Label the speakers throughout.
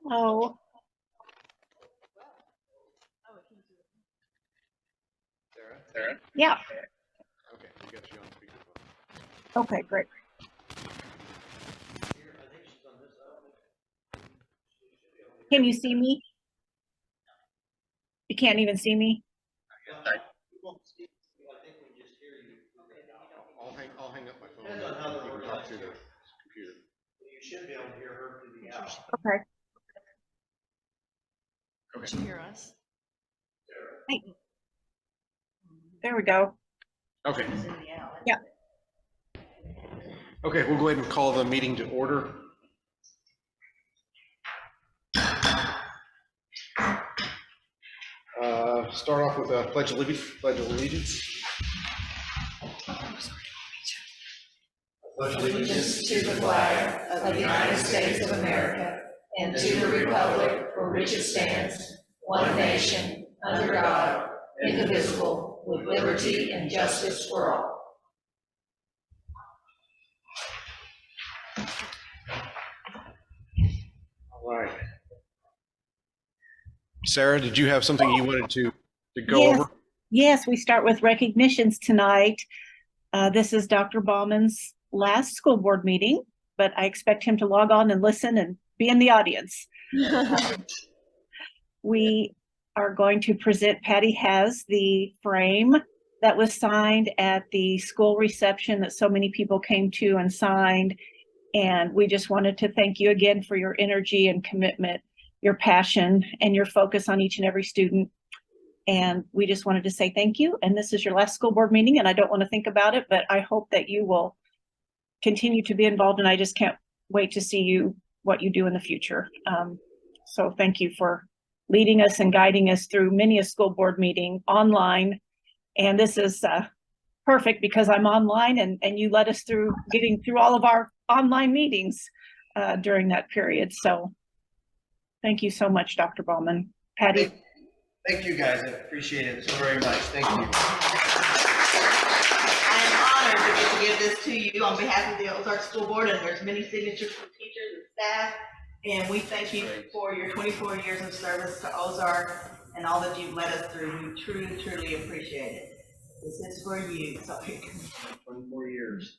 Speaker 1: Hello.
Speaker 2: Sarah?
Speaker 1: Yeah.
Speaker 2: Okay, we got you on speakerphone.
Speaker 1: Okay, great. Can you see me? You can't even see me?
Speaker 2: I'll hang up my phone. You can talk through the computer.
Speaker 3: You should be able to hear her through the out.
Speaker 1: Okay.
Speaker 4: Did you hear us?
Speaker 1: Hey. There we go.
Speaker 2: Okay.
Speaker 1: Yeah.
Speaker 2: Okay, we'll go ahead and call the meeting to order. Start off with a pledge of allegiance.
Speaker 3: Pledge allegiance to the flag of the United States of America and to the republic for which it stands, one nation, under God, indivisible, with liberty and justice for all.
Speaker 2: All right. Sarah, did you have something you wanted to go
Speaker 1: Yes.
Speaker 2: over?
Speaker 1: Yes, we start with recognitions tonight. This is Dr. Bauman's last school board meeting, but I expect him to log on and listen and be in the audience. We are going to present, Patty has the frame that was signed at the school reception that so many people came to and signed. And we just wanted to thank you again for your energy and commitment, your passion, and your focus on each and every student. And we just wanted to say thank you. And this is your last school board meeting, and I don't want to think about it, but I hope that you will continue to be involved, and I just can't wait to see what you do in the future. So thank you for leading us and guiding us through many a school board meeting online. And this is perfect because I'm online, and you led us through getting through all of our online meetings during that period. So thank you so much, Dr. Bauman. Patty.
Speaker 3: Thank you, guys. I appreciate it so very much. Thank you.
Speaker 4: I am honored to get to give this to you on behalf of the Ozark School Board, and there's many signatures from teachers and staff. And we thank you for your 24 years of service to Ozark and all that you've led us through. We truly, truly appreciate it. This is for you. So
Speaker 3: 24 years.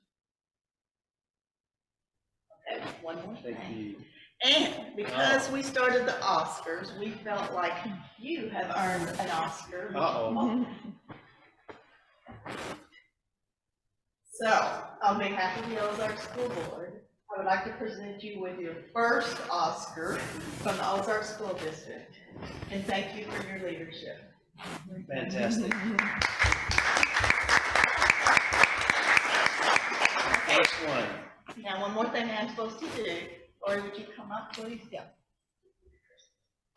Speaker 4: okay, one more thing.
Speaker 2: Thank you.
Speaker 4: And because we started the Oscars, we felt like you have earned an Oscar.
Speaker 3: Uh-oh.
Speaker 4: So, on behalf of the Ozark School Board, I would like to present you with your first Oscar from the Ozark School District. And thank you for your leadership.
Speaker 3: Fantastic.
Speaker 4: Okay.
Speaker 3: First one.
Speaker 4: Now, one more thing I'm supposed to do. Or would you come up, please? Yeah.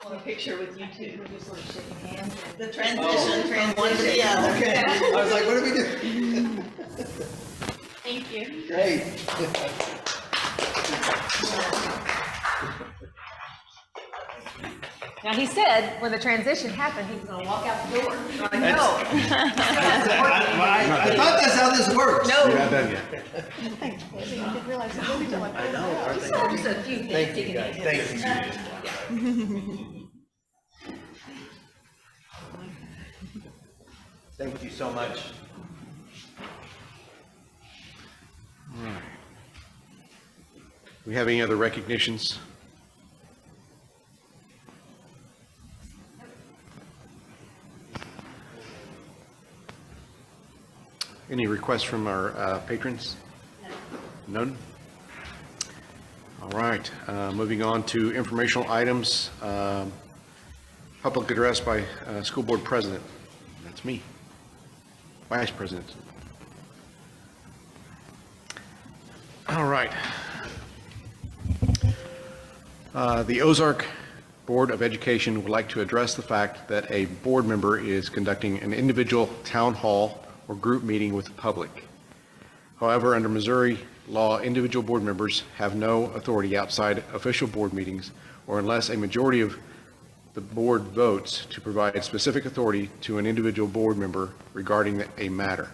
Speaker 4: Want a picture with you two? We're just sort of shaking hands. The transition from one to the other.
Speaker 3: Okay. I was like, what do we do?
Speaker 4: Thank you.
Speaker 3: Great.
Speaker 5: Now, he said when the transition happened, he was going to walk out the door. Like, no.
Speaker 3: I thought that's how this works.
Speaker 5: No.
Speaker 2: You're not done yet.
Speaker 5: I didn't realize it was until I
Speaker 3: I know.
Speaker 5: You saw just a few things.
Speaker 3: Thank you, guys. Thank you. Thank you so much.
Speaker 2: All right. We have any other recognitions? Any requests from our patrons? None? All right, moving on to informational items. Public address by school board president. That's me. Vice president. All right. The Ozark Board of Education would like to address the fact that a board member is conducting an individual town hall or group meeting with the public. However, under Missouri law, individual board members have no authority outside official board meetings or unless a majority of the board votes to provide specific authority to an individual board member regarding a matter.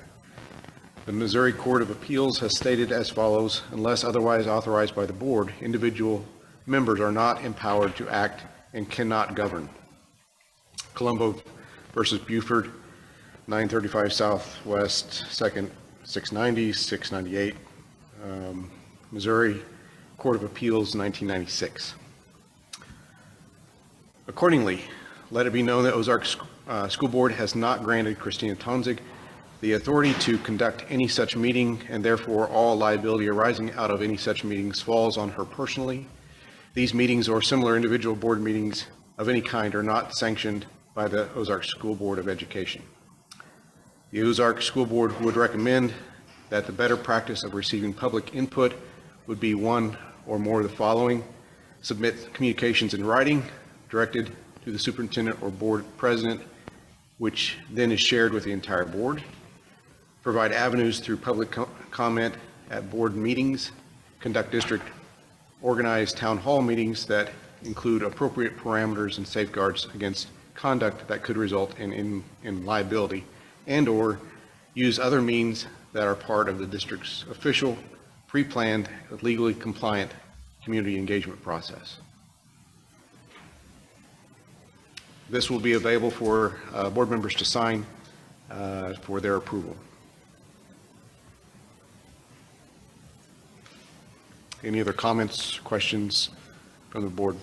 Speaker 2: The Missouri Court of Appeals has stated as follows: unless otherwise authorized by the board, individual members are not empowered to act and cannot govern. Colombo versus Buford, 935 Southwest 2nd, 690, 698. Missouri Court of Appeals, 1996. Accordingly, let it be known that Ozark School Board has not granted Christina Tonzig the authority to conduct any such meeting, and therefore all liability arising out of any such meetings falls on her personally. These meetings or similar individual board meetings of any kind are not sanctioned by the Ozark School Board of Education. The Ozark School Board would recommend that the better practice of receiving public input would be one or more of the following: submit communications in writing directed to the superintendent or board president, which then is shared with the entire board. Provide avenues through public comment at board meetings. Conduct district organized town hall meetings that include appropriate parameters and safeguards against conduct that could result in liability, and/or use other means that are part of the district's official, pre-planned, legally compliant community engagement process. This will be available for board members to sign for their approval. Any other comments, questions from the board?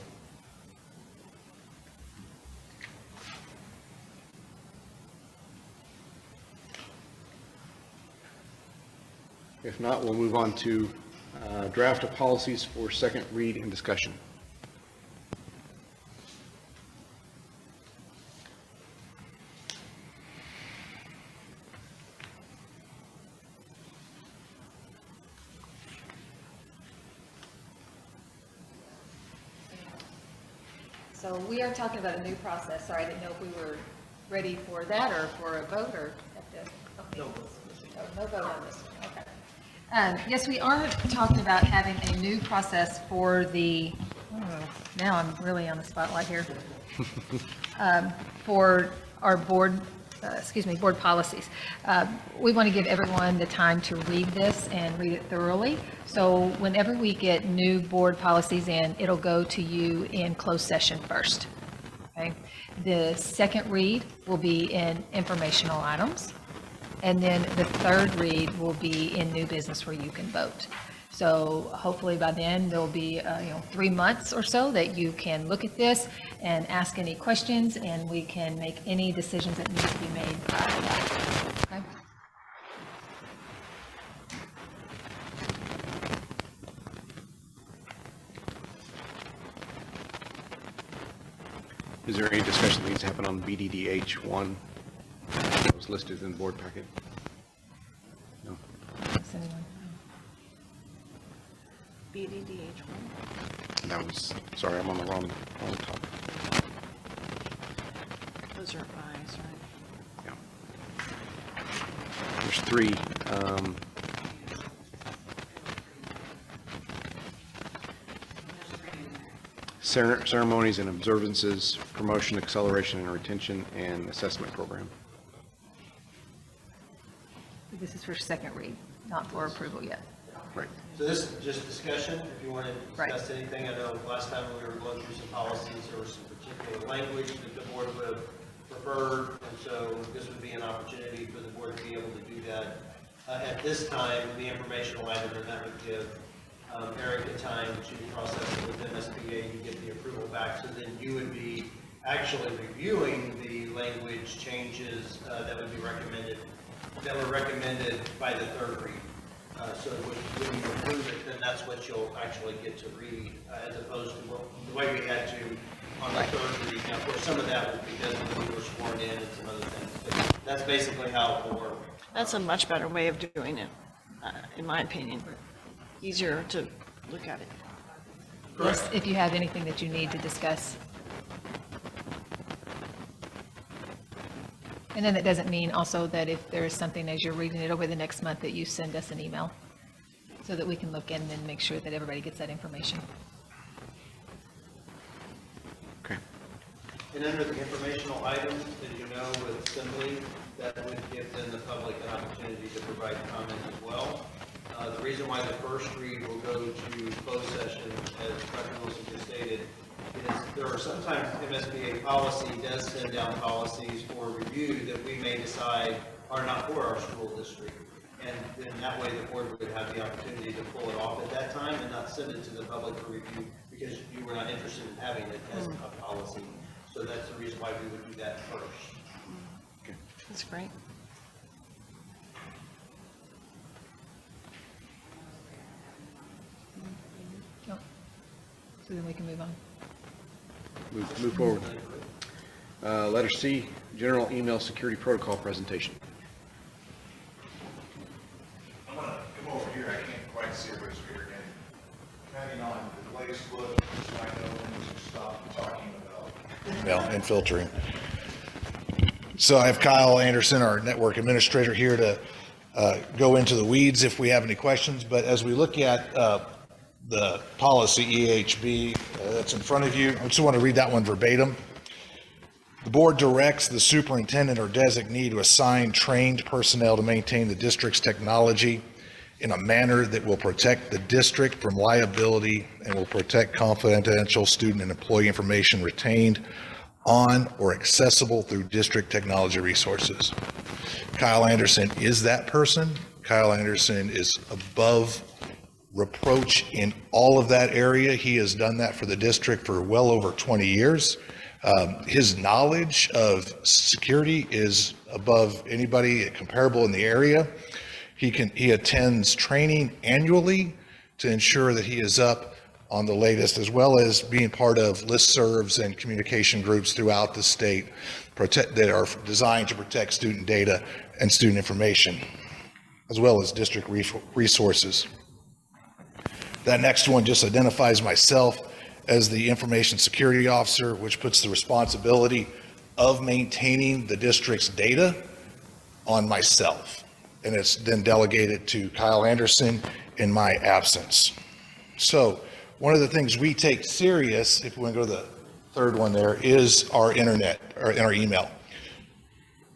Speaker 2: If not, we'll move on to draft of policies for second read and discussion.
Speaker 5: So we are talking about a new process. Sorry, I didn't know if we were ready for that or for a vote or at the. Okay. No vote on this one, okay. Yes, we are talking about having a new process for the, now I'm really on the spotlight here. For our board policies. We want to give everyone the time to read this and read it thoroughly. So whenever we get new board policies in, it'll go to you in closed session first. Okay. The second read will be in informational items. And then the third read will be in new business where you can vote. So hopefully by then there'll be 3 months or so that you can look at this and ask any questions, and we can make any decisions that need to be made prior to that. Okay?
Speaker 2: Is there any discussion that needs to happen on BDDH 1 that was listed in the board packet? No.
Speaker 5: Does anyone?
Speaker 3: BDDH1.
Speaker 2: That was, sorry, I'm on the wrong topic.
Speaker 3: Those are ayes, right?
Speaker 2: Yeah. There's 3. Ceremonies and observances, promotion, acceleration and retention, and assessment program.
Speaker 5: This is for second read, not for approval yet.
Speaker 2: Right.
Speaker 6: So this is just discussion, if you want to discuss
Speaker 5: Right.
Speaker 6: anything. I know last time we were going through some policies, there was some particular language that the board would have preferred, and so this would be an opportunity for the board to be able to do that. At this time, the informational item, and that would give Erica time to process it within SBA to get the approval back, so then you would be actually reviewing the language changes that would be recommended, that were recommended by the third read. So when you approve it, then that's what you'll actually get to read, as opposed to the way we had to on the third read. Now, of course, some of that was because we were sworn in and some other things, but that's basically how it will work.
Speaker 3: That's a much better way of doing it, in my opinion. Easier to look at it.
Speaker 5: Yes, if you have anything that you need to discuss. And then that doesn't mean also that if there is something as you're reading it over the next month that you send us an email so that we can look in and make sure that everybody gets that information.
Speaker 2: Okay.
Speaker 6: And under the informational items, as you know, with assembly, that would give then the public an opportunity to provide comment as well. The reason why the first read will go to closed session, as Dr. Wilson just stated, is there are sometimes MSBA policy does send down policies for review that we may decide are not for our school district. And then that way the board would have the opportunity to pull it off at that time and not send it to the public for review because you were not interested in having it as a policy. So that's the reason why we would do that first.
Speaker 3: That's great.
Speaker 5: Oh. So then we can move on.
Speaker 2: Move forward. Letter C, general email security protocol presentation.
Speaker 7: I'm gonna come over here, I can't quite see everybody's figure again. Depending on the latest look, so I know when to stop talking about. Well, and filtering. So I have Kyle Anderson, our network administrator, here to go into the weeds if we have any questions. But as we look at the policy EHB that's in front of you, I just want to read that one verbatim. The board directs the superintendent or designee to assign trained personnel to maintain the district's technology in a manner that will protect the district from liability and will protect confidential student and employee information retained on or accessible through district technology resources. Kyle Anderson is that person. Kyle Anderson is above reproach in all of that area. He has done that for the district for well over 20 years. His knowledge of security is above anybody comparable in the area. He attends training annually to ensure that he is up on the latest, as well as being part of listservs and communication groups throughout the state that are designed to protect student data and student information, as well as district resources. That next one just identifies myself as the information security officer, which puts the responsibility of maintaining the district's data on myself. And it's then delegated to Kyle Anderson in my absence. So one of the things we take serious, if we want to go to the third one there, is our internet, or our email.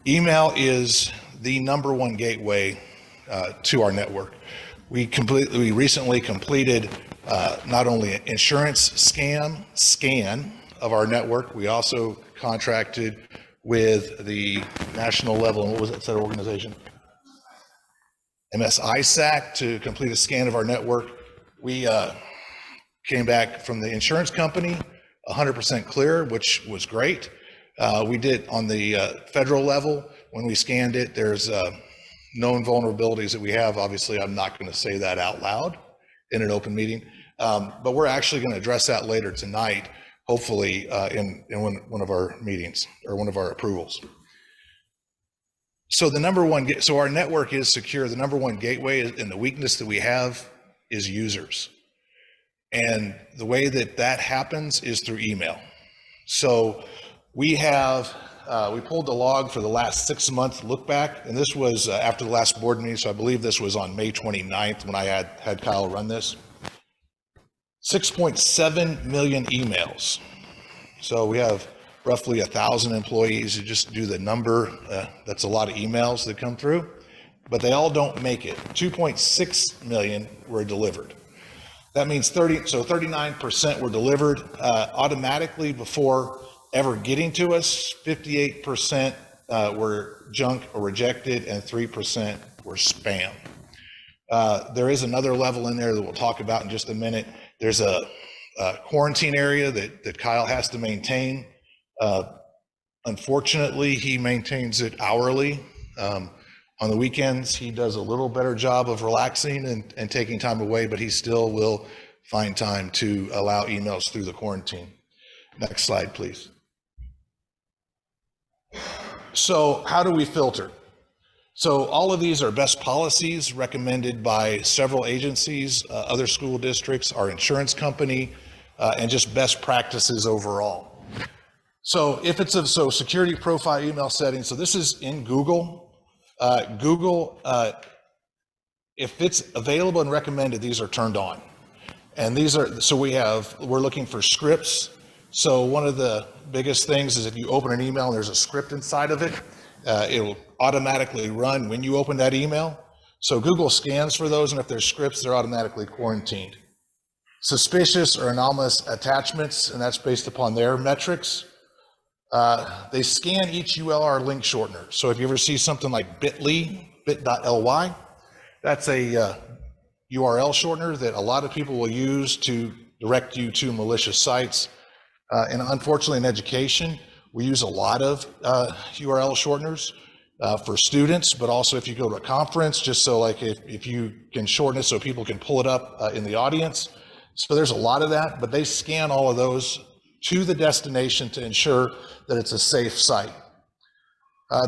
Speaker 7: Email is the #1 gateway to our network. We recently completed not only an insurance scan of our network, we also contracted with the national level, and what was that organization? MSISAC to complete a scan of our network. We came back from the insurance company 100% clear, which was great. We did on the federal level, when we scanned it, there's known vulnerabilities that we have. Obviously, I'm not going to say that out loud in an open meeting, but we're actually going to address that later tonight, hopefully in one of our meetings or one of our approvals. So so our network is secure. The #1 gateway and the weakness that we have is users. And the way that happens is through email. So we pulled the log for the last 6-month look back, and this was after the last board meeting, so I believe this was on May 29th when I had Kyle run this. 6.7 million emails. So we have roughly 1,000 employees. You just do the number, that's a lot of emails that come through, but they all don't make it. 2.6 million were delivered. That means 39% were delivered automatically before ever getting to us. 58% were junk or rejected, and 3% were spam. There is another level in there that we'll talk about in just a minute. There's a quarantine area that Kyle has to maintain. Unfortunately, he maintains it hourly. On the weekends, he does a little better job of relaxing and taking time away, but he still will find time to allow emails through the quarantine. Next slide, please. So how do we filter? So all of these are best policies recommended by several agencies, other school districts, our insurance company, and just best practices overall. So if it's security profile email settings, so this is in Google. If it's available and recommended, these are turned on. And we're looking for scripts. So one of the biggest things is if you open an email and there's a script inside of it, it'll automatically run when you open that email. So Google scans for those, and if there's scripts, they're automatically quarantined. Suspicious or anomalous attachments, and that's based upon their metrics. They scan each URL link shortener. So if you ever see something like bit.ly, that's a URL shortener that a lot of people will use to direct you to malicious sites. And unfortunately in education, we use a lot of URL shorteners for students, but also if you go to a conference, just so like if you can shorten it so people can pull it up in the audience. So there's a lot of that, but they scan all of those to the destination to ensure that it's a safe site.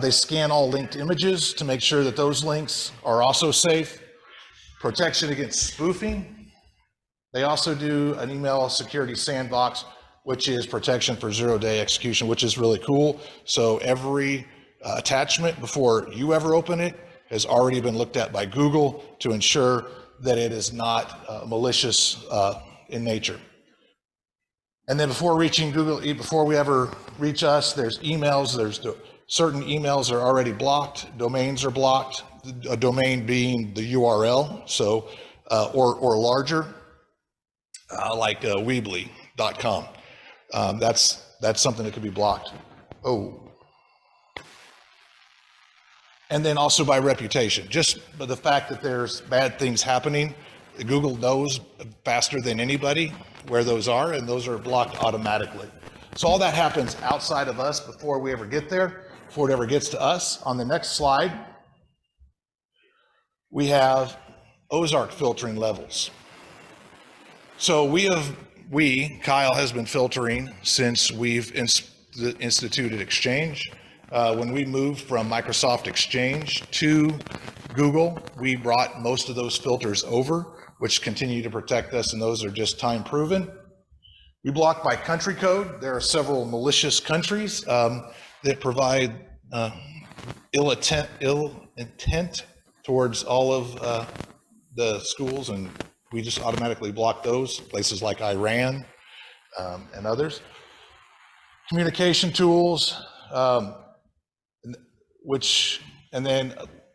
Speaker 7: They scan all linked images to make sure that those links are also safe. Protection against spoofing. They also do an email security sandbox, which is protection for 0-day execution, which is really cool. So every attachment before you ever open it has already been looked at by Google to ensure that it is not malicious in nature. And then before reaching Google, before we ever reach us, there's emails. There's certain emails are already blocked. Domains are blocked. A domain being the URL, so or larger, like Weebly.com. That's something that could be blocked. Oh. And then also by reputation, just by the fact that there's bad things happening, Google knows faster than anybody where those are, and those are blocked automatically. So all that happens outside of us before we ever get there, before it ever gets to us. On the next slide, we have Ozark filtering levels. So Kyle has been filtering since we've instituted Exchange. When we moved from Microsoft Exchange to Google, we brought most of those filters over, which continue to protect us, and those are just time proven. We block by country code. There are several malicious countries that provide ill intent towards all of the schools, and we just automatically block those, places like Iran and others. Communication tools,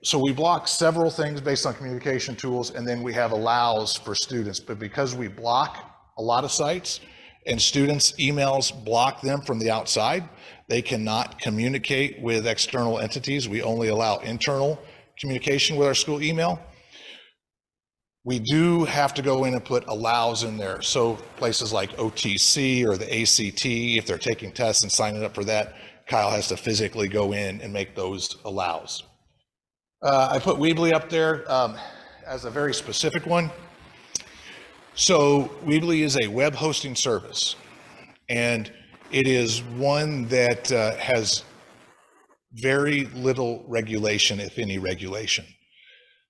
Speaker 7: so we block several things based on communication tools, and then we have allows for students. But because we block a lot of sites and students' emails block them from the outside, they cannot communicate with external entities. We only allow internal communication with our school email. We do have to go in and put allows in there. So places like OTC or the ACT, if they're taking tests and signing up for that, Kyle has to physically go in and make those allows. I put Weebly up there as a very specific one. So Weebly is a web hosting service, and it is one that has very little regulation, if any regulation.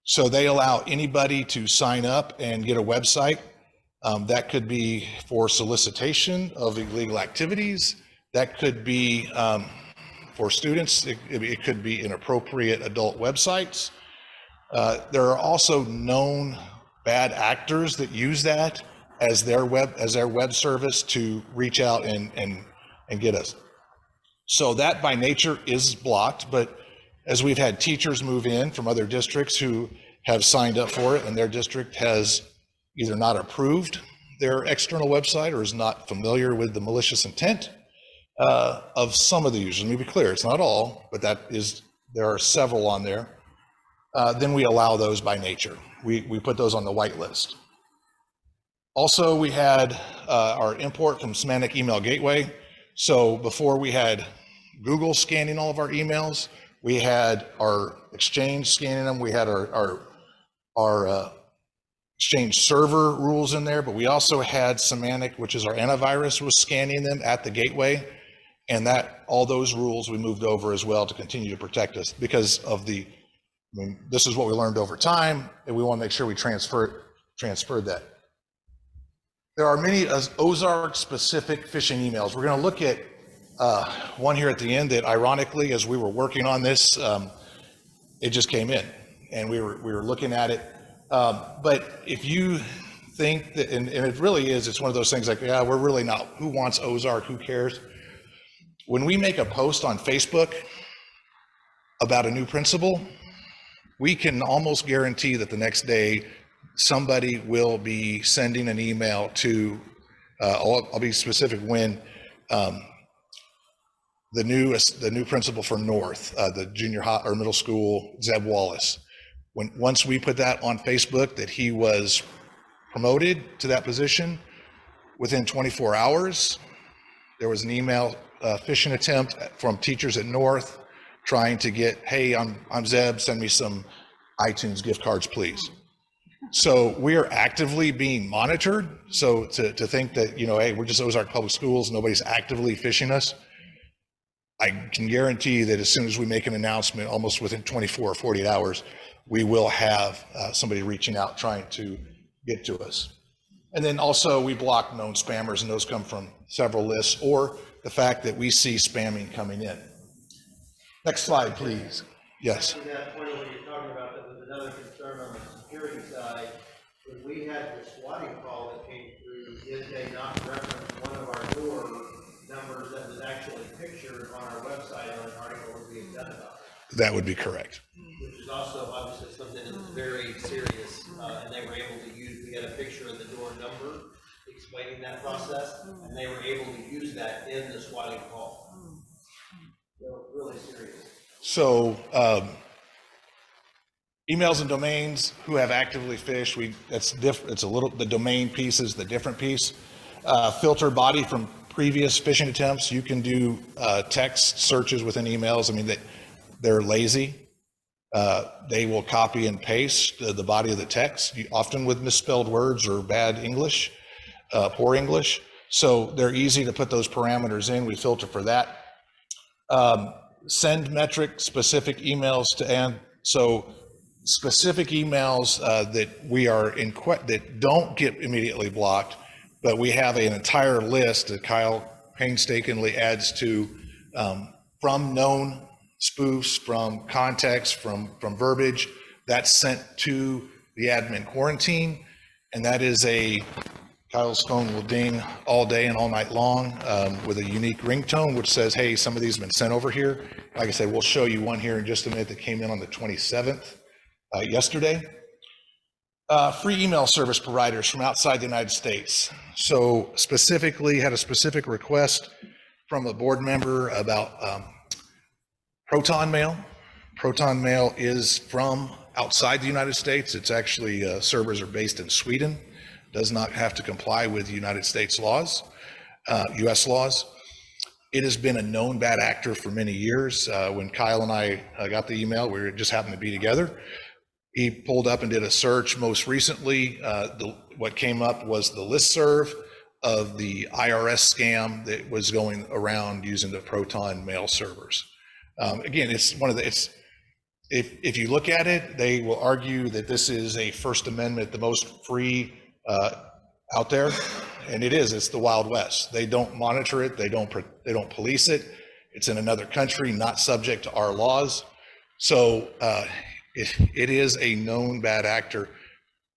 Speaker 7: So they allow anybody to sign up and get a website. That could be for solicitation of illegal activities. That could be for students. It could be inappropriate adult websites. There are also known bad actors that use that as their web service to reach out and get us. So that by nature is blocked, but as we've had teachers move in from other districts who have signed up for it and their district has either not approved their external website or is not familiar with the malicious intent of some of the users. Let me be clear, it's not all, but there are several on there. Then we allow those by nature. We put those on the whitelist. Also, we had our import from Semantic Email Gateway. So before we had Google scanning all of our emails, we had our Exchange scanning them. We had our Exchange server rules in there, but we also had Semantic, which is our antivirus, was scanning them at the gateway. And all those rules we moved over as well to continue to protect us because of this is what we learned over time, and we want to make sure we transferred that. There are many Ozark specific phishing emails. We're going to look at one here at the end that ironically, as we were working on this, it just came in and we were looking at it. But if you think that, and it really is, it's one of those things like, yeah, we're really not, who wants Ozark, who cares? When we make a post on Facebook about a new principal, we can almost guarantee that the next day, somebody will be sending an email to, I'll be specific when, the new principal for North, the junior high or middle school, Zeb Wallace. Once we put that on Facebook that he was promoted to that position, within 24 hours, there was an email phishing attempt from teachers at North trying to get, hey, I'm Zeb, send me some iTunes gift cards, please. So we are actively being monitored. So to think that, hey, we're just Ozark Public Schools, nobody's actively phishing us, I can guarantee that as soon as we make an announcement, almost within 24 or 48 hours, we will have somebody reaching out trying to get to us. And then also we block known spammers, and those come from several lists, or the fact that we see spamming coming in. Next slide, please. Yes.
Speaker 6: To that point of what you're talking about, that was another concern on the security side. When we had the swatting call that came through, did they not reference one of our door numbers that was actually pictured on our website on an article that we had done about it?
Speaker 7: That would be correct.
Speaker 6: Which is also obviously something that's very serious, and they were able to use, we had a picture of the door number explaining that process, and they were able to use that in the swatting call. So really serious.
Speaker 7: So emails and domains who have actively phished, that's different. It's a little, the domain piece is the different piece. Filter body from previous phishing attempts. You can do text searches within emails. I mean, they're lazy. They will copy and paste the body of the text, often with misspelled words or bad English, poor English. So they're easy to put those parameters in. We filter for that. Send metric specific emails to, and so specific emails that we are in, that don't get immediately blocked, but we have an entire list that Kyle painstakingly adds to, from known spoofs, from context, from verbiage, that's sent to the admin quarantine. And that is Kyle's phone will ding all day and all night long with a unique ringtone, which says, hey, some of these have been sent over here. Like I said, we'll show you one here in just a minute that came in on the 27th, yesterday. Free email service providers from outside the United States. So specifically had a specific request from a board member about Proton Mail. Proton Mail is from outside the United States. It's actually, servers are based in Sweden. Does not have to comply with United States laws, US laws. It has been a known bad actor for many years. When Kyle and I got the email, we just happened to be together. He pulled up and did a search. Most recently, what came up was the listserv of the IRS scam that was going around using the Proton Mail servers. Again, it's one of the, if you look at it, they will argue that this is a First Amendment, the most free out there, and it is. It's the Wild West. They don't monitor it. They don't police it. It's in another country, not subject to our laws. So it is a known bad actor.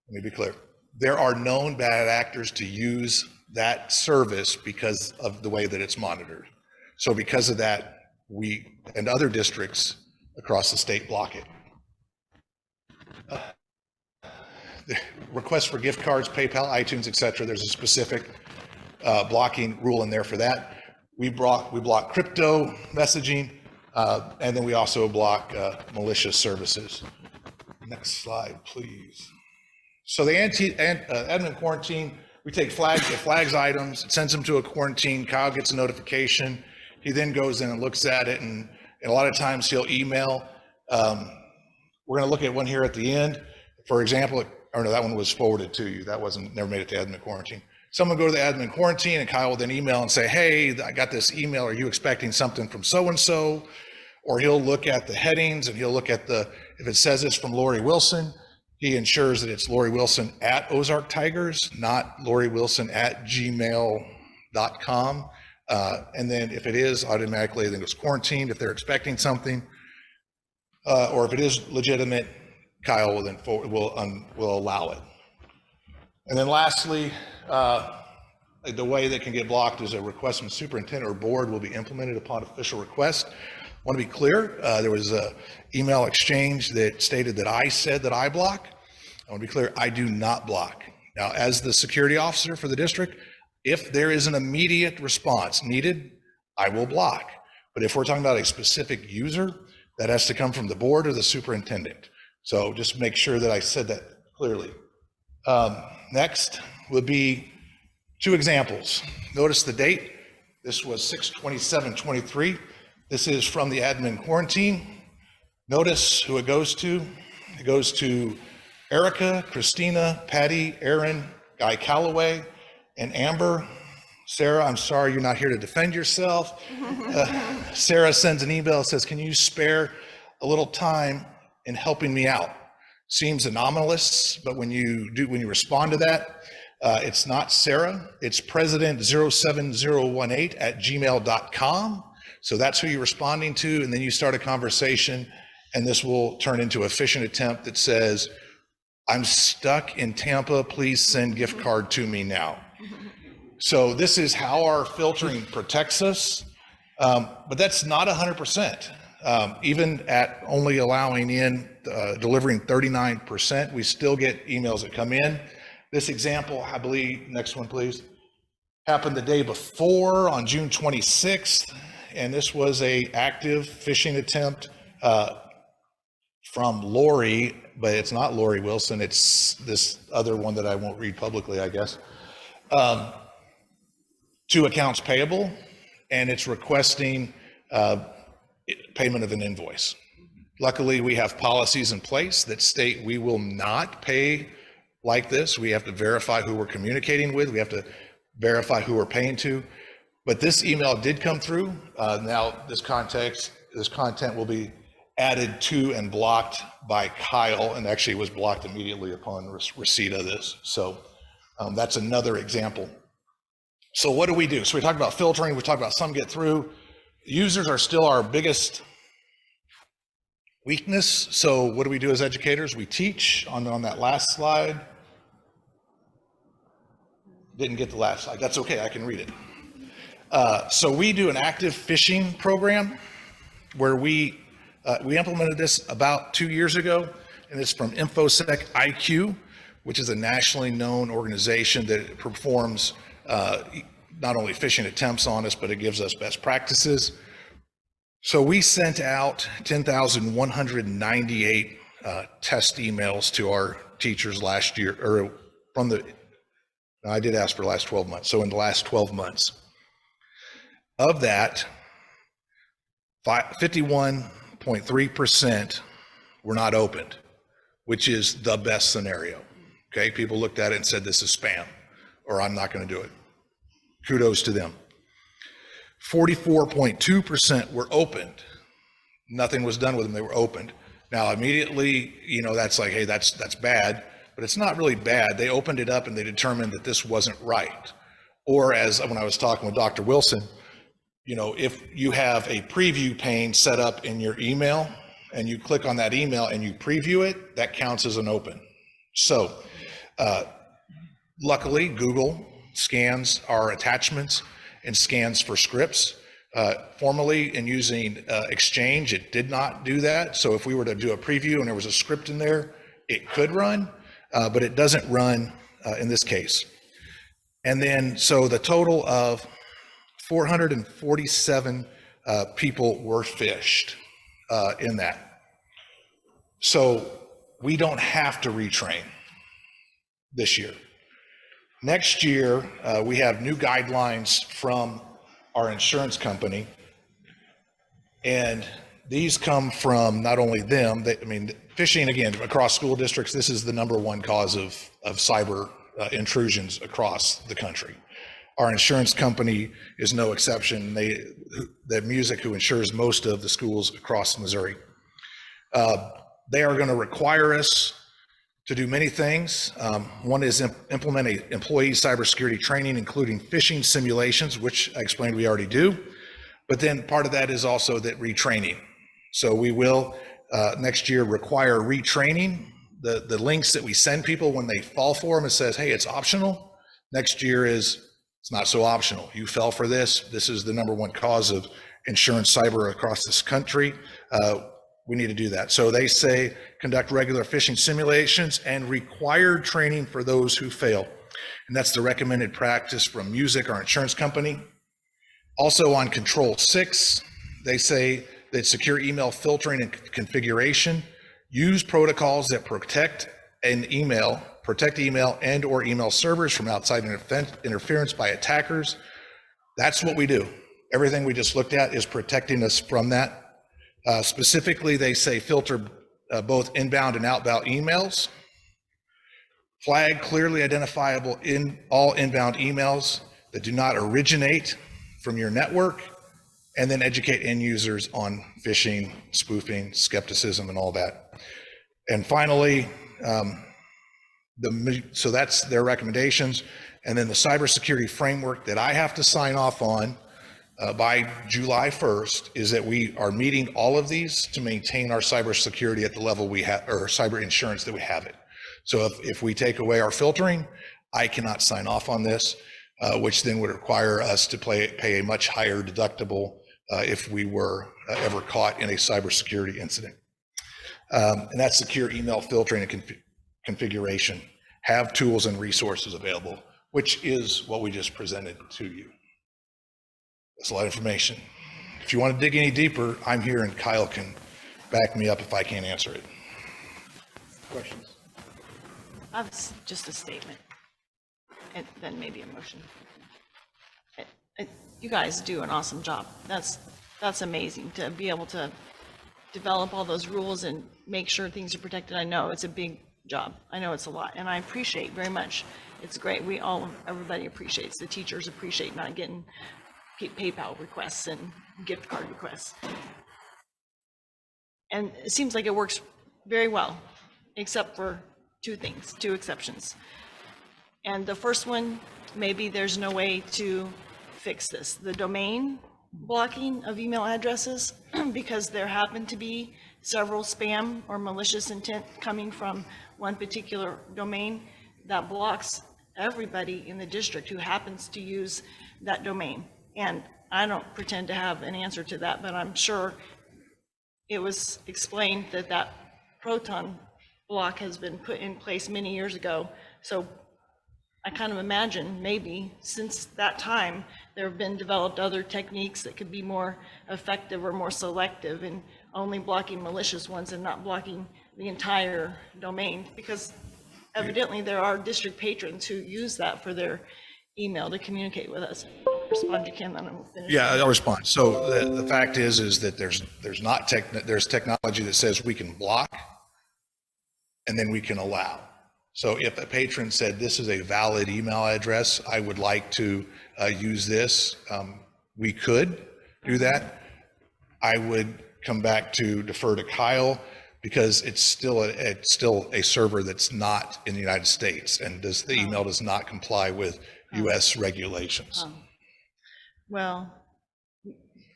Speaker 7: Let me be clear. There are known bad actors to use that service because of the way that it's monitored. So because of that, we and other districts across the state block it. The request for gift cards, PayPal, iTunes, etc. There's a specific blocking rule in there for that. We block crypto messaging, and then we also block malicious services. Next slide, please. So the admin quarantine, we take it flags items, it sends them to a quarantine. Kyle gets a notification. He then goes in and looks at it, and a lot of times he'll email. We're going to look at one here at the end. For example, or no, that one was forwarded to you. That never made it to admin quarantine. Someone go to the admin quarantine, and Kyle will then email and say, hey, I got this email. Are you expecting something from so-and-so? Or he'll look at the headings, and he'll look at if it says it's from Lori Wilson, he ensures that it's Lori Wilson at Ozark Tigers, not Lori Wilson at gmail.com. And then if it is, automatically then it's quarantined if they're expecting something. Or if it is legitimate, Kyle will then will allow it. And then lastly, the way that can get blocked is a request from superintendent or board will be implemented upon official request. want to be clear, there was an email exchange that stated that I said that I block. I want to be clear, I do not block. Now, as the security officer for the district, if there is an immediate response needed, I will block. But if we're talking about a specific user, that has to come from the board or the superintendent. So just make sure that I said that clearly. Next would be 2 examples. Notice the date. This was 6/27/23. This is from the admin quarantine. Notice who it goes to. It goes to Erica, Christina, Patty, Aaron, Guy Calloway, and Amber. Sarah, I'm sorry you're not here to defend yourself. Sarah sends an email that says, can you spare a little time in helping me out? Seems anomalous, but when you respond to that, it's not Sarah, it's president07018@gmail.com. So that's who you're responding to, and then you start a conversation, and this will turn into a phishing attempt that says, I'm stuck in Tampa, please send gift card to me now. So this is how our filtering protects us, but that's not 100%. Even at only allowing in, delivering 39%, we still get emails that come in. This example, I believe, next one please, happened the day before on June 26th, and this was a active phishing attempt from Lori, but it's not Lori Wilson, it's this other one that I won't read publicly, I guess. To accounts payable, and it's requesting payment of an invoice. Luckily, we have policies in place that state we will not pay like this. We have to verify who we're communicating with. We have to verify who we're paying to. But this email did come through. Now, this content will be added to and blocked by Kyle, and actually was blocked immediately upon receipt of this. So that's another example. So what do we do? So we talked about filtering, we talked about some get through. Users are still our biggest weakness. So what do we do as educators? We teach on that last slide. Didn't get the last slide. That's okay, I can read it. So we do an active phishing program where we implemented this about 2 years ago, and it's from InfoSec IQ, which is a nationally known organization that performs not only phishing attempts on us, but it gives us best practices. So we sent out 10,198 test emails to our teachers last year, or I did ask for the last 12 months. So in the last 12 months, of that, 51.3% were not opened, which is the best scenario. Okay, people looked at it and said, this is spam, or I'm not going to do it. Kudos to them. 44.2% were opened. Nothing was done with them, they were opened. Now immediately, that's like, hey, that's bad, but it's not really bad. They opened it up and they determined that this wasn't right. Or as when I was talking with Dr. Wilson, if you have a preview pane set up in your email and you click on that email and you preview it, that counts as an open. So luckily, Google scans our attachments and scans for scripts. Formerly, in using Exchange, it did not do that. So if we were to do a preview and there was a script in there, it could run, but it doesn't run in this case. And then, so the total of 447 people were phished in that. So we don't have to retrain this year. Next year, we have new guidelines from our insurance company, and these come from not only them, phishing, again, across school districts, this is the #1 cause of cyber intrusions across the country. Our insurance company is no exception. The Music, who insures most of the schools across Missouri, they are going to require us to do many things. One is implement a employee cybersecurity training, including phishing simulations, which I explained we already do. But then part of that is also that retraining. So we will next year require retraining. The links that we send people when they fall for them, it says, hey, it's optional. Next year is It's not so optional. You fell for this. This is the #1 cause of insurance cyber across this country. We need to do that. So they say conduct regular phishing simulations and required training for those who fail. And that's the recommended practice from Music, our insurance company. Also on Control 6, they say that secure email filtering and configuration, use protocols that protect email and or email servers from outside interference by attackers. That's what we do. Everything we just looked at is protecting us from that. Specifically, they say filter both inbound and outbound emails. Flag clearly identifiable in all inbound emails that do not originate from your network, and then educate end users on phishing, spoofing, skepticism, and all that. And finally, so that's their recommendations. And then the cybersecurity framework that I have to sign off on by July 1st is that we are meeting all of these to maintain our cybersecurity at the level we have, or cyber insurance that we have it. So if we take away our filtering, I cannot sign off on this, which then would require us to pay a much higher deductible if we were ever caught in a cybersecurity incident. And that's secure email filtering and configuration. Have tools and resources available, which is what we just presented to you. That's a lot of information. If you want to dig any deeper, I'm here and Kyle can back me up if I can't answer it. Questions?
Speaker 4: That's just a statement, and then maybe a motion. You guys do an awesome job. That's amazing to be able to develop all those rules and make sure things are protected. I know it's a big job. I know it's a lot, and I appreciate very much. It's great. Everybody appreciates. The teachers appreciate not getting PayPal requests and gift card requests. And it seems like it works very well, except for two exceptions. And the first one, maybe there's no way to fix this. The domain blocking of email addresses, because there happen to be several spam or malicious intent coming from one particular domain that blocks everybody in the district who happens to use that domain. And I don't pretend to have an answer to that, but I'm sure it was explained that that Proton block has been put in place many years ago. So I kind of imagine maybe since that time, there have been developed other techniques that could be more effective or more selective in only blocking malicious ones and not blocking the entire domain, because evidently there are district patrons who use that for their email to communicate with us. Respond, you can, then I'll finish.
Speaker 7: Yeah, I'll respond. So the fact is that there's technology that says we can block and then we can allow. So if a patron said, this is a valid email address, I would like to use this, we could do that. I would come back to defer to Kyle, because it's still a server that's not in the United States, and the email does not comply with US regulations.
Speaker 4: Well,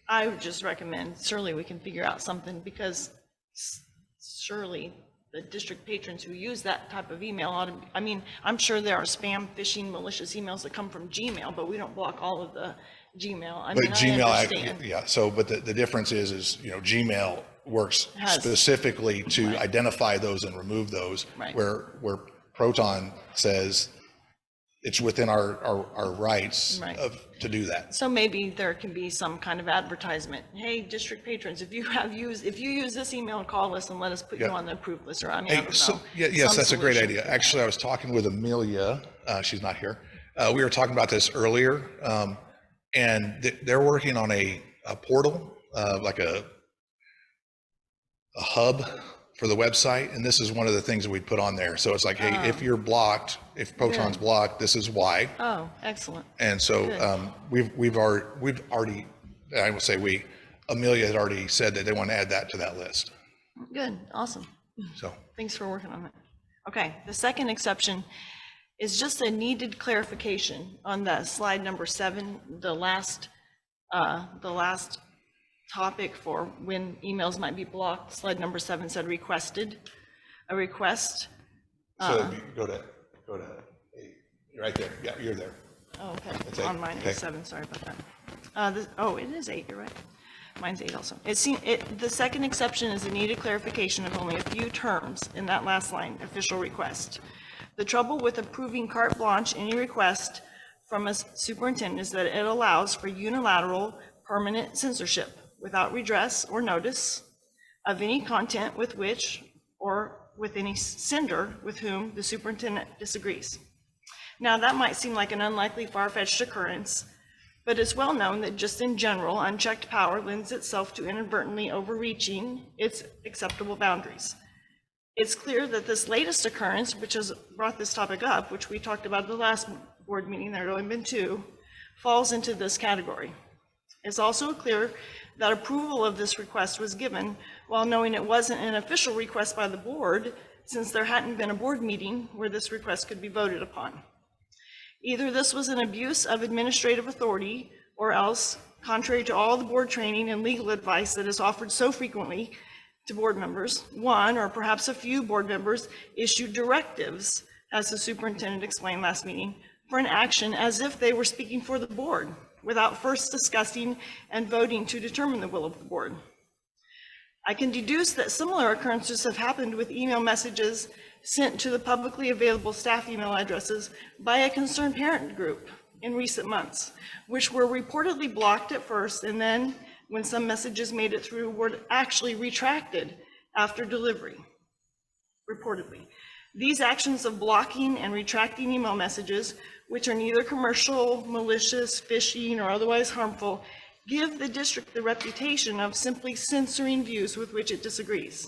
Speaker 4: I would just recommend, surely we can figure out something, because surely the district patrons who use that type of email ought to, I mean, I'm sure there are spam, phishing, malicious emails that come from Gmail, but we don't block all of the Gmail. I mean,
Speaker 7: Gmail,
Speaker 4: I understand.
Speaker 7: yeah. So, but the difference is, Gmail works specifically to identify those and remove those, where Proton says it's within our rights to do that.
Speaker 4: So maybe there can be some kind of advertisement. Hey, district patrons, if you use this email, call us and let us put you on the approved list. Or I mean, I don't know.
Speaker 7: Yes, that's a great idea. Actually, I was talking with Amelia. She's not here. We were talking about this earlier, and they're working on a portal, like a hub for the website, and this is one of the things that we put on there. So it's like, hey, if you're blocked, if Proton's blocked, this is why.
Speaker 4: Oh, excellent.
Speaker 7: And so we've already, I will say Amelia had already said that they want to add that to that list.
Speaker 4: Good, awesome.
Speaker 7: So
Speaker 4: thanks for working on it. Okay, the second exception is just a needed clarification on the slide number 7, the last topic for when emails might be blocked. Slide number 7 said requested, a request.
Speaker 7: So go to, you're right there. Yeah, you're there.
Speaker 4: Oh, okay.
Speaker 8: That's 8.
Speaker 4: On mine,
Speaker 8: Okay.
Speaker 4: it's 7, sorry about that. It is 8, you're right. Mine's 8 also. The second exception is a needed clarification of only a few terms in that last line, official request. The trouble with approving carte blanche any request from a superintendent is that it allows for unilateral permanent censorship without redress or notice of any content with which or with any sender with whom the superintendent disagrees. Now, that might seem like an unlikely, far-fetched occurrence, but it's well known that just in general, unchecked power lends itself to inadvertently overreaching its acceptable boundaries. It's clear that this latest occurrence, which has brought this topic up, which we talked about at the last board meeting, there had only been 2, falls into this category. It's also clear that approval of this request was given while knowing it wasn't an official request by the board, since there hadn't been a board meeting where this request could be voted upon. Either this was an abuse of administrative authority, or else, contrary to all the board training and legal advice that is offered so frequently to board members, one or perhaps a few board members issued directives, as the superintendent explained last meeting, for an action as if they were speaking for the board, without first discussing and voting to determine the will of the board. I can deduce that similar occurrences have happened with email messages sent to the publicly available staff email addresses by a concerned parent group in recent months, which were reportedly blocked at first, and then, when some messages made it through, were actually retracted after delivery, reportedly. These actions of blocking and retracting email messages, which are neither commercial, malicious, phishing, or otherwise harmful, give the district the reputation of simply censoring views with which it disagrees.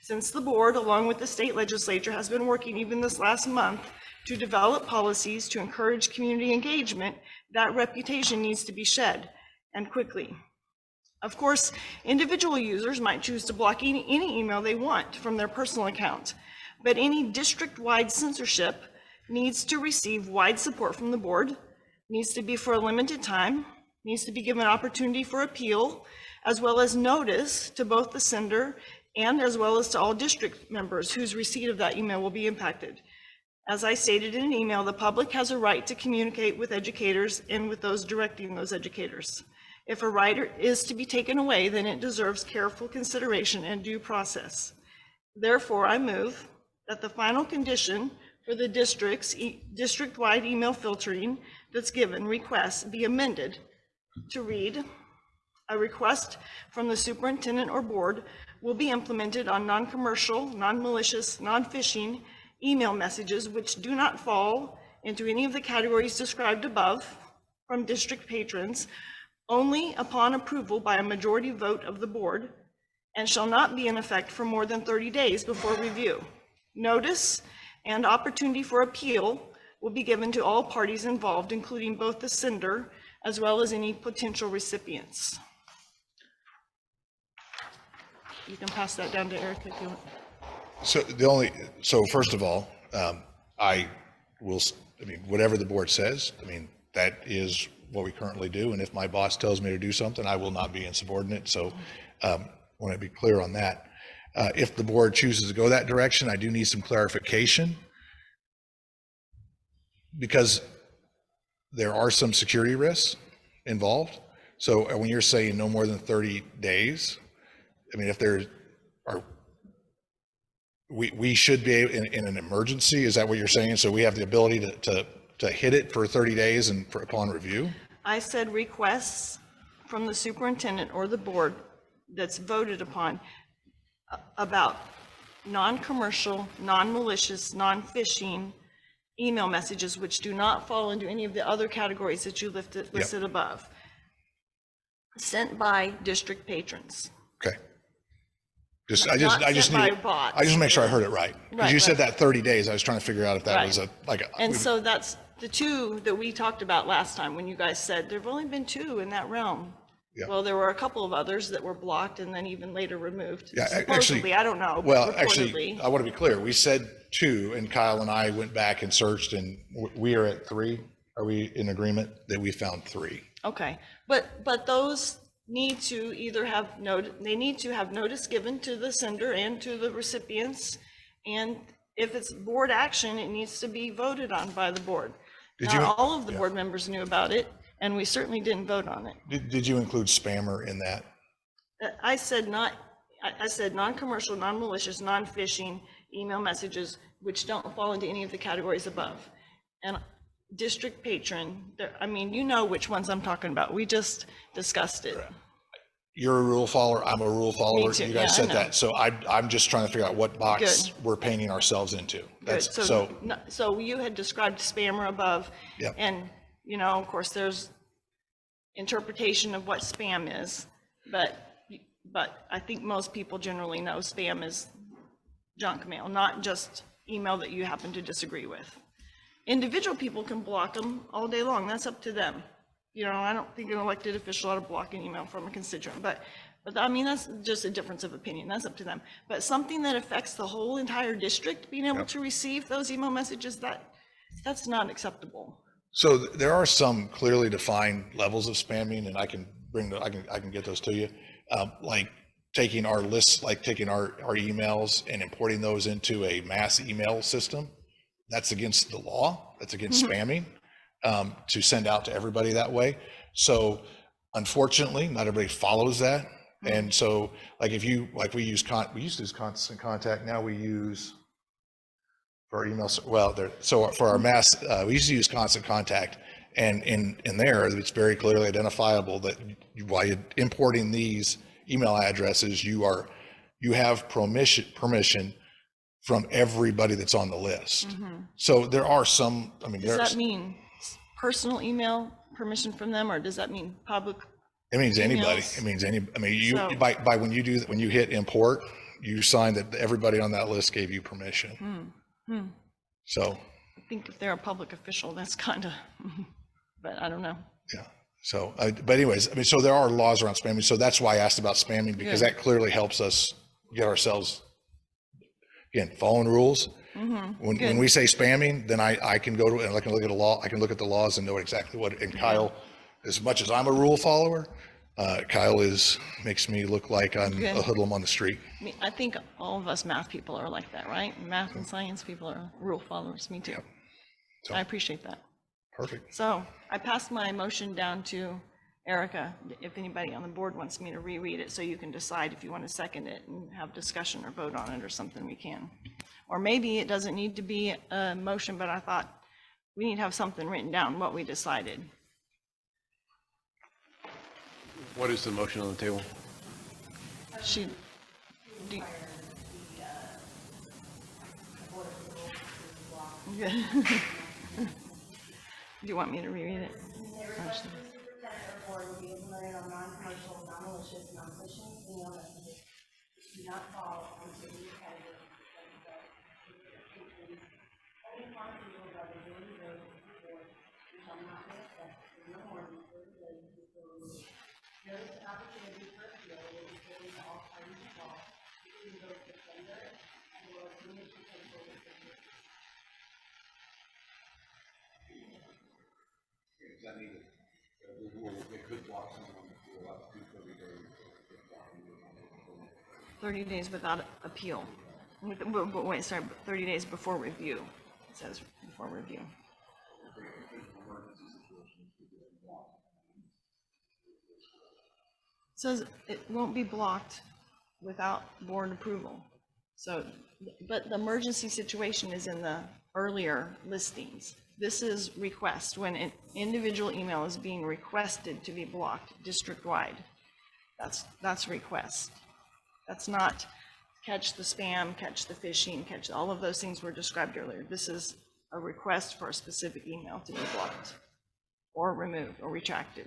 Speaker 4: Since the board, along with the state legislature, has been working even this last month to develop policies to encourage community engagement, that reputation needs to be shed, and quickly. Of course, individual users might choose to block any email they want from their personal account, but any district-wide censorship needs to receive wide support from the board, needs to be for a limited time, needs to be given opportunity for appeal, as well as notice to both the sender and as well as to all district members whose receipt of that email will be impacted. As I stated in an email, the public has a right to communicate with educators and with those directing those educators. If a right is to be taken away, then it deserves careful consideration and due process. Therefore, I move that the final condition for the district-wide email filtering that's given requests be amended to read, a request from the superintendent or board will be implemented on non-commercial, non-malicious, non-phishing email messages which do not fall into any of the categories described above from district patrons only upon approval by a majority vote of the board, and shall not be in effect for more than 30 days before review. Notice and opportunity for appeal will be given to all parties involved, including both the sender as well as any potential recipients. You can pass that down to Eric if you want.
Speaker 8: So first of all, whatever the board says, that is what we currently do. And if my boss tells me to do something, I will not be insubordinate. So want to be clear on that. If the board chooses to go that direction, I do need some clarification, because there are some security risks involved. So when you're saying no more than 30 days, if there are, we should be in an emergency, is that what you're saying? So we have the ability to hit it for 30 days and upon review?
Speaker 4: I said requests from the superintendent or the board that's voted upon about non-commercial, non-malicious, non-phishing email messages which do not fall into any of the other categories that you listed above, sent by district patrons.
Speaker 8: Okay. I just make sure I heard it right. Because you said that 30 days, I was trying to figure out if that was
Speaker 4: so that's the 2 that we talked about last time when you guys said there've only been 2 in that realm. Yeah. Well, there were a couple of others that were blocked and then even later removed. Yeah, supposedly, I don't know.
Speaker 8: Well, actually, I want to be clear. We said 2, and Kyle and I went back and searched, and we are at 3. Are we in agreement that we found 3? Okay,
Speaker 4: but those need to either have notice given to the sender and to the recipients, and if it's board action, it needs to be voted on by the board.
Speaker 8: Did
Speaker 3: Not
Speaker 8: you,
Speaker 3: all of the
Speaker 8: yeah.
Speaker 3: board members knew about it, and we certainly didn't vote on it.
Speaker 8: Did you include spammer in that?
Speaker 3: I said I said non-commercial, non-malicious, non-phishing email messages which don't fall into any of the categories above. And district patron, I mean, you know which ones I'm talking about. We just discussed it.
Speaker 8: You're a rule follower, I'm a rule follower.
Speaker 3: too.
Speaker 8: You
Speaker 3: Yeah,
Speaker 8: guys
Speaker 3: I
Speaker 8: said
Speaker 3: know.
Speaker 8: that. So I'm just trying to figure out what box
Speaker 3: Good.
Speaker 8: we're painting ourselves into.
Speaker 3: Good.
Speaker 8: That's,
Speaker 3: So you had described spammer above.
Speaker 8: Yep.
Speaker 3: And, you know, of course, there's interpretation of what spam is, but I think most people generally know spam is junk mail, not just email that you happen to disagree with. Individual people can block them all day long. That's up to them. You know, I don't think an elected official ought to block an email from a constituent, but I mean, that's just a difference of opinion. That's up to them. But something that affects the whole entire district, being able to receive those email messages, that's not acceptable.
Speaker 8: so there are some clearly defined levels of spamming, and I can I can get those to you. Like taking our lists, like taking our emails and importing those into a mass email system. That's against the law. That's against spamming, to send out to everybody that way. So unfortunately, not everybody follows that. And so like if you, like we used to use Constant Contact. Now we use for our emails. Well, so for our mass, we used to use Constant Contact, and in there, it's very clearly identifiable that while you're importing these email addresses, you have permission from everybody that's on the list. So there are some, I mean,
Speaker 3: Does that mean personal email permission from them, or does that mean public?
Speaker 8: it means anybody.
Speaker 3: emails?
Speaker 8: It means any, I mean, you,
Speaker 3: So-
Speaker 8: by when you hit import, you sign that everybody on that list gave you permission. So,
Speaker 3: I think if they're a public official, that's kind of, but I don't know.
Speaker 8: yeah. So, but anyways, I mean, so there are laws around spamming. So that's why I asked about spamming, because
Speaker 3: Good.
Speaker 8: that clearly helps us get ourselves, again, following rules. When we say spamming, then I can go to, and I can look at a law, I can look at the laws and know exactly what, and Kyle, as much as I'm a rule follower, Kyle makes me look like I'm
Speaker 3: Good.
Speaker 8: a hoodlum on the street.
Speaker 3: I mean, I think all of us math people are like that, right? Math and science people are rule followers, me too.
Speaker 8: So-
Speaker 3: I appreciate that.
Speaker 8: Perfect.
Speaker 3: So I passed my motion down to Erica, if anybody on the board wants me to reread it, so you can decide if you want to second it and have discussion or vote on it or something, we can. Or maybe it doesn't need to be a motion, but I thought we need to have something written down, what we decided.
Speaker 2: What is the motion on the table?
Speaker 3: She, do you- Good. Do you want me to reread it?
Speaker 9: Board will be implemented on non-commercial, non-malicious, non-phishing email messages which do not fall into these categories. Only responsible by the duly voted board shall not be accepted no more than 30 days before release. Notice an opportunity for appeal will be given to all parties involved, including both defender as well as any potential defendant.
Speaker 2: Does that mean that it could block someone for up to 30 days?
Speaker 3: 30 days without appeal. But wait, sorry, 30 days before review. It says before review. It says it won't be blocked without board approval. So, but the emergency situation is in the earlier listings. This is request, when an individual email is being requested to be blocked district-wide. That's request. That's not catch the spam, catch the phishing, catch, all of those things were described earlier. This is a request for a specific email to be blocked or removed or retracted.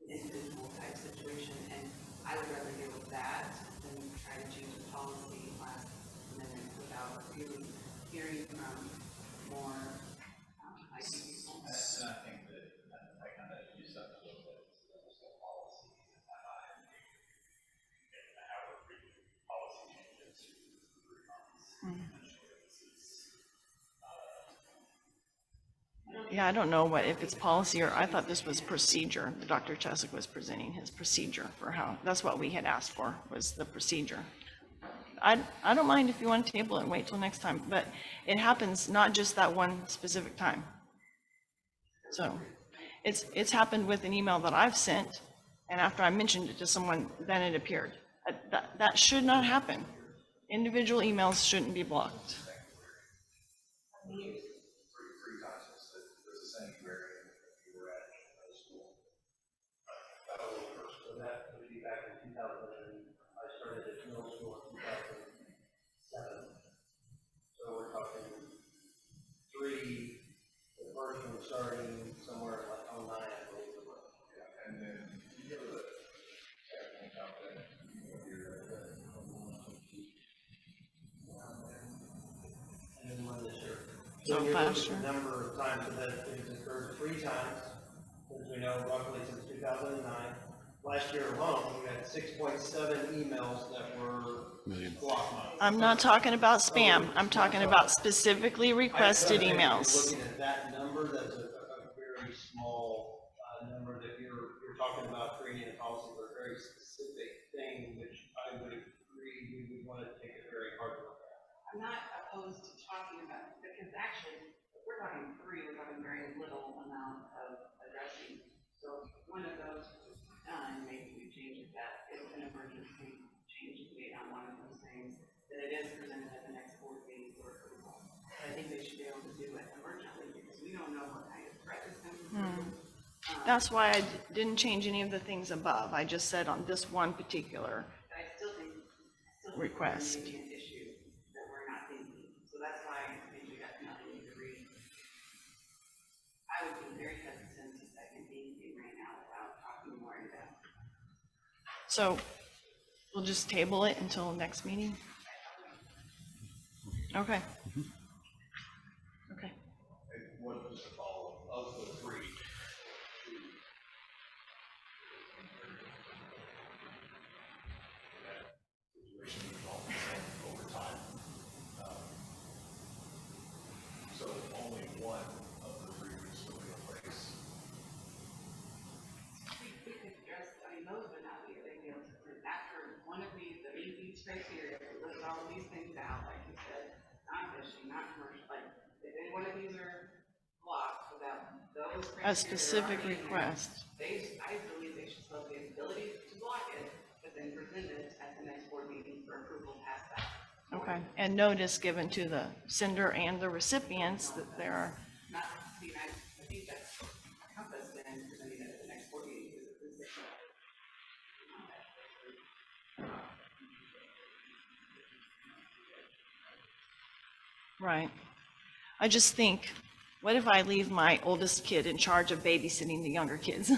Speaker 10: Individual type situation, and I would rather deal with that than try to choose
Speaker 9: you hearing from more IT people?
Speaker 10: And I think that I kind of used up a little bit of the policy and how we're reading policy changes to 3 months.
Speaker 3: Yeah, I don't know if it's policy or I thought this was procedure. Dr. Chesick was presenting his procedure for how, that's what we had asked for, was the procedure. I don't mind if you want to table it and wait till next time, but it happens not just that one specific time. So it's happened with an email that I've sent, and after I mentioned it to someone, then it appeared. That should not happen. Individual emails shouldn't be blocked.
Speaker 6: So that would be back in 2000, I started at middle school in 2007. So we're talking 3, the first one starting somewhere like 09, I believe it was.
Speaker 7: Yeah, and then you give it a second count that
Speaker 6: And then one this year.
Speaker 3: So
Speaker 6: So you're
Speaker 3: faster.
Speaker 6: looking at the number of times that it has occurred 3 times, since we know roughly since 2009. Last year alone, we had 6.7 emails that were blocked.
Speaker 3: I'm not talking about spam. I'm talking about specifically requested emails.
Speaker 6: Looking at that number, that's a very small number that you're talking about creating a policy for a very specific thing, which I would agree we would want to take a very hard look at.
Speaker 9: I'm not opposed to talking about it, because actually, if we're talking 3, we're talking very little amount of addressing. So one of those was done, maybe we change that if an emergency change is made on one of those things, that it is presented at the next board meeting for approval. But I think they should be able to do it emergently, because we don't know what kind of threat is coming through.
Speaker 3: That's why I didn't change any of the things above. I just said on this one particular.
Speaker 9: But I still think
Speaker 3: Request.
Speaker 9: it's an issue that we're not thinking. So that's why I think we got nothing to read. I would be very hesitant to second anything right now without talking more in depth.
Speaker 3: So we'll just table it until next meeting? Okay. Okay.
Speaker 7: And what was the follow of the 3? Situation evolved over time. So only one of the 3 would still be in place.
Speaker 9: We could address, I mean, those would not be a big deal. After one of these, the these criteria, lists all of these things out, like you said, not fishing, not commercial, like, if any one of these are blocked without those criteria.
Speaker 3: A specific
Speaker 9: that are already in there,
Speaker 3: request.
Speaker 9: I believe they should still have the ability to block it, but then present it at the next board meeting for approval past that.
Speaker 3: Okay. And notice given to the sender and the recipients that there are.
Speaker 9: Not, see, I think that's encompassed in presenting it at the next board meeting, because it's the same.
Speaker 3: Right. I just think, what if I leave my oldest kid in charge of babysitting the younger kids?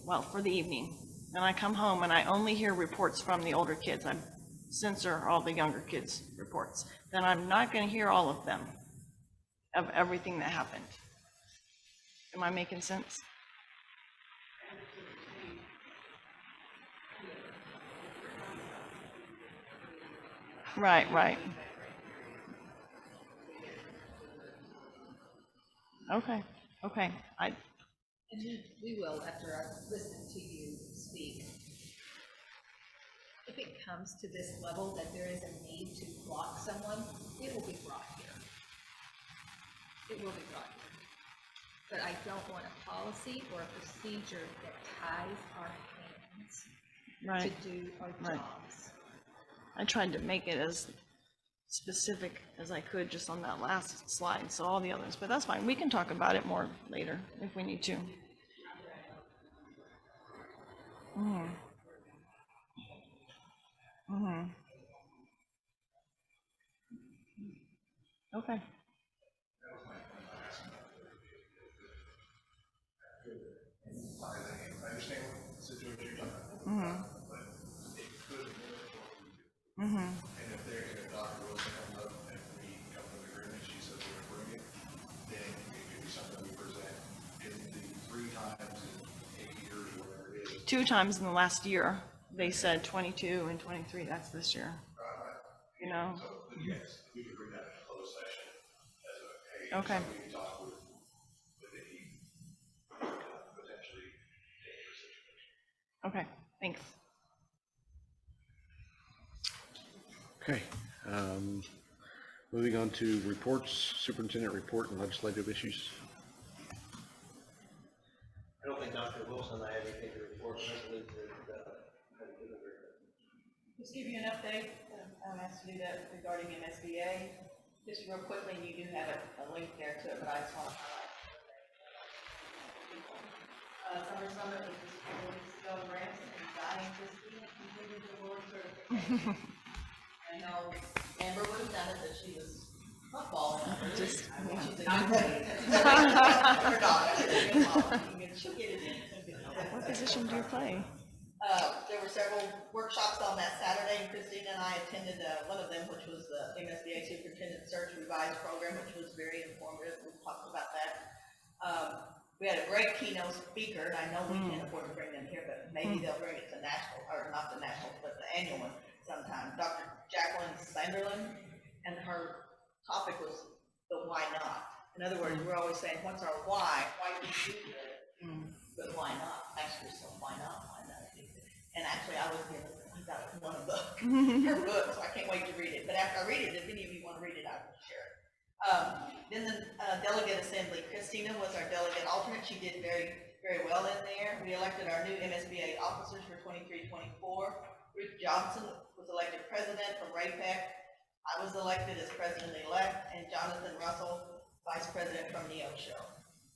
Speaker 3: Well, for the evening. And I come home and I only hear reports from the older kids. I censor all the younger kids' reports. Then I'm not going to hear all of them, of everything that happened. Am I making sense? Right, right. Okay, okay.
Speaker 5: And we will, after I listen to you speak. If it comes to this level that there is a need to block someone, it will be brought here. It will be brought here. But I don't want a policy or a procedure that ties our hands
Speaker 3: Right.
Speaker 5: to do our
Speaker 3: Right.
Speaker 5: jobs.
Speaker 3: I tried to make it as specific as I could just on that last slide, so all the others, but that's fine. We can talk about it more later if we need to. Mm-hmm. Mm-hmm. Okay.
Speaker 7: I understand what the situation you're talking about.
Speaker 3: Mm-hmm.
Speaker 7: But it could limit what we do.
Speaker 3: Mm-hmm.
Speaker 7: And if Dr. Wilson comes up and we come to then it could be something we present in the 3 times in 8 years, whatever it is.
Speaker 4: 2 times in the last year. They said 22 and 23, that's this year. You know?
Speaker 7: So, but yes, we could bring that in closed session as a, hey,
Speaker 4: Okay.
Speaker 7: something we can talk with any potentially dangerous situation.
Speaker 4: Okay, thanks.
Speaker 2: Okay. Moving on to reports, superintendent report and legislative issues.
Speaker 6: I don't think Dr. Wilson and I have anything to report.
Speaker 4: Just give you an update, I'm asked to do that regarding MSBA. Just real quickly, you do have a link there to it, but I just want to highlight. Summer Summit was just a couple weeks ago in Branson, and Diane Christie completed the award certification. I know Amber would have done it, but she was football. Just, she's a her daughter. She'll get it in. What position do you play? There were several workshops on that Saturday, and Christina and I attended one of them, which was the MSBA Superintendent Search Revised Program, which was very informative. We talked about that. We had a great keynote speaker, and I know we can't afford to bring them here, but maybe they'll bring it to national, or not the national, but the annual one sometime. Dr. Jacqueline Sanderlin, and her topic was the why not. In other words, we're always saying, what's our why? Why do we do it? But why not? Ask yourself, why not? Why not? And actually, I got one of her books, so I can't wait to read it. But after I read it, if any of you want to read it, I will share it. Then the delegate assembly. Christina was our delegate alternate. She did very, very well in there. We elected our new MSBA officers for 23-24. Ruth Johnson was elected president from RAPEC. I was elected as president-elect, and Jonathan Russell, vice president from NEOSHO.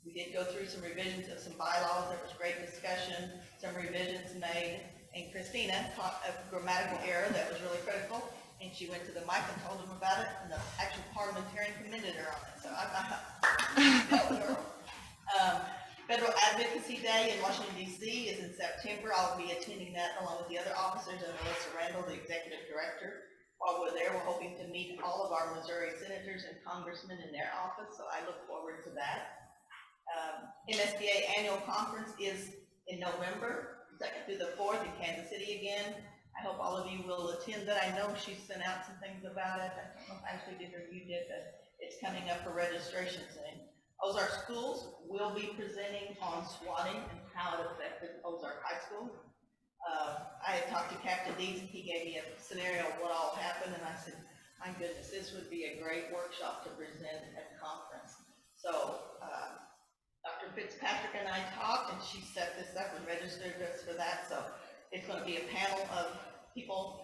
Speaker 4: We did go through some revisions of some bylaws. There was great discussion, some revisions made, and Christina caught a grammatical error that was really critical, and she went to the mic and told them about it, and the actual parliamentarian commended her on it. So that was her. Federal Advocacy Day in Washington, D.C. is in September. I'll be attending that along with the other officers and Melissa Randall, the executive director. While we're there, we're hoping to meet all of our Missouri senators and congressmen in their office, so I look forward to that. MSBA annual conference is in November, 2nd through the 4th in Kansas City again. I hope all of you will attend that. I know she sent out some things about it. I don't know if Ashley did or you did, but it's coming up for registration soon. Ozark schools will be presenting on swatting and how it affected Ozark High School. I had talked to Captain Dees, and he gave me a scenario of what all happened, and I said, my goodness, this would be a great workshop to present at the conference. So Dr. Fitzpatrick and I talked, and she set this up and registered us for that. So it's going to be a panel of people,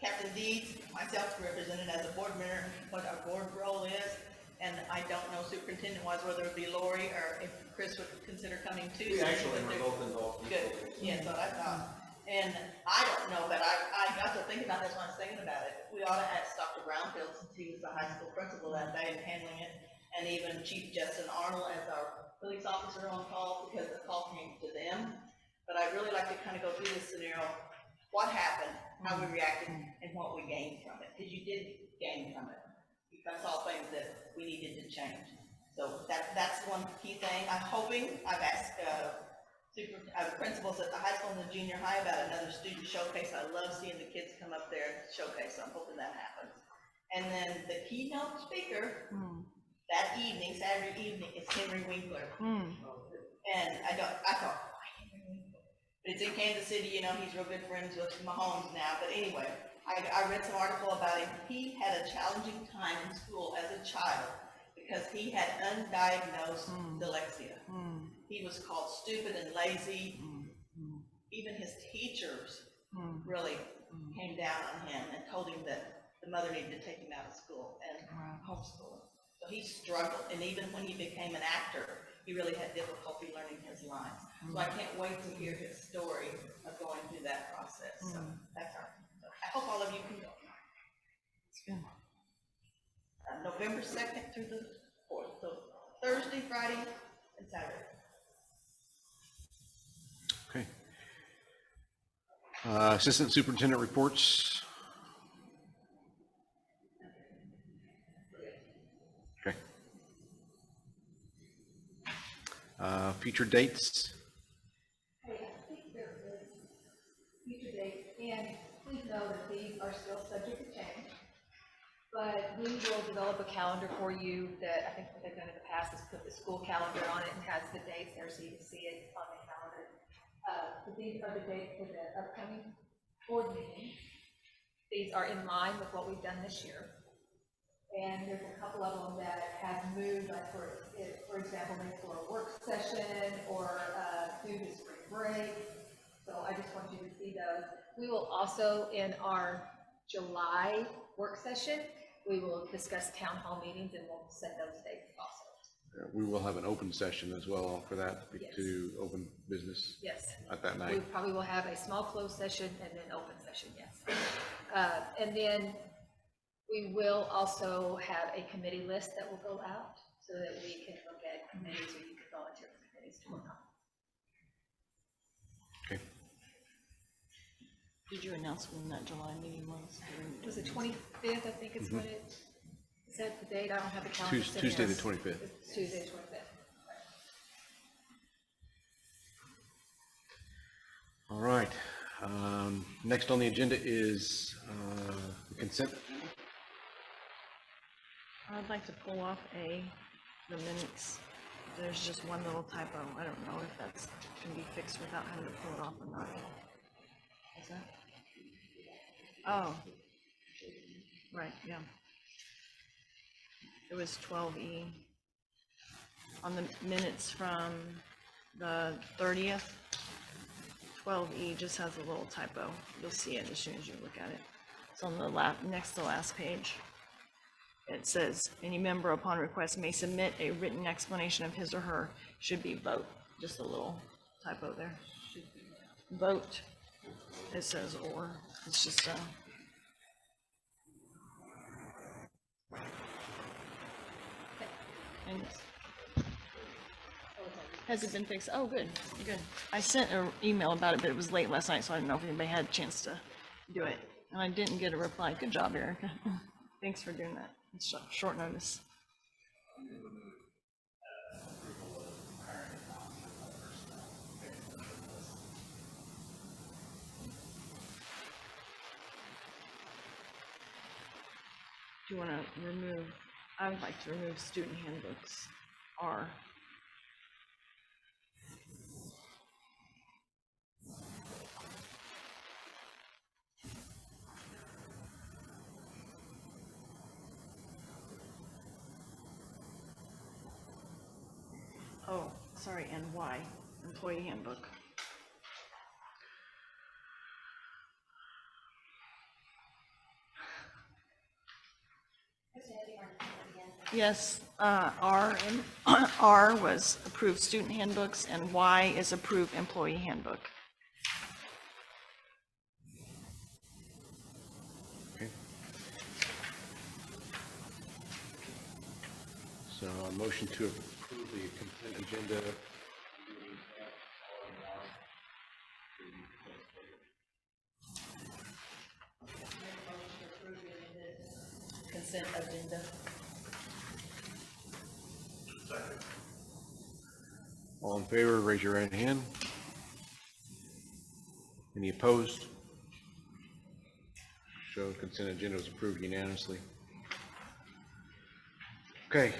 Speaker 4: Captain Dees, myself represented as a board member, what our board role is. And I don't know superintendent-wise whether it be Lori or if Chris would consider coming too.
Speaker 6: We actually were both involved.
Speaker 4: Good, yeah, so I thought. And I don't know, but I got to thinking about this when I was thinking about it. We ought to ask Dr. Brownfield, since he was the high school principal that day and handling it, and even Chief Justin Arnold as our police officer on call, because the call came to them. But I'd really like to kind of go through this scenario, what happened, how we reacted, and what we gained from it, because you did gain from it. You saw things that we needed to change. So that's one key thing. I'm hoping, I've asked principals at the high school and the junior high about another student showcase. I love seeing the kids come up there and showcase, so I'm hoping that happens. And then the keynote speaker that evening, Saturday evening, is Henry Winkler. And I thought, why Henry Winkler? But it's in Kansas City, you know, he's real good friends with Mahomes now. But anyway, I read some article about him. He had a challenging time in school as a child because he had undiagnosed dyslexia. He was called stupid and lazy. Even his teachers really came down on him and told him that the mother needed to take him out of school and homeschool him. So he struggled, and even when he became an actor, he really had difficulty learning his lines. So I can't wait to hear his story of going through that process. So that's our. I hope all of you can go. It's good. November 2nd through the 4th, so Thursday, Friday, and Saturday.
Speaker 2: Okay. Assistant superintendent reports. Okay. Future dates,
Speaker 5: Hey, I think there is future dates, and please know that these are still subject to change. But we will develop a calendar for you that I think what they've done in the past is put the school calendar on it and has the dates there so you can see it on the calendar. But these are the dates for the upcoming board meetings. These are in line with what we've done this year. And there's a couple of them that have moved, like for example, maybe for a work session or due to spring break. So I just want you to see those. We will also, in our July work session, we will discuss town hall meetings and we'll set those dates also.
Speaker 2: we will have an open session as well for that,
Speaker 5: Yes.
Speaker 2: to open business
Speaker 5: Yes.
Speaker 2: at that
Speaker 5: We
Speaker 2: night.
Speaker 5: probably will have a small closed session and then open session, yes. And then we will also have a committee list that will go out so that we can look at committees or you can volunteer for committees to work on.
Speaker 2: Okay.
Speaker 3: Did you announce when that July meeting was?
Speaker 5: Was it 25th, I think it's when it, is that the date? I don't have the calendar. sitting
Speaker 2: Tuesday
Speaker 5: here.
Speaker 2: the 25th.
Speaker 5: It's Tuesday, 25th.
Speaker 2: All right. Next on the agenda is consent.
Speaker 3: I'd like to pull off the minutes. There's just one little typo. I don't know if that's can be fixed without having to pull it off or not. Is that? Oh. Right, yeah. It was 12E. On the minutes from the 30th, 12E just has a little typo. You'll see it as soon as you look at it. It's on the next to last page. It says, any member upon request may submit a written explanation of his or her, should be vote. Just a little typo there. Vote. It says or. It's just and has it been fixed? Oh, good, good. I sent an email about it, but it was late last night, so I didn't know if anybody had a chance to do it. And I didn't get a reply. Good job, Erica. Thanks for doing that. It's short notice. Do you want to remove, I would like to remove student handbooks R. Oh, sorry, and Y, employee handbook. Yes, R and R was approved student handbooks and Y is approved employee handbook.
Speaker 2: Okay. So a motion to approve the consent agenda.
Speaker 3: Consent agenda.
Speaker 2: All in favor, raise your right hand. Any opposed? Show consent agenda was approved unanimously. Okay,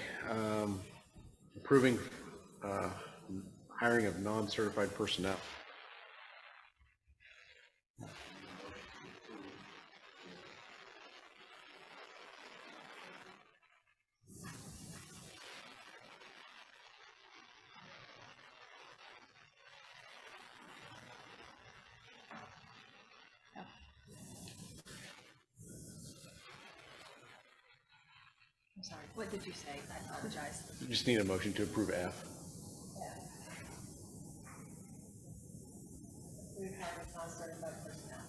Speaker 2: approving hiring of non-certified personnel.
Speaker 5: I'm sorry, what did you say? I apologize.
Speaker 2: You just need a motion to approve F.
Speaker 5: We've had non-certified personnel.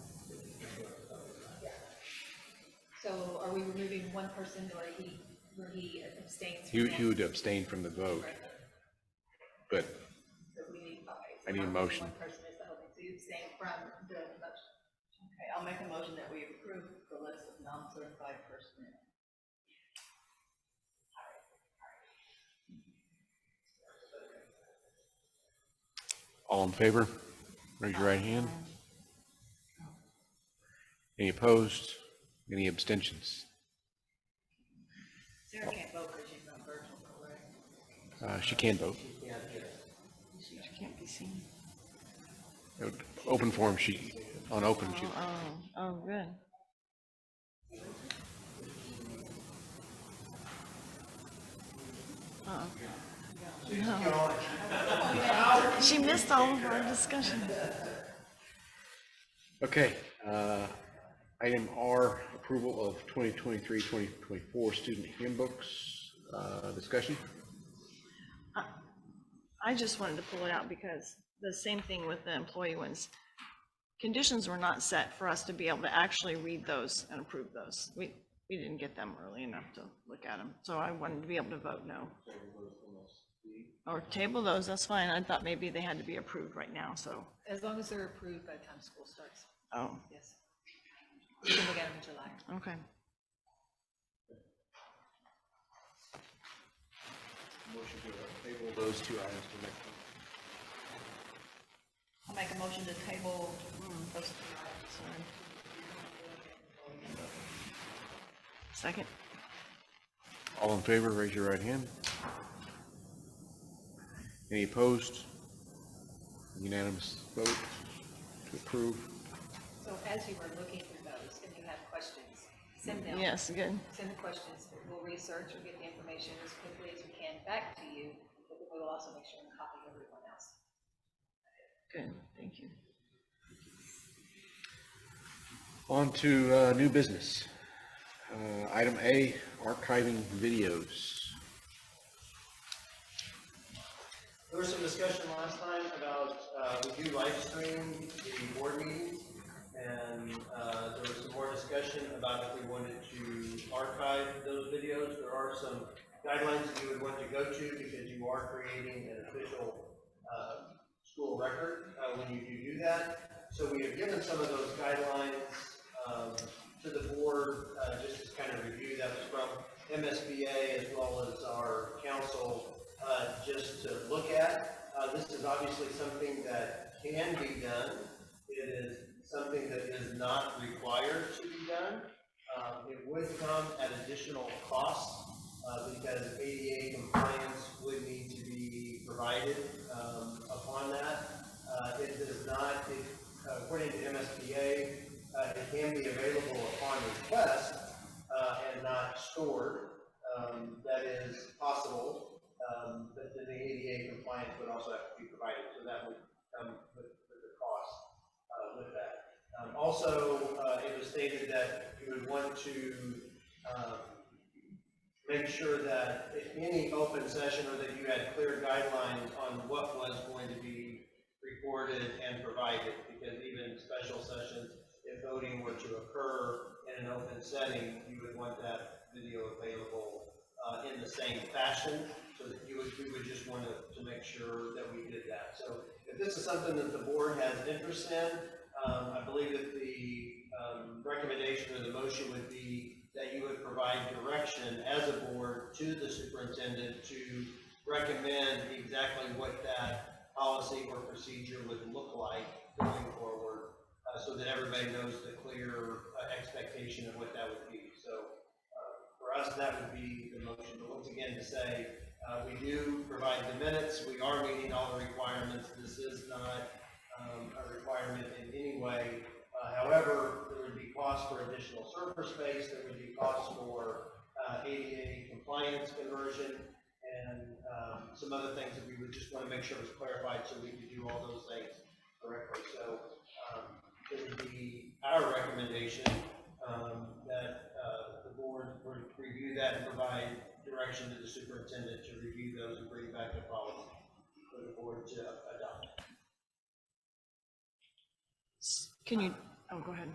Speaker 5: Yeah. So are we removing one person where he abstains? from
Speaker 2: He would abstain from the vote, but
Speaker 5: So we need, okay. so
Speaker 2: I need a
Speaker 5: not
Speaker 2: motion.
Speaker 5: One person is the holding, so you abstain from the motion.
Speaker 3: Okay, I'll make a motion that we approve the list of non-certified personnel.
Speaker 2: All in favor? Raise your right hand. Any opposed? Any abstentions?
Speaker 4: Sarah can't vote because she's not virtual, correct?
Speaker 2: She can vote.
Speaker 1: She can't be seen.
Speaker 2: Open forum, on open,
Speaker 3: Oh, good. She missed all of our discussion.
Speaker 2: Okay, item R, approval of 2023-2024 student handbooks, discussion.
Speaker 3: I just wanted to pull it out because the same thing with the employee ones. Conditions were not set for us to be able to actually read those and approve those. We didn't get them early enough to look at them, so I wanted to be able to vote no. Or table those, that's fine. I thought maybe they had to be approved right now, so,
Speaker 5: As long as they're approved by the time school starts,
Speaker 3: oh,
Speaker 5: yes. You can look at them in July.
Speaker 3: okay.
Speaker 2: Motion to table those two items to next week.
Speaker 4: I'll make a motion to table those three
Speaker 3: Second.
Speaker 2: All in favor, raise your right hand. Any opposed? Unanimous vote to approve.
Speaker 5: So as you were looking through those, if you have questions, send them.
Speaker 3: Yes, good.
Speaker 5: Send the questions. We'll research or get the information as quickly as we can back to you, but then we will also make sure and copy everyone else.
Speaker 3: Good, thank you.
Speaker 2: On to new business. Item A, archiving videos.
Speaker 6: There was some discussion last time about, we do live stream the board meetings, and there was some more discussion about if we wanted to archive those videos. There are some guidelines that you would want to go to because you are creating an official school record when you do that. So we have given some of those guidelines to the board just to kind of review. That was from MSBA as well as our council just to look at. This is obviously something that can be done. It is something that is not required to be done. It would come at additional costs because ADA compliance would need to be provided upon that. It does not, according to MSBA, it can be available upon request and not stored. That is possible. But then the ADA compliance would also have to be provided, so that would come with the cost with that. Also, it was stated that you would want to make sure that if any open session or that you had clear guidelines on what was going to be recorded and provided, because even special sessions, if voting were to occur in an open setting, you would want that video available in the same fashion, so that we would just want to make sure that we did that. So if this is something that the board has interest in, I believe that the recommendation or the motion would be that you would provide direction as a board to the superintendent to recommend exactly what that policy or procedure would look like going forward, so that everybody knows the clear expectation of what that would be. So for us, that would be the motion. But once again, to say we do provide the minutes, we are meeting all the requirements. This is not a requirement in any way. However, there would be costs for additional server space, there would be costs for ADA compliance conversion, and some other things that we would just want to make sure was clarified so we could do all those things correctly. So it would be our recommendation that the board would review that and provide direction to the superintendent to review those and bring back the policy for the board to adopt.
Speaker 3: Can you, oh, go ahead.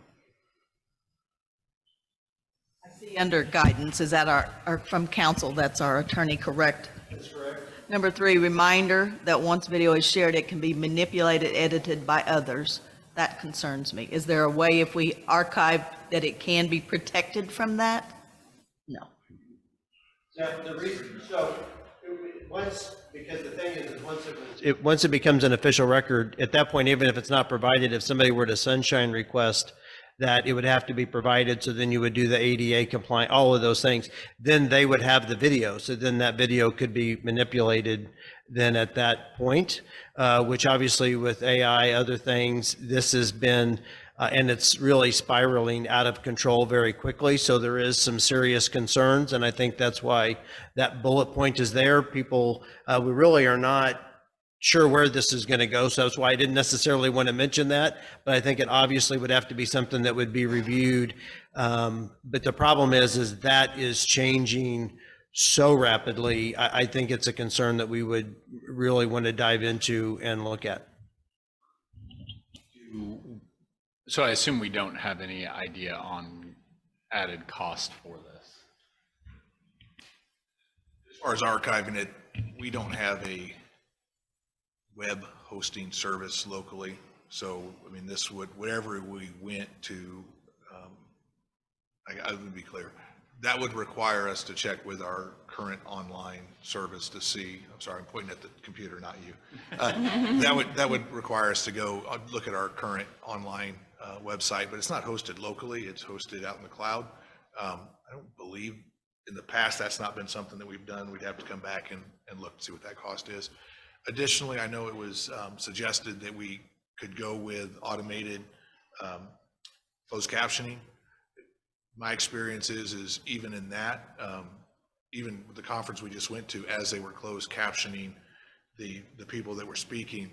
Speaker 4: I see under guidance, is that our from council, that's our attorney, correct?
Speaker 6: That's correct.
Speaker 4: Number 3, reminder that once video is shared, it can be manipulated, edited by others. That concerns me. Is there a way if we archive that it can be protected from that? No.
Speaker 6: Now, the reason, so Because the thing is once it becomes an official record, at that point, even if it's not provided, if somebody were to sunshine request, that it would have to be provided, so then you would do the ADA compliant, all of those things, then they would have the video, so then that video could be manipulated then at that point, which obviously with AI, other things, this has been, and it's really spiraling out of control very quickly, so there is some serious concerns, and I think that's why that bullet point is there. People, we really are not sure where this is going to go, so that's why I didn't necessarily want to mention that, but I think it obviously would have to be something that would be reviewed. But the problem is that is changing so rapidly. I think it's a concern that we would really want to dive into and look at.
Speaker 11: So I assume we don't have any idea on added cost for this.
Speaker 8: As far as archiving it, we don't have a web hosting service locally. So, I mean, this would, whatever we went to, I would be clear, that would require us to check with our current online service to see, I'm sorry, I'm pointing at the computer, not you. That would require us to go look at our current online website, but it's not hosted locally, it's hosted out in the cloud. I don't believe in the past that's not been something that we've done. We'd have to come back and look to see what that cost is. Additionally, I know it was suggested that we could go with automated closed captioning. My experience is even in that, even with the conference we just went to, as they were closed captioning the people that were speaking,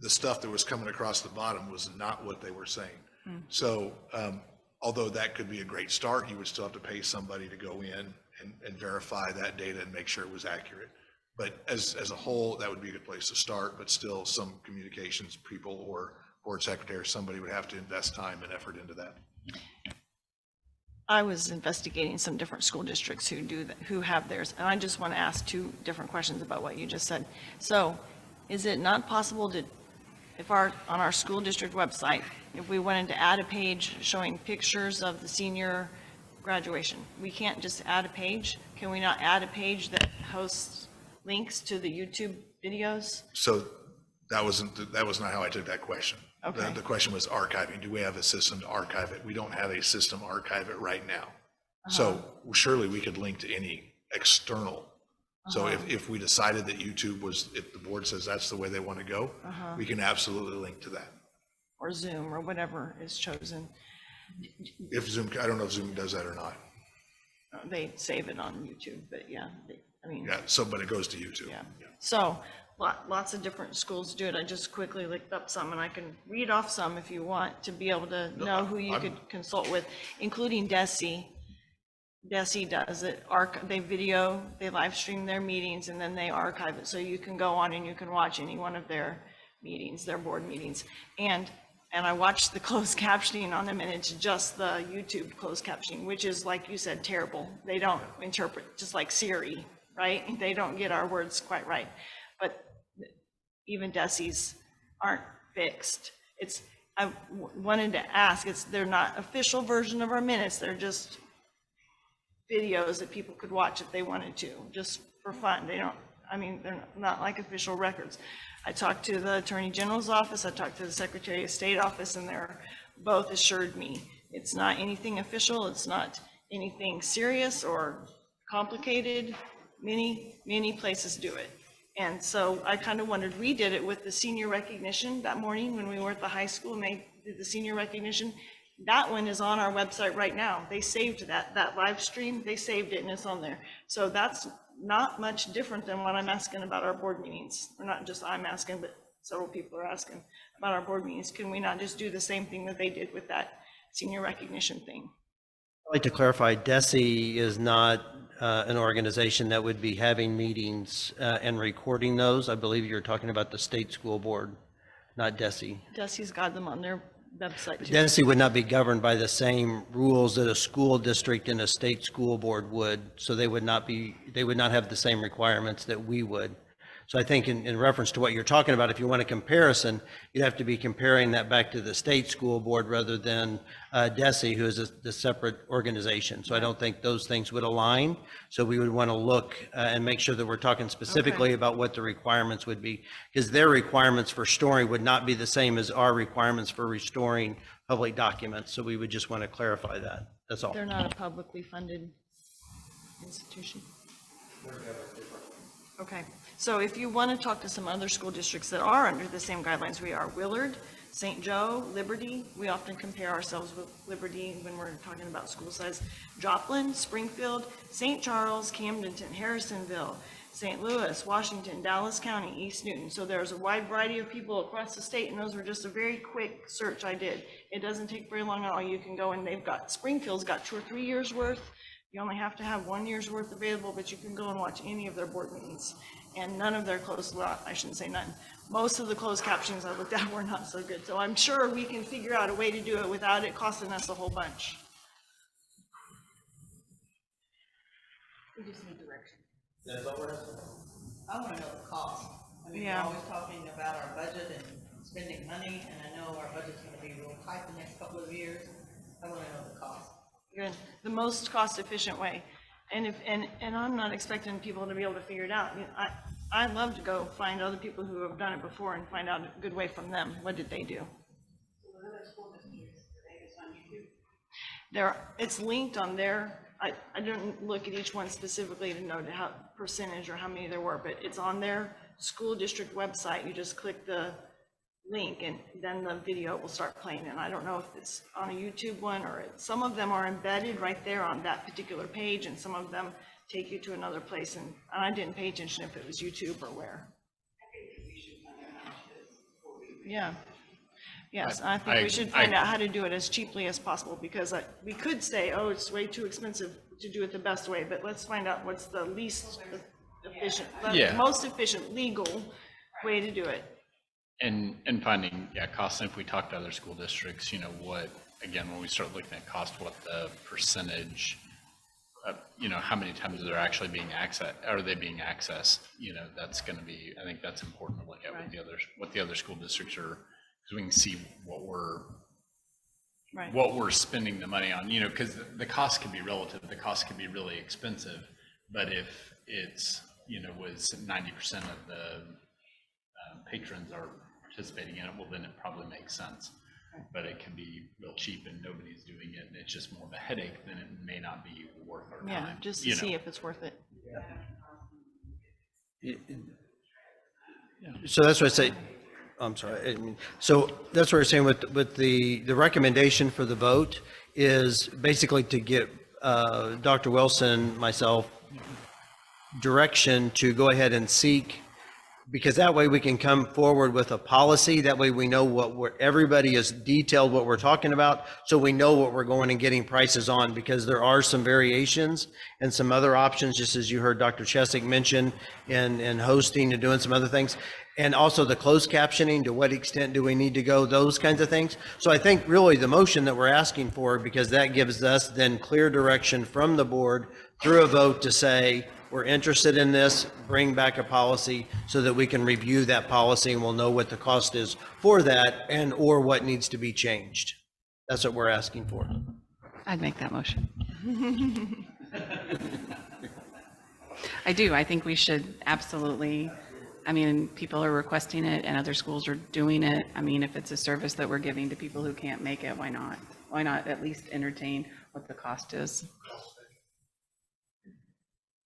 Speaker 8: the stuff that was coming across the bottom was not what they were saying. So although that could be a great start, you would still have to pay somebody to go in and verify that data and make sure it was accurate. But as a whole, that would be a good place to start, but still some communications people or board secretary, somebody would have to invest time and effort into that.
Speaker 12: I was investigating some different school districts who do that, who have theirs, and I just want to ask two different questions about what you just said. So is it not possible to, if on our school district website, if we wanted to add a page showing pictures of the senior graduation, we can't just add a page? Can we not add a page that hosts links to the YouTube videos?
Speaker 8: So that was not how I took that question.
Speaker 12: Okay.
Speaker 8: The question was archiving. Do we have a system to archive it? We don't have a system to archive it right now. So surely we could link to any external. So if we decided that YouTube was, if the board says that's the way they want to go, we can absolutely link to that.
Speaker 12: Or Zoom or whatever is chosen.
Speaker 8: If Zoom, I don't know if Zoom does that or not.
Speaker 12: They save it on YouTube, but yeah, I mean.
Speaker 8: Yeah, so, but it goes to YouTube.
Speaker 12: Yeah. So lots of different schools do it. I just quickly looked up some, and I can read off some if you want to be able to know who you could consult with, including DESE. DESE does it. They live stream their meetings, and then they archive it. So you can go on and you can watch any one of their meetings, their board meetings. And I watched the closed captioning on them, and it's just the YouTube closed captioning, which is, like you said, terrible. They don't interpret, just like Siri, right? They don't get our words quite right. But even DESE's aren't fixed. I wanted to ask, they're not official version of our minutes. They're just videos that people could watch if they wanted to, just for fun. They're not like official records. I talked to the Attorney General's office, I talked to the Secretary of State office, and they're both assured me it's not anything official, it's not anything serious or complicated. Many places do it. And so I kind of wondered, we did it with the senior recognition that morning when we were at the high school and they did the senior recognition. That one is on our website right now. They saved that live stream, they saved it and it's on there. So that's not much different than what I'm asking about our board meetings. Or not just I'm asking, but several people are asking about our board meetings. Can we not just do the same thing that they did with that senior recognition thing?
Speaker 6: I'd like to clarify, DESE is not an organization that would be having meetings and recording those. I believe you're talking about the state school board, not DESE.
Speaker 12: DESE's got them on their website too.
Speaker 6: DESE would not be governed by the same rules that a school district and a state school board would, so they would not have the same requirements that we would. So I think in reference to what you're talking about, if you want a comparison, you'd have to be comparing that back to the state school board rather than DESI, who is the separate organization. So I don't think those things would align. So we would want to look and make sure that we're talking specifically about what the requirements would be, because their requirements for storing would not be the same as our requirements for restoring public documents. So we would just want to clarify that. That's all.
Speaker 12: They're not a publicly funded institution. Okay, so if you want to talk to some other school districts that are under the same guidelines we are, Willard, St. Joe, Liberty, we often compare ourselves with Liberty when we're talking about school size, Joplin, Springfield, St. Charles, Camdenton, Harrisonville, St. Louis, Washington, Dallas County, East Newton. So there's a wide variety of people across the state, and those were just a very quick search I did. It doesn't take very long at all. You can go and they've got, Springfield's got 2 or 3 years worth. You only have to have 1 year's worth available, but you can go and watch any of their board meetings. And none of their closed, well, I shouldn't say none. Most of the closed captions I looked at were not so good. So I'm sure we can figure out a way to do it without it costing us a whole bunch. We just need direction.
Speaker 6: That's all we're asking.
Speaker 4: I want to know the cost. I mean, we're
Speaker 12: Yeah.
Speaker 4: always talking about our budget and spending money, and I know our budget's going to be real tight the next couple of years. I want to know the cost.
Speaker 12: Good, the most cost-efficient way. And if, and I'm not expecting people to be able to figure it out. I mean, I'd love to go find other people who have done it before and find out a good way from them. What did they do? There, it's linked on their, I didn't look at each one specifically to know how percentage or how many there were, but it's on their school district website. You just click the link and then the video will start playing. And I don't know if it's on a YouTube one or some of them are embedded right there on that particular page, and some of them take you to another place. And I didn't pay attention if it was YouTube or where. Yeah. Yes, I think we should find out how to do it as cheaply as possible, because we could say, oh, it's way too expensive to do it the best way, but let's find out what's the least efficient, the most efficient legal way to do it.
Speaker 11: And finding, costs, and if we talk to other school districts, what, again, when we start looking at cost, what the percentage, how many times they're actually being accessed, that's going to be, I think that's important to look at
Speaker 12: Right.
Speaker 11: what the other school districts are, because we can see what we're spending the money on, because the cost can be relative, the cost can be really expensive, but if it's, was 90% of the patrons are participating in it, well, then it probably makes sense. But it can be real cheap and nobody's doing it, and it's just more of a headache, then it may not be worth our time.
Speaker 12: Yeah, just to see if it's worth it.
Speaker 6: So that's what I say. I'm sorry. So that's what we're saying with the recommendation for the vote is basically to get Dr. Wilson, myself, direction to go ahead and seek, because that way we can come forward with a policy. That way we know everybody is detailed what we're talking about, so we know what we're going and getting prices on, because there are some variations and some other options, just as you heard Dr. Chesick mention, in hosting and doing some other things. And also the closed captioning, to what extent do we need to go, those kinds of things. So I think really the motion that we're asking for, because that gives us then clear direction from the board through a vote to say, we're interested in this, bring back a policy so that we can review that policy and we'll know what the cost is for that and or what needs to be changed. That's what we're asking for.
Speaker 13: I'd make that motion. I do. I think we should absolutely, people are requesting it and other schools are doing it. If it's a service that we're giving to people who can't make it, why not? Why not at least entertain what the cost is?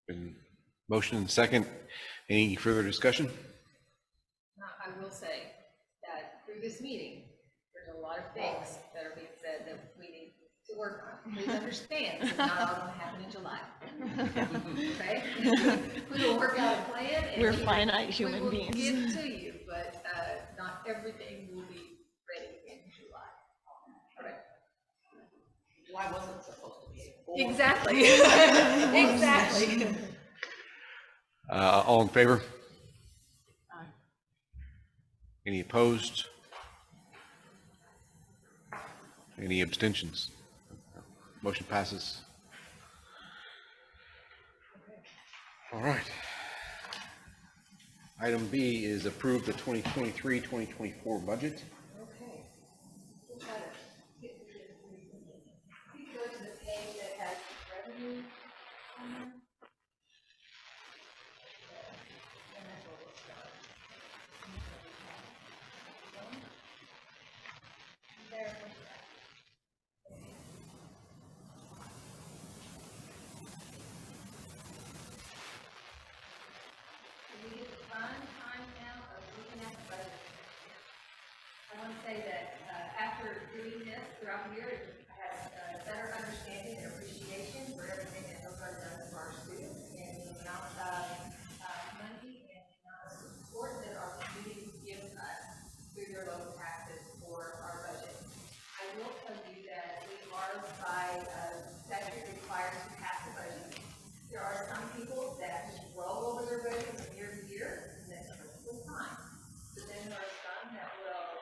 Speaker 2: Been motion and second. Any further discussion?
Speaker 5: I will say that through this meeting, there's a lot of things that are being said that we need to work on. Please understand, this is not all going to happen in July. Okay? We will work out a plan. And
Speaker 12: We're finite human beings.
Speaker 5: We will give it to you, but not everything will be ready in July. All right.
Speaker 4: Why wasn't it supposed to be?
Speaker 5: Exactly. Exactly.
Speaker 2: All in favor? Any opposed? Any abstentions? Motion passes. All right. Item B is approve the 2023-2024 budget.
Speaker 5: Okay. We'll try to get through this. You go to the page that has revenue on there. And that's where we'll start. There. We get the fun time now of looking at the budget. I want to say that after doing this throughout the year, I have a better understanding and appreciation for everything that Ozark does for our students and the amount of money and the amount of support that our community gives us through their local taxes for our budget. I will tell you that we are by statute required to pass the budget. There are some people that just roll over their budget from year to year, and that's perfectly fine. But then there are some that will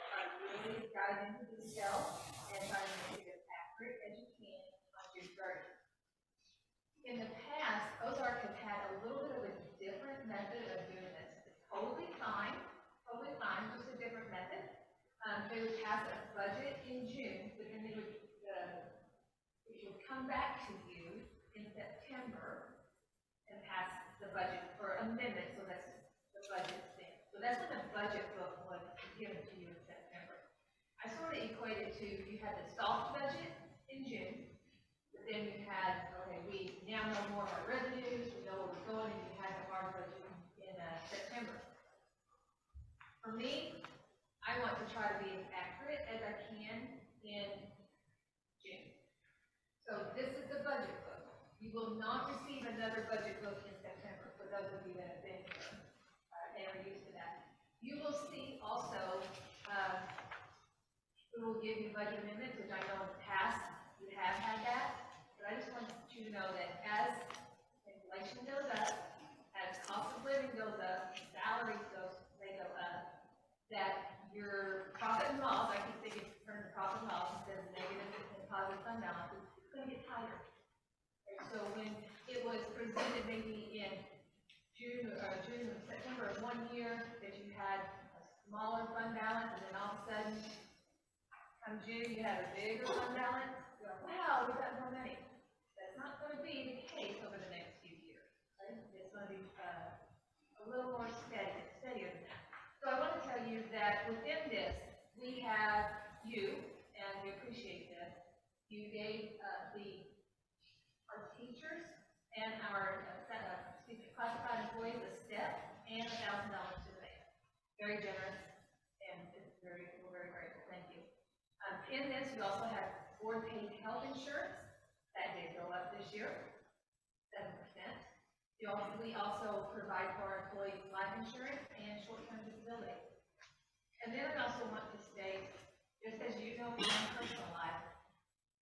Speaker 5: really dive into the detail and try to make it as accurate as you can on your journey. In the past, Ozark has had a little bit of a different method of doing this. It's totally fine, just a different method. They would pass a budget in June, but then it would come back to you in September and pass the budget for amendment, so that's the budget thing. So that's when the budget book was given to you in September. I sort of equated to, you had the soft budget in June, but then you had, okay, we now know more of our revenues, we know where we're going, and you had the hard budget in September. For me, I want to try to be as accurate as I can in June. So this is the budget book. You will not receive another budget book in September, for those of you that have been here and are used to that. You will see also, we will give you budget amendments, which I know in the past you have had that, but I just want you to know that as inflation goes up, as cost of living goes up, salaries go up, that your profit and loss, I keep thinking in terms of profit and loss instead of negative and positive fund balances, it's going to get tighter. And so when it was presented maybe in June or September of 1 year that you had a smaller fund balance, and then all of a sudden, come June, you have a bigger fund balance, you're like, wow, we've got more money. That's not going to be the case over the next few years. Right? It's going to be a little more steadier than that. So I want to tell you that within this, we have you, and we appreciate this. You gave our teachers and our classified employees a step and $1,000 to the band. Very generous, and we're very grateful. Thank you. In this, we also have board-paid health insurance. That did go up this year, 7%. We also provide for our employees life insurance and short-term disability. And then I also want to state, just as you know, in my personal life,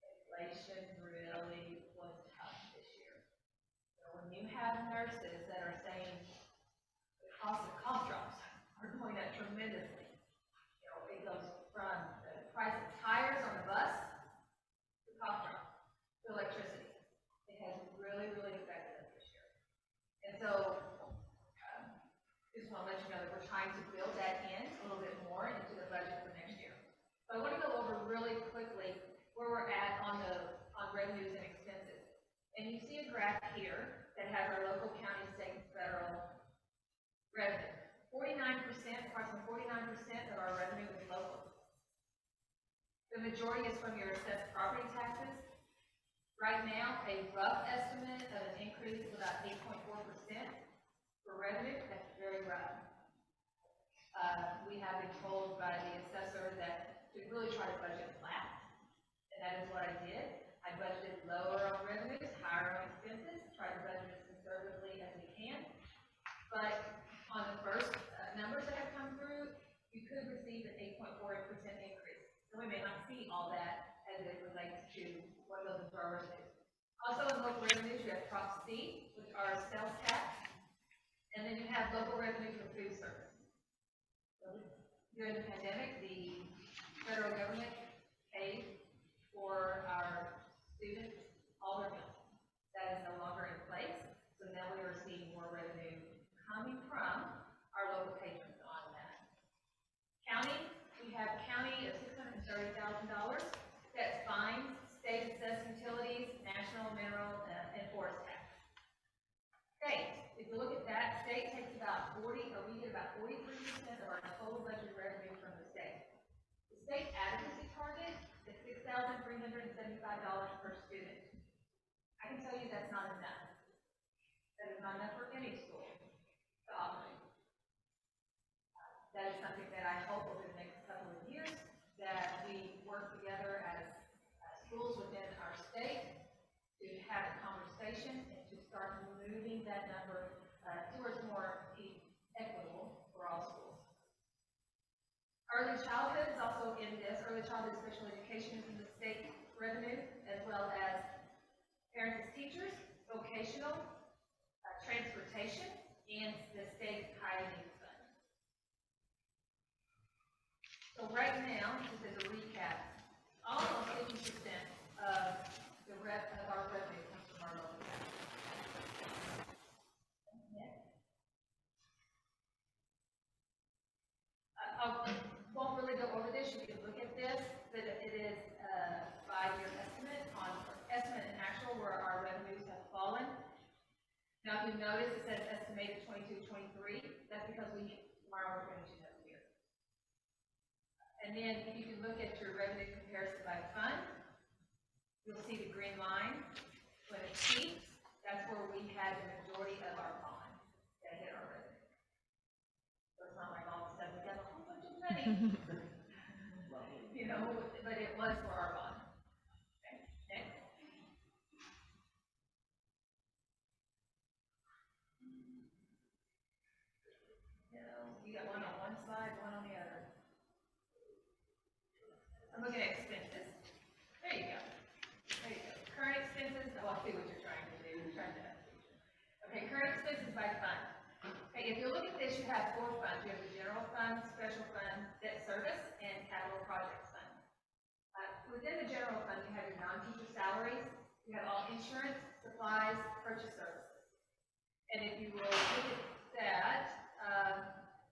Speaker 5: inflation really was tough this year. So when you have nurses that are saying the cost of cough drops are going up tremendously, you know, it goes from the price of tires on the bus to cough drops to electricity. It has really affected us this year. And so, just want to let you know that we're trying to build that in a little bit more into the budget for next year. So I want to go over really quickly where we're at on revenues and expenses. And you see a graph here that has our local, county, state, and federal revenue. 49%, approximately 49% of our revenue is local. The majority is from your assessed property taxes. Right now, a rough estimate of an increase of about 8.4% for revenue. That's very rough. We have been told by the assessor that to really try to budget flat, and that is what I did. I budgeted lower on revenues, higher on expenses, try to budget as conservatively as we can. But on the first numbers that have come through, you could receive an 8.4% increase. So we may not see all that as it relates to what goes into our revenues. Also in local revenues, you have Prop C, which are sales tax, and then you have local revenues for food service. So during the pandemic, the federal government paid for our students all their meals. That is no longer in place, so now we are seeing more revenue coming from our local student. I can tell you that's not enough. That is not enough for any school to operate. That is something that I hope over the next couple of years that we work together as schools within our state to have a conversation and to start moving that number towards more equitable for all schools. Early childhood is also in this. Early childhood special education is in the state revenue, as well as parents as teachers, vocational, transportation, and the state high needs fund. So right now, just as a recap, almost 50% of our revenue comes from our local taxes. I won't really go over this. You can look at this, but it is a 5-year estimate and actual where our revenues have fallen. Now, if you notice, it says estimated 22-23. That's because tomorrow we're finishing up here. And then if you can look at your revenue comparison by fund, you'll see the green line. When it peaks, that's where we had the majority of our bond that hit our revenue. So it's not like all of a sudden we got a whole bunch of money, you know, but it was for our bond. Okay, next. You got one on one side, one on the other. I'm looking at expenses. There you go. There you go. Current expenses. Oh, I see what you're trying to do. You're trying to. Okay, current expenses by fund. Okay, if you look at this, you have 4 funds. You have the general fund, special fund, debt service, and capital projects fund. Within the general fund, you have your non-teacher salaries. You have all insurance, supplies, purchase services. And if you will look at that,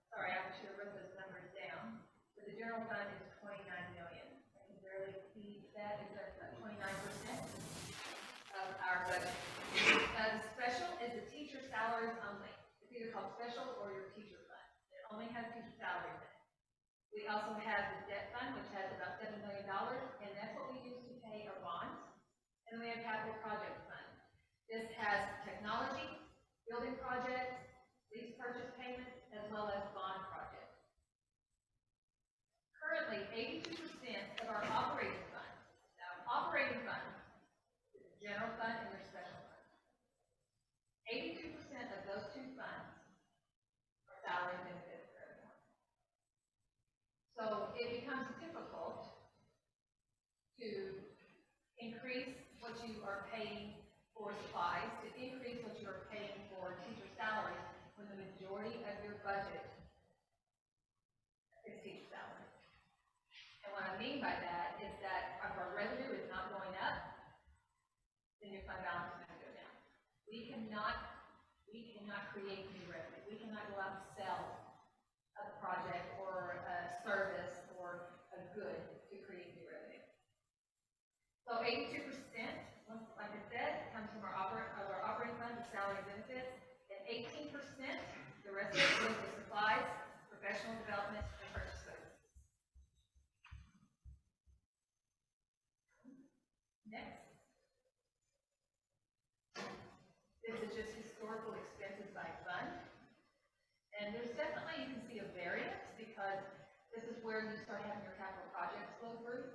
Speaker 5: sorry, I should have wrote those numbers down. But the general fund is $29 million. I can barely see that. It's about 29% of our budget. The special is the teacher salaries only. It's either called special or your teacher fund. It only has teacher salaries in it. We also have the debt fund, which has about $7 million, and that's what we use to pay our bonds. And we have capital project fund. This has technology, building projects, lease purchase payments, as well as bond projects. Currently, 82% of our operating fund, now operating fund, is the general fund and your special fund. 82% of those 2 funds are salary and benefits for everyone. So it becomes difficult to increase what you are paying for supplies, to increase what you are paying for teacher salaries, when the majority of your budget is teacher salary. And what I mean by that is that if our revenue is not going up, then your fund balance is going to go down. We cannot create new revenue. We cannot go out and sell a project or a service or a good to create new revenue. So 82%, like I said, comes from our operating fund, the salary and benefits, and 18%, the rest of it goes to supplies, professional development, and purchase services. Next. This is just historical expenses by fund. And there's definitely, you can see a variance because this is where you start having your capital projects flow through.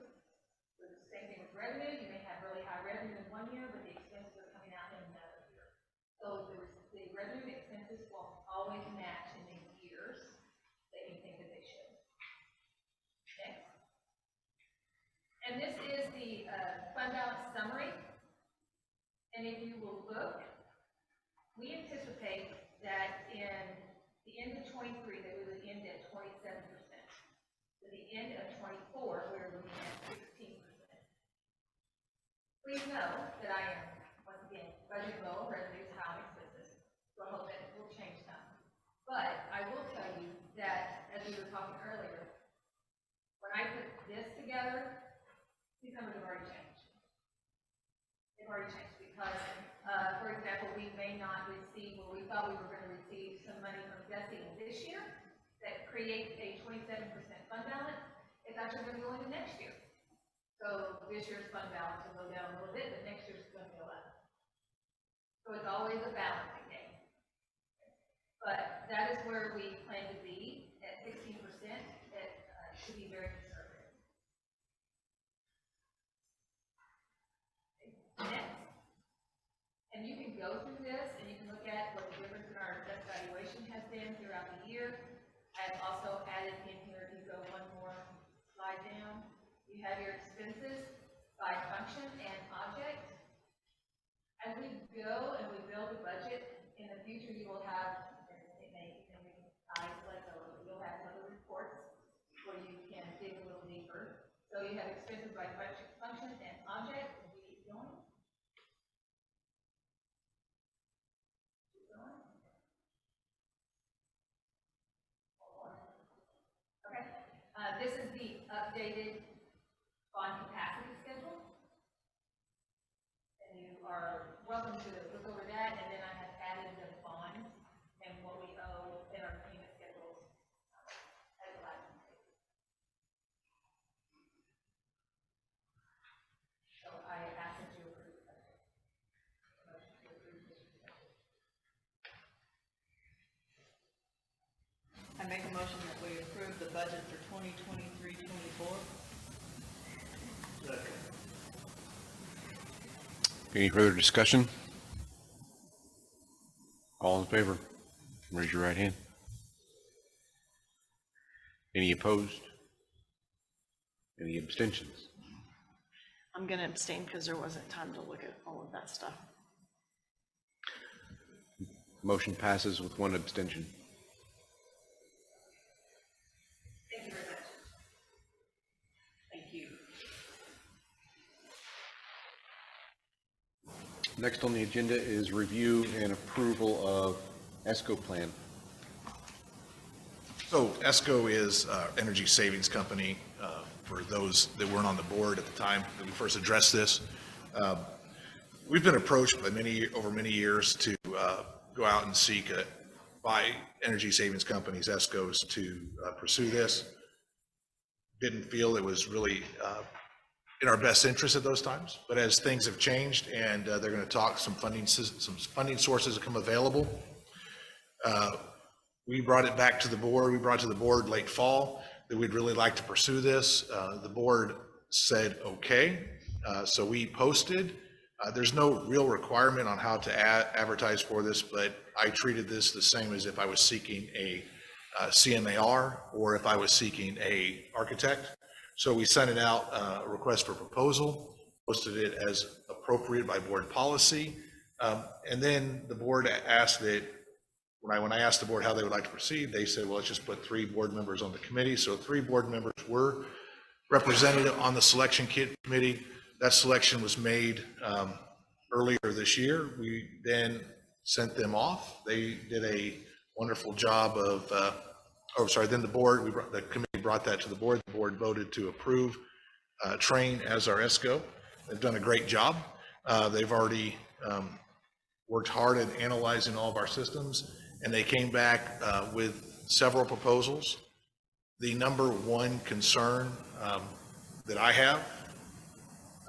Speaker 5: So the same thing with revenue. You may have really high revenue in one year, but the expenses are coming out in another year. So the revenue and expenses won't always match in the years that you think that they should. Next. And this is the fund balance summary. And if you will look, we anticipate that in the end of 23, that we would end at 27%. At the end of 24, we're looking at 16%. Please know that I am, once again, budgeting low revenues, high expenses. So I hope that will change some. But I will tell you that, as we were talking earlier, when I put this together, these numbers have already changed. They've already changed because, for example, we may not receive, well, we thought we were going to receive some money from DESI this year that creates a 27% fund balance. It's actually going to go into next year. So this year's fund balance will go down a little bit, but next year's go through this, and you can look at what the difference in our assessed valuation has been throughout the year. I have also added in here, if you go one more slide down, you have your expenses by function and object. As we go and we build the budget, in the future you will have, you'll have other reports where you can dig a little deeper. So you have expenses by function and object. Keep going. Keep going. Okay. This is the updated bond capacity schedule. And you are welcome to look over that, and then I have added the bonds and what we owe in our payment schedules as a last. So I ask that you approve that.
Speaker 4: I make a motion that we approve the budget for 2023-24.
Speaker 2: Any further discussion? All in favor? Raise your right hand. Any opposed? Any abstentions?
Speaker 12: I'm going to abstain because there wasn't time to look at all of that stuff.
Speaker 2: Motion passes with one abstention.
Speaker 5: Thank you very much.
Speaker 4: Thank you.
Speaker 2: Next on the agenda is review and approval of ESCO plan.
Speaker 8: So ESCO is energy savings company. For those that weren't on the board at the time that we first addressed this, we've been approached by over many years to go out and seek by energy savings companies, ESCOs, to pursue this. Didn't feel it was really in our best interest at those times, but as things have changed and they're going to talk some funding sources that come available, we brought it back to the board. We brought to the board late fall that we'd really like to pursue this. The board said okay, so we posted. There's no real requirement on how to advertise for this, but I treated this the same as if I was seeking a CMAR or if I was seeking a architect. So we sent it out, a request for proposal, posted it as appropriate by board policy, and then the board asked that, when I asked the board how they would like to proceed, they said, well, let's just put 3 board members on the committee. So 3 board members were represented on the selection committee. That selection was made earlier this year. We then sent them off. They did a wonderful job of, then the committee brought that to the board. The board voted to approve Train as our ESCO. They've done a great job. They've already worked hard at analyzing all of our systems, and they came back with several proposals. The number one concern that I have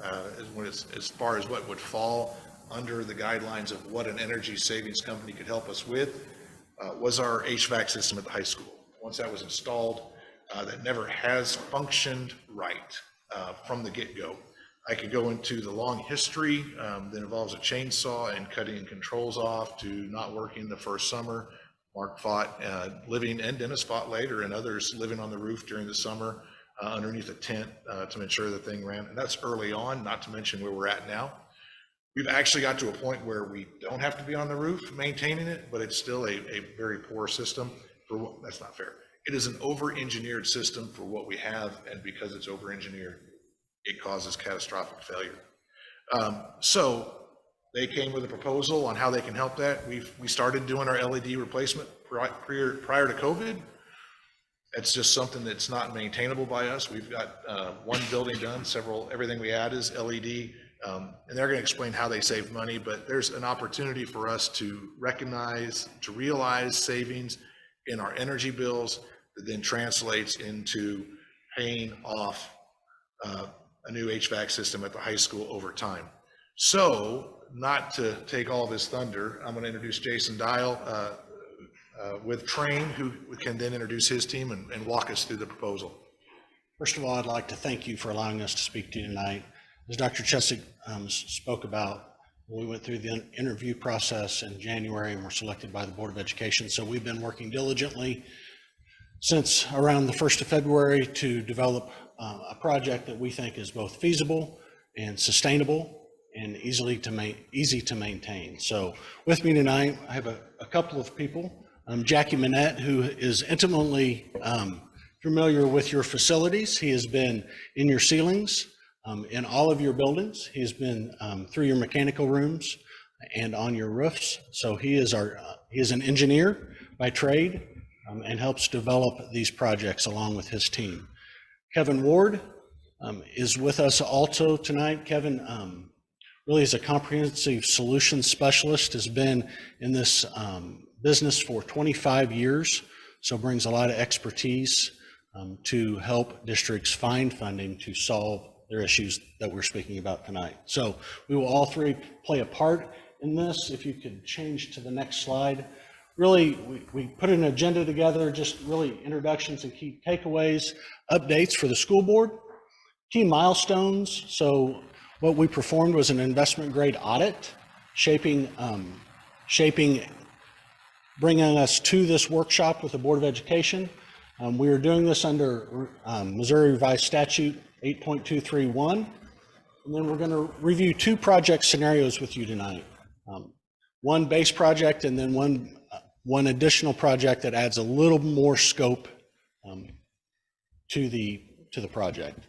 Speaker 8: as far as what would fall under the guidelines of what an energy savings company could help us with was our HVAC system at the high school. Once that was installed, that never has functioned right from the get-go. I could go into the long history that involves a chainsaw and cutting controls off to not working the first summer. Mark fought living, and Dennis fought later, and others living on the roof during the summer underneath a tent to ensure the thing ran. And that's early on, not to mention where we're at now. We've actually got to a point where we don't have to be on the roof maintaining it, but it's still a very poor system. That's not fair. It is an over-engineered system for what we have, and because it's over-engineered, it causes catastrophic failure. So they came with a proposal on how they can help that. We started doing our LED replacement prior to COVID. It's just something that's not maintainable by us. We've got one building done, everything we add is LED, and they're going to explain how they save money, but there's an opportunity for us to realize savings in our energy bills that then translates into paying off a new HVAC system at the high school over time. So, not to take all of his thunder, I'm going to introduce Jason Dial with Train, who can then introduce his team and walk us through the proposal.
Speaker 14: First of all, I'd like to thank you for allowing us to speak to you tonight. As Dr. Chesick spoke about, We went through the interview process in January and were selected by the Board of Education. So we've been working diligently since around the 1st of February to develop a project that we think is both feasible and sustainable and easy to maintain. So with me tonight, I have a couple of people. Jackie Manette, who is intimately familiar with your facilities. He has been in your ceilings, in all of your buildings. He's been through your mechanical rooms and on your roofs. So he is an engineer by trade and helps develop these projects along with his team. Kevin Ward is with us also tonight. Kevin really is a comprehensive solutions specialist, has been in this business for 25 years, so brings a lot of expertise to help districts find funding to solve their issues that we're speaking about tonight. So we will all three play a part in this. If you could change to the next slide. Really, we put an agenda together, just really introductions and key takeaways, updates for the school board, key milestones. So what we performed was an investment grade audit, shaping, bringing us to this workshop with the Board of Education. We are doing this under Missouri Revised Statute 8.231. And then we're going to review 2 project scenarios with you tonight. One base project and then one additional project that adds a little more scope to the project.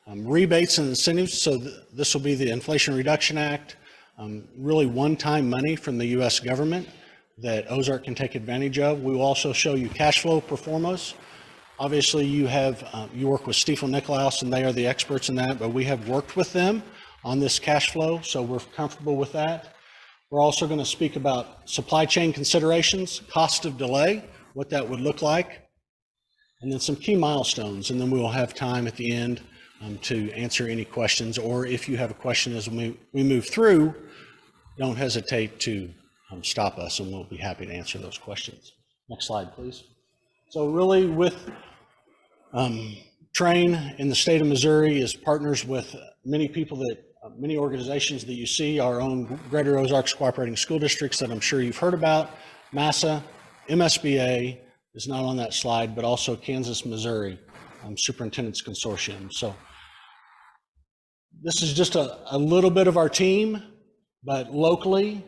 Speaker 14: Rebates and incentives, so this will be the Inflation Reduction Act, really one-time money from the U.S. government that Ozark can take advantage of. We will also show you cash flow performance. Obviously, you work with Stiefel Nicolaus, and they are the experts in that, but we have worked with them on this cash flow, so we're comfortable with that. We're also going to speak about supply chain considerations, cost of delay, what that would look like, and then some key milestones, and then we will have time at the end to answer any questions, or if you have a question as we move through, don't hesitate to stop us, and we'll be happy to answer those questions. Next slide, please. So really with Train in the state of Missouri is partners with many people many organizations that you see, our own Greater Ozarks Cooperating School Districts that I'm sure you've heard about, MASSA, MSBA is not on that slide, but also Kansas, Missouri Superintendent's Consortium. So this is just a little bit of our team, but locally,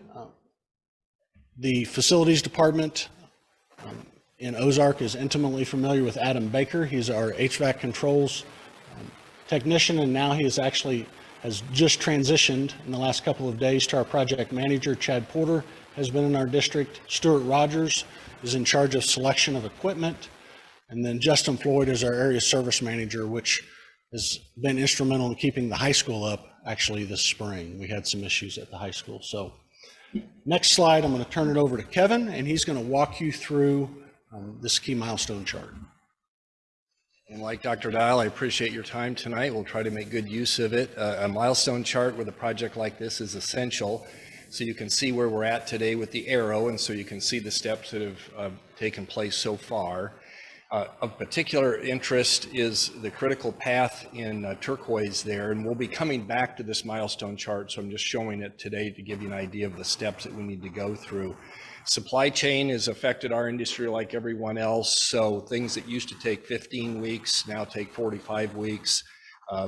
Speaker 14: the facilities department in Ozark is intimately familiar with Adam Baker. He's our HVAC controls technician, and now he has just transitioned in the last couple of days to our project manager. Chad Porter has been in our district. Stuart Rogers is in charge of selection of equipment. And then Justin Floyd is our area service manager, which has been instrumental in keeping the high school up actually this spring. We had some issues at the high school. So next slide, I'm going to turn it over to Kevin, and he's going to walk you through this key milestone chart.
Speaker 2: And like Dr. Dial, I appreciate your time tonight. We'll try to make good use of it. A milestone chart with a project like this is essential, so you can see where we're at today with the arrow, and so you can see the steps that have taken place so far. Of particular interest is the critical path in turquoise there, and we'll be coming back to this milestone chart, so I'm just showing it today to give you an idea of the steps that we need to go through. Supply chain has affected our industry like everyone else, so things that used to take 15 weeks now take 45 weeks.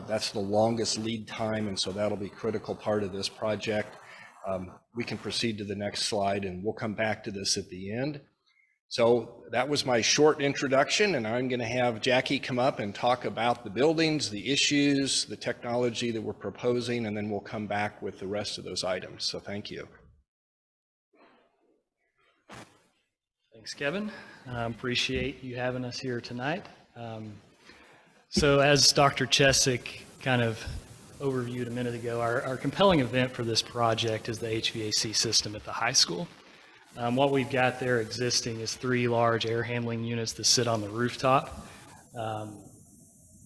Speaker 2: That's the longest lead time, and so that'll be a critical part of this project. We can proceed to the next slide, and we'll come back to this at the end. So that was my short introduction, and I'm going to have Jackie come up and talk about the buildings, the issues, the technology that we're proposing, and then we'll come back with the rest of those items. So thank you.
Speaker 15: Thanks, Kevin. Appreciate you having us here tonight. So as Dr. Chesick kind of overviewed a minute ago, our compelling event for this project is the HVAC system at the high school. What we've got there existing is 3 large air handling units that sit on the rooftop.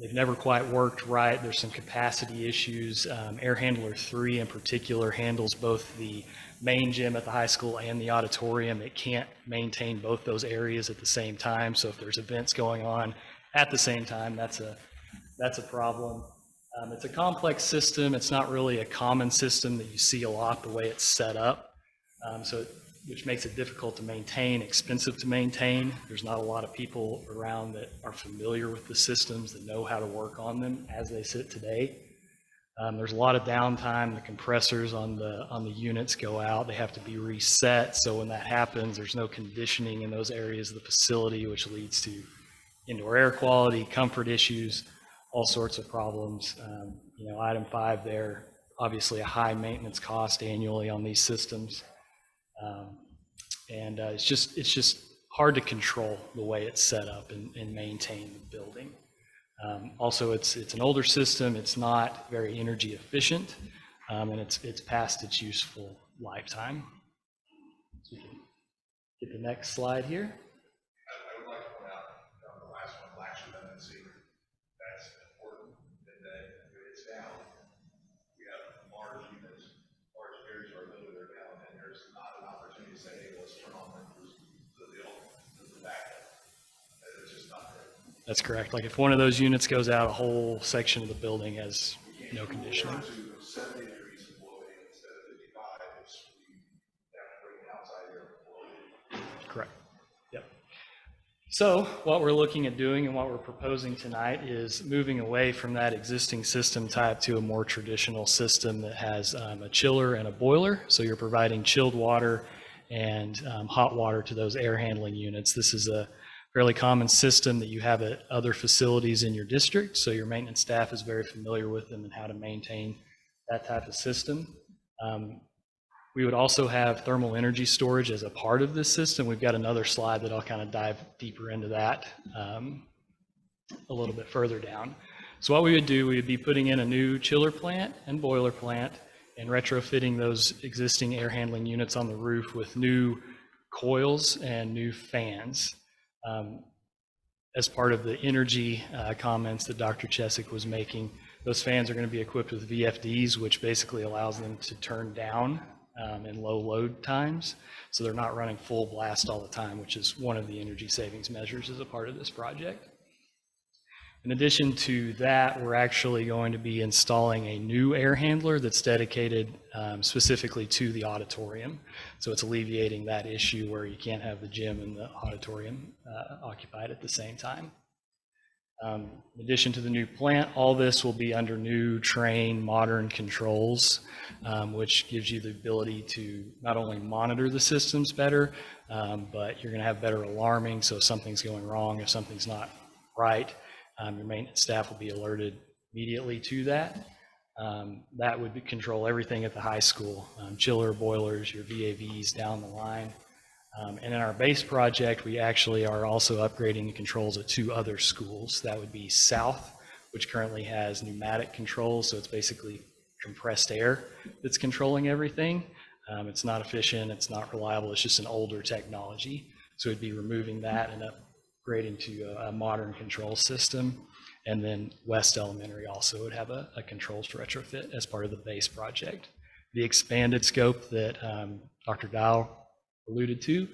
Speaker 15: They've never quite worked right. There's some capacity issues. Air handler 3 in particular handles both the main gym at the high school and the auditorium. It can't maintain both those areas at the same time. So if there's events going on at the same time, that's a problem. It's a complex system. It's not really a common system that you see a lot the way it's set up, which makes it difficult to maintain, expensive to maintain. There's not a lot of people around that are familiar with the systems that know how to work on them as they sit today. There's a lot of downtime. The compressors on the units go out. They have to be reset. So when that happens, there's no conditioning in those areas of the facility, which leads to indoor air quality, comfort issues, all sorts of problems. Item 5 there, obviously a high maintenance cost annually on these systems. It's just hard to control the way it's set up and maintain the building. Also, it's an older system. It's not very energy efficient, and it's past its useful lifetime. So we can get the next slide here.
Speaker 7: I would like to point out on the last one, lax redundancy. That's important, and that it's down. We have large units, large areas of our building that are down, and there's not an opportunity to say, hey, let's turn on the backup. It's just not there.
Speaker 15: That's correct. Like if one of those units goes out, a whole section of the building has no conditioning.
Speaker 7: To 70 degrees and blow it instead of 55, it's down bringing outside air and blow it.
Speaker 15: Correct. Yep. So what we're looking at doing and what we're proposing tonight is moving away from that existing system type to a more traditional system that has a chiller and a boiler. So you're providing chilled water and hot water to those air handling units. This is a fairly common system that you have at other facilities in your district, so your maintenance staff is very familiar with them and how to maintain that type of system. We would also have thermal energy storage as a part of this system. We've got another slide that I'll kind of dive deeper into that a little bit further down. So what we would do, we would be putting in a new chiller plant and boiler plant and retrofitting those existing air handling units on the roof with new coils and new fans. As part of the energy comments that Dr. Chesick was making, those fans are going to be equipped with VFDs, which basically allows them to turn down in low load times. So they're not running full blast all the time, which is one of the energy savings measures as a part of this project. In addition to that, we're actually going to be installing a new air handler that's dedicated specifically to the auditorium. So it's alleviating that issue where you can't have the gym and the auditorium occupied at the same time. In addition to the new plant, all this will be under new trained modern controls, which gives you the ability to not only monitor the systems better, but you're going to have better alarming. So if something's going wrong, if something's not right, your maintenance staff will be alerted immediately to that. That would control everything at the high school, chiller, boilers, your VAVs down the line. And in our base project, we actually are also upgrading the controls at 2 other schools. That would be South, which currently has pneumatic controls, so it's basically compressed air that's controlling everything. It's not efficient, it's not reliable, it's just an older technology. So it'd be removing that and upgrading to a modern control system. And then West Elementary also would have a controls retrofit as part of the base project. The expanded scope that Dr. Dow alluded to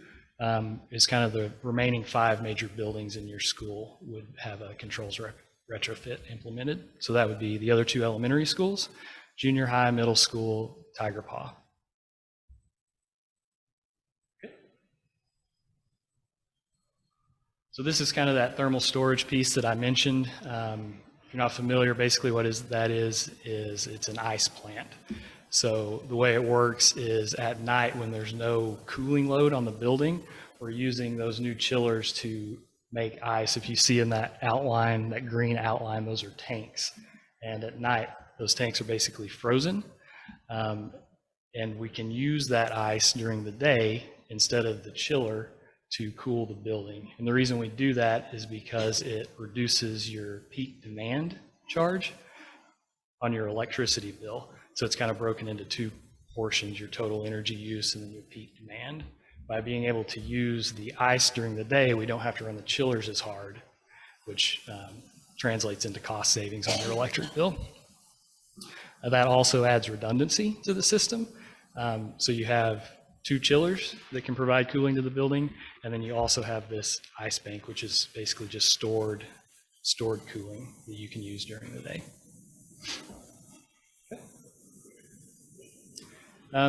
Speaker 15: is kind of the remaining 5 major buildings in your school would have a controls retrofit implemented. So that would be the other 2 elementary schools, junior high, middle school, Tiger Paw. So this is kind of that thermal storage piece that I mentioned. If you're not familiar, basically what that is it's an ice plant. So the way it works is at night when there's no cooling load on the building, we're using those new chillers to make ice. If you see in that outline, that green outline, those are tanks. And at night, those tanks are basically frozen. And we can use that ice during the day instead of the chiller to cool the building. And the reason we do that is because it reduces your peak demand charge on your electricity bill. So it's kind of broken into 2 portions, your total energy use and then your peak demand. By being able to use the ice during the day, we don't have to run the chillers as hard, which translates into cost savings on your electric bill. That also adds redundancy to the system. So you have 2 chillers that can provide cooling to the building, and then you also have this ice bank, which is basically just stored cooling that you can use during the day.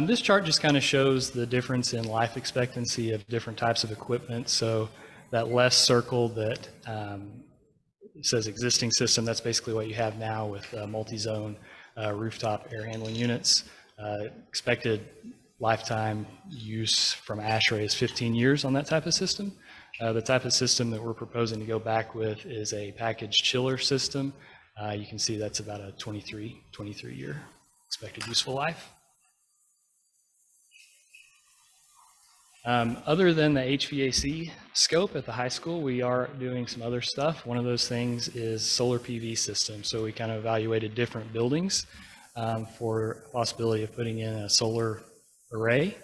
Speaker 15: This chart just kind of shows the difference in life expectancy of different types of equipment. So that left circle that says existing system, that's basically what you have now with multi-zone rooftop air handling units. Expected lifetime use from ASHRAE is 15 years on that type of system. The type of system that we're proposing to go back with is a packaged chiller system. You can see that's about a 23 year expected useful life. Other than the HVAC scope at the high school, we are doing some other stuff. One of those things is solar PV systems. So we kind of evaluated different buildings for the possibility of putting in a solar array.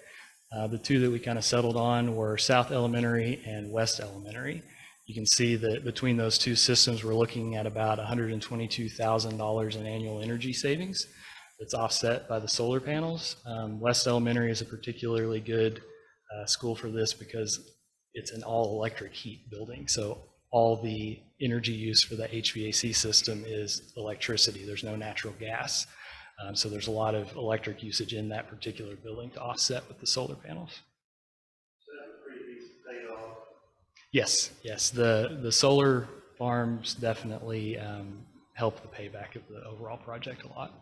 Speaker 15: The two that we kind of settled on were South Elementary and West Elementary. You can see that between those two systems, we're looking at about $122,000 in annual energy savings. That's offset by the solar panels. West Elementary is a particularly good school for this because it's an all-electric heat building. So all the energy use for the HVAC system is electricity. There's no natural gas. So there's a lot of electric usage in that particular building to offset with the solar panels. Yes, yes. The solar farms definitely help the payback of the overall project a lot.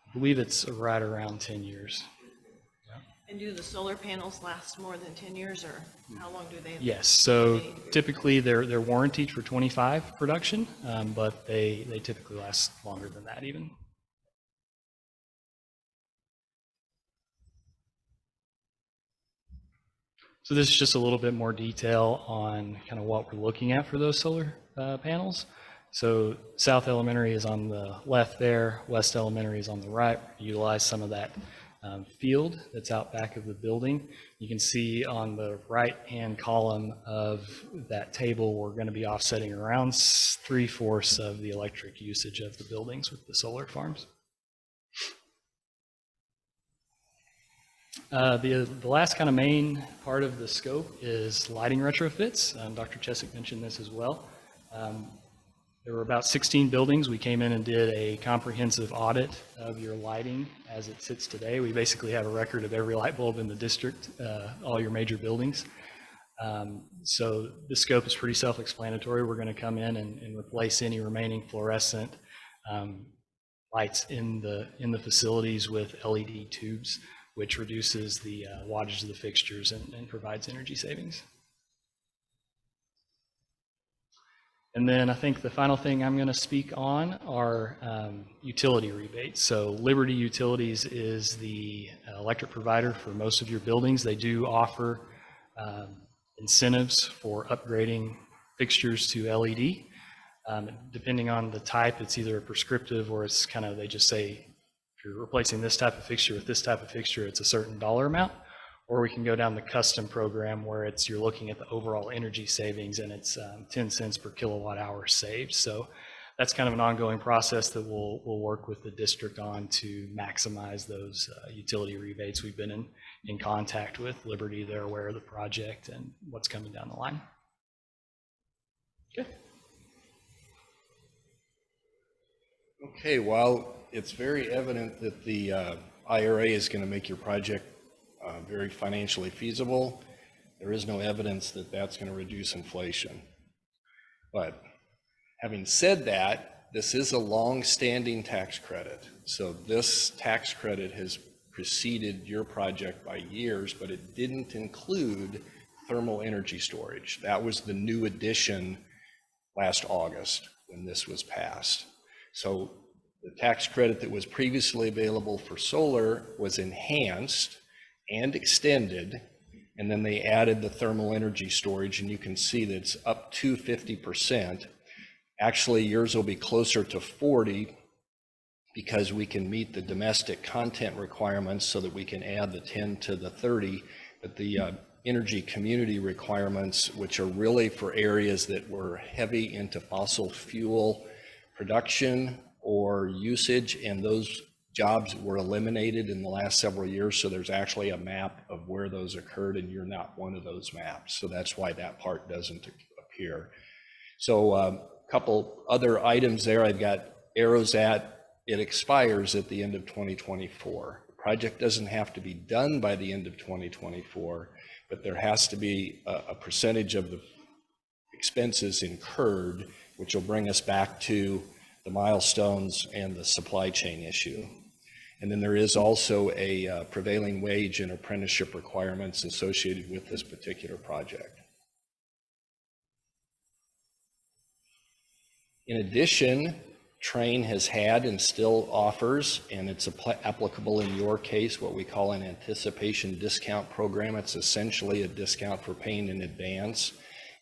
Speaker 15: I believe it's right around 10 years.
Speaker 12: And do the solar panels last more than 10 years, or how long do they?
Speaker 15: Yes, so typically they're warranted for 25 production, but they typically last longer than that even. So this is just a little bit more detail on kind of what we're looking at for those solar panels. So South Elementary is on the left there, West Elementary is on the right. Utilize some of that field that's out back of the building. You can see on the right-hand column of that table, we're going to be offsetting around 3/4 of the electric usage of the buildings with the solar farms. The last kind of main part of the scope is lighting retrofits. Dr. Chesick mentioned this as well. There were about 16 buildings. We came in and did a comprehensive audit of your lighting as it sits today. We basically have a record of every light bulb in the district, all your major buildings. So the scope is pretty self-explanatory. We're going to come in and replace any remaining fluorescent lights in the facilities with LED tubes, which reduces the wattage of the fixtures and provides energy savings. And then I think the final thing I'm going to speak on are utility rebates. So Liberty Utilities is the electric provider for most of your buildings. They do offer incentives for upgrading fixtures to LED. Depending on the type, it's either a prescriptive or it's kind of, they just say, if you're replacing this type of fixture with this type of fixture, it's a certain dollar amount. Or we can go down the custom program where you're looking at the overall energy savings and it's 10 cents per kilowatt hour saved. So that's kind of an ongoing process that we'll work with the district on to maximize those utility rebates. We've been in contact with Liberty. They're aware of the project and what's coming down the line. Okay.
Speaker 2: Okay, well, it's very evident that the IRA is going to make your project very financially feasible. There is no evidence that that's going to reduce inflation. But having said that, this is a long-standing tax credit. So this tax credit has preceded your project by years, but it didn't include thermal energy storage. That was the new addition last August when this was passed. So the tax credit that was previously available for solar was enhanced and extended, and then they added the thermal energy storage, and you can see that it's up to 50%. Actually, yours will be closer to 40 because we can meet the domestic content requirements so that we can add the 10 to the 30, but the energy community requirements, which are really for areas that were heavy into fossil fuel production or usage, and those jobs were eliminated in the last several years. So there's actually a map of where those occurred, and you're not one of those maps. So that's why that part doesn't appear. So
Speaker 16: couple other items there I've got arrows at. It expires at the end of 2024. The project doesn't have to be done by the end of 2024, but there has to be a percentage of the expenses incurred, which will bring us back to the milestones and the supply chain issue. And then there is also a prevailing wage and apprenticeship requirements associated with this particular project. In addition, Train has had and still offers, and it's applicable in your case, what we call an anticipation discount program. It's essentially a discount for paying in advance.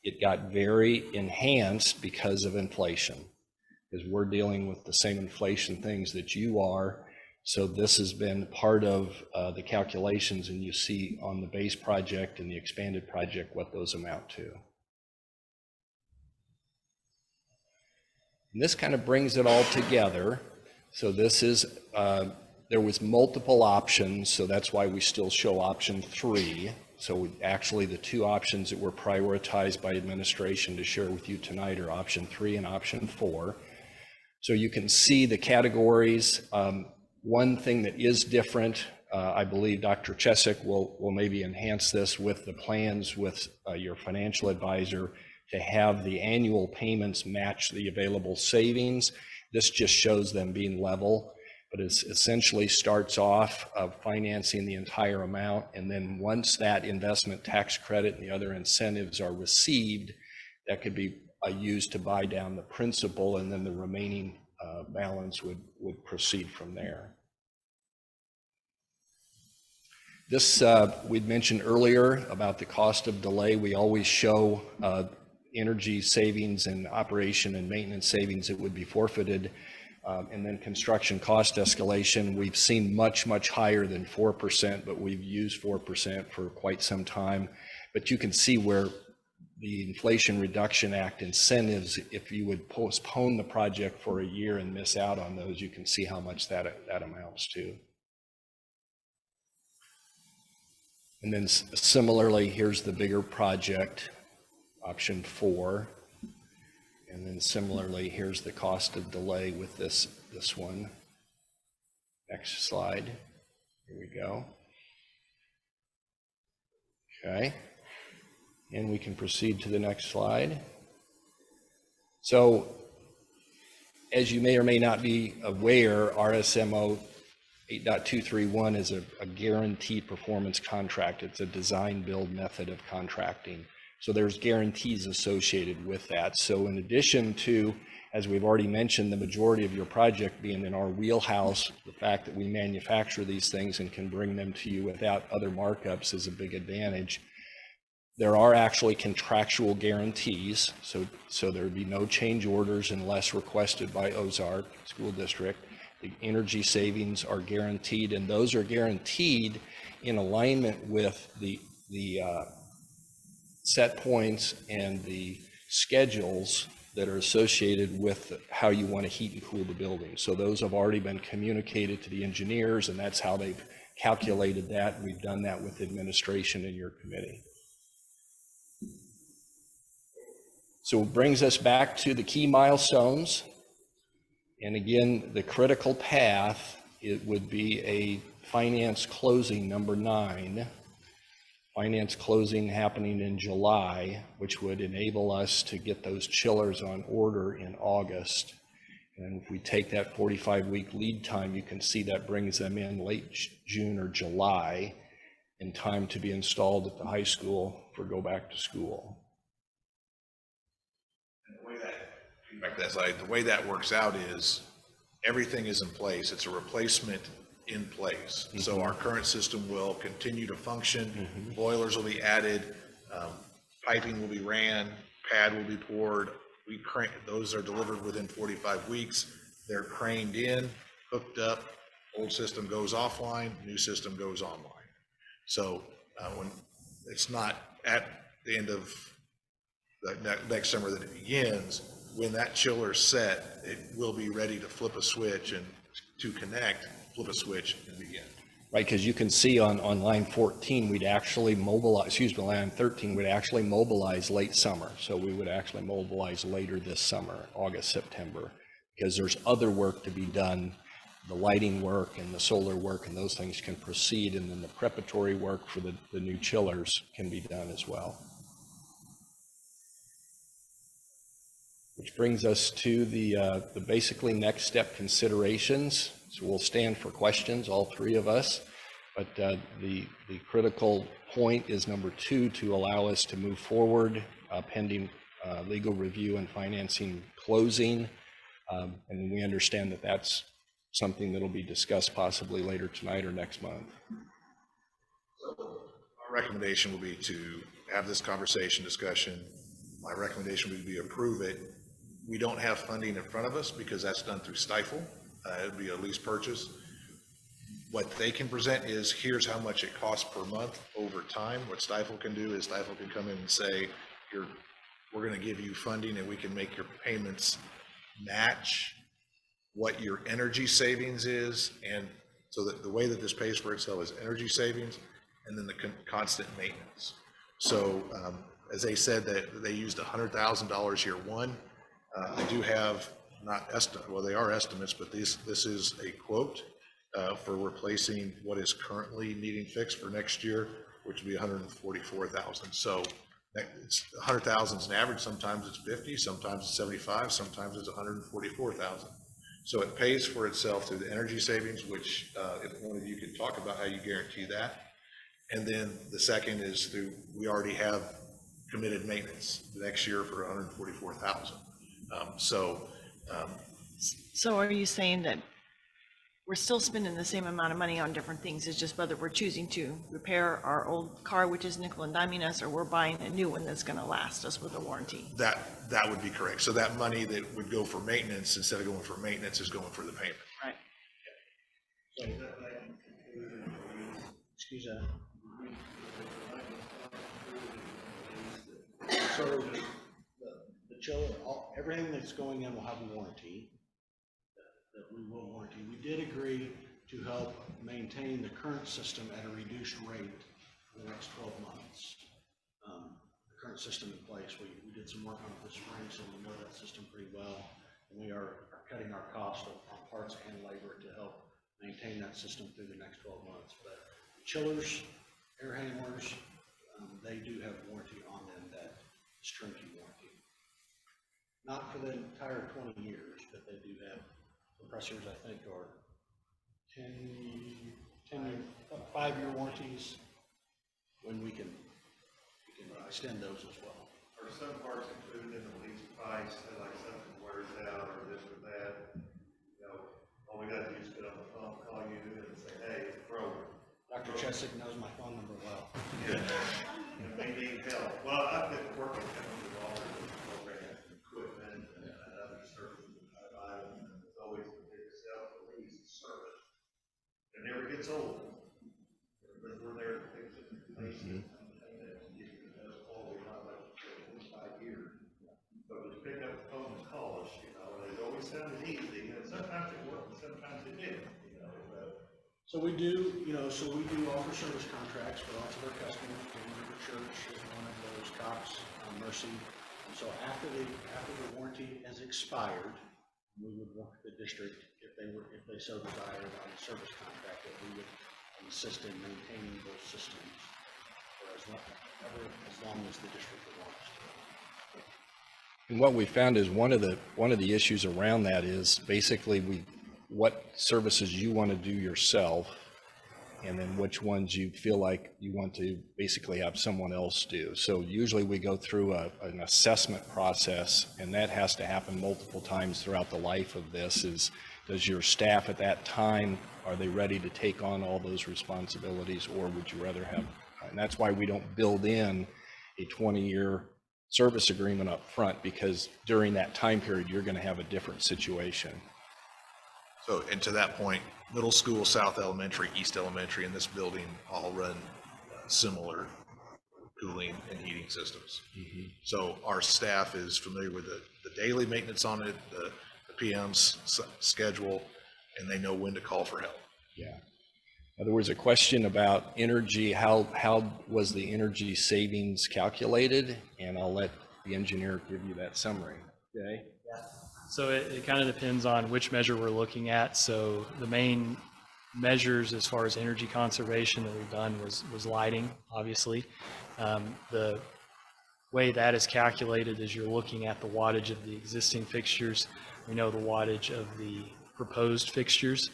Speaker 16: It got very enhanced because of inflation, because we're dealing with the same inflation things that you are. So this has been part of the calculations, and you see on the base project and the expanded project what those amount to. And this kind of brings it all together. So this is, there was multiple options, so that's why we still show option 3. So actually the 2 options that were prioritized by administration to share with you tonight are option 3 and option 4. So you can see the categories. One thing that is different, I believe Dr. Chesick will maybe enhance this with the plans with your financial advisor to have the annual payments match the available savings. This just shows them being level, but it essentially starts off of financing the entire amount. And then once that investment tax credit and the other incentives are received, that could be used to buy down the principal, and then the remaining balance would proceed from there. This, we'd mentioned earlier about the cost of delay. We always show energy savings and operation and maintenance savings that would be forfeited. And then construction cost escalation, we've seen much higher than 4%, but we've used 4% for quite some time. But you can see where the Inflation Reduction Act incentives, if you would postpone the project for a year and miss out on those, you can see how much that amounts to. And then similarly, here's the bigger project, option 4. And then similarly, here's the cost of delay with this one. Next slide. Here we go. Okay. And we can proceed to the next slide. So, as you may or may not be aware, RSMO 8.231 is a guaranteed performance contract. It's a design build method of contracting. So there's guarantees associated with that. So in addition to, as we've already mentioned, the majority of your project being in our wheelhouse, the fact that we manufacture these things and can bring them to you without other markups is a big advantage. There are actually contractual guarantees, so there would be no change orders unless requested by Ozark School District. The energy savings are guaranteed, and those are guaranteed in alignment with the set points and the schedules that are associated with how you want to heat and cool the building. So those have already been communicated to the engineers, and that's how they've calculated that. We've done that with administration in your committee. So it brings us back to the key milestones. And again, the critical path, it would be a finance closing number 9. Finance closing happening in July, which would enable us to get those chillers on order in August. And if we take that 45-week lead time, you can see that brings them in late June or July in time to be installed at the high school for go back to school.
Speaker 7: And the way that works out is everything is in place. It's a replacement in place. Mm-hmm. So our current system will continue to function. Mm-hmm. Boilers will be added, piping will be ran, pad will be poured. Those are delivered within 45 weeks. They're craned in, hooked up, old system goes offline, new system goes online. So when it's not at the end of the next summer that it begins, when that chiller's set, it will be ready to flip a switch and to connect, flip a switch and begin.
Speaker 16: Right, because you can see on line 14, we'd actually mobilize, excuse me, line 13, we'd actually mobilize late summer. So we would actually mobilize later this summer, August, September, because there's other work to be done. The lighting work and the solar work and those things can proceed, and then the preparatory work for the new chillers can be done as well. Which brings us to the basically next step considerations. So we'll stand for questions, all three of us. But the critical point is number 2, to allow us to move forward pending legal review and financing closing. And we understand that that's something that'll be discussed possibly later tonight or next month.
Speaker 8: Our recommendation will be to have this conversation, discussion. My recommendation would be approve it. We don't have funding in front of us because that's done through Stifle. It would be a lease purchase. What they can present is, here's how much it costs per month over time. What Stifle can do is Stifle can come in and say, we're going to give you funding and we can make your payments match what your energy savings is. And so that the way that this pays for itself is energy savings and then the constant maintenance. So as they said, that they used $100,000 year one. I do have they are estimates, but this is a quote for replacing what is currently needing fixed for next year, which would be $144,000. So it's 100,000 is an average. Sometimes it's 50, sometimes it's 75, sometimes it's 144,000. So it pays for itself through the energy savings, which if one of you could talk about how you guarantee that. And then the second is through, we already have committed maintenance the next year for 144,000.
Speaker 12: So are you saying that we're still spending the same amount of money on different things? It's just whether we're choosing to repair our old car, which is nickel and diming us, or we're buying a new one that's going to last us with a warranty?
Speaker 8: That would be correct. So that money that would go for maintenance, instead of going for maintenance, is going for the payment.
Speaker 12: Right.
Speaker 14: Excuse that. So the chiller, everything that's going in will have a warranty that we will warranty. We did agree to help maintain the current system at a reduced rate for the next 12 months. The current system in place, we did some work on it this spring, so we know that system pretty well. And we are cutting our cost on parts and labor to help maintain that system through the next 12 months. But chillers, air handlers, they do have warranty on them that is turnkey warranty. Not for the entire 20 years, but they do have compressors, I think, are 5-year warranties when we can extend those as well.
Speaker 7: Are some parts included in the lease price, like something wears out or this or that? All we gotta do is get on the phone, call you and say, hey, it's broken.
Speaker 14: Dr. Chesick knows my phone number well.
Speaker 7: Yeah. And we need help. Well, I've been working with all the programs and equipment and other services that I buy, and it's always the biggest help, the least service. It never gets old. But we're there to fix it, replace it, and give you the best quality, not like 5 years. But just pick up the phone and call us, and it always sounded easy, and sometimes it worked, and sometimes it didn't,
Speaker 14: So we do, offer service contracts for lots of our customers. The church is one of those, Cox, Mercy. And so after the warranty has expired, we would work with the district if they so desired on a service contract, that we would assist in maintaining those systems for as long as the district would want us to.
Speaker 16: And what we found is one of the issues around that is basically what services you want to do yourself, and then which ones you feel like you want to basically have someone else do. So usually we go through an assessment process, and that has to happen multiple times throughout the life of this. Does your staff at that time, are they ready to take on all those responsibilities, or would you rather have, and that's why we don't build in a 20-year service agreement up front, because during that time period, you're going to have a different situation.
Speaker 8: So, and to that point, middle school, South Elementary, East Elementary, and this building all run similar cooling and heating systems. Mm-hmm. So our staff is familiar with the daily maintenance on it, the PM's schedule, and they know when to call for help.
Speaker 16: Yeah. There was a question about energy, how was the energy savings calculated? And I'll let the engineer give you that summary, okay?
Speaker 15: So it kind of depends on which measure we're looking at. So the main measures as far as energy conservation that we've done was lighting, obviously. The way that is calculated is you're looking at the wattage of the existing fixtures. We know the wattage of the proposed fixtures.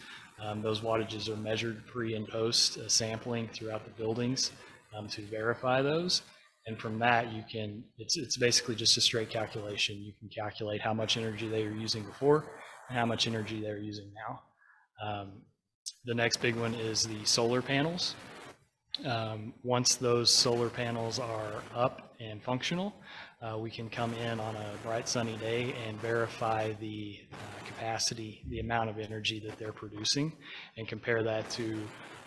Speaker 15: Those wattages are measured pre and post sampling throughout the buildings to verify those. And from that, you can, it's basically just a straight calculation. You can calculate how much energy they were using before and how much energy they're using now. The next big one is the solar panels. Once those solar panels are up and functional, we can come in on a bright sunny day and verify the capacity, the amount of energy that they're producing, and compare that to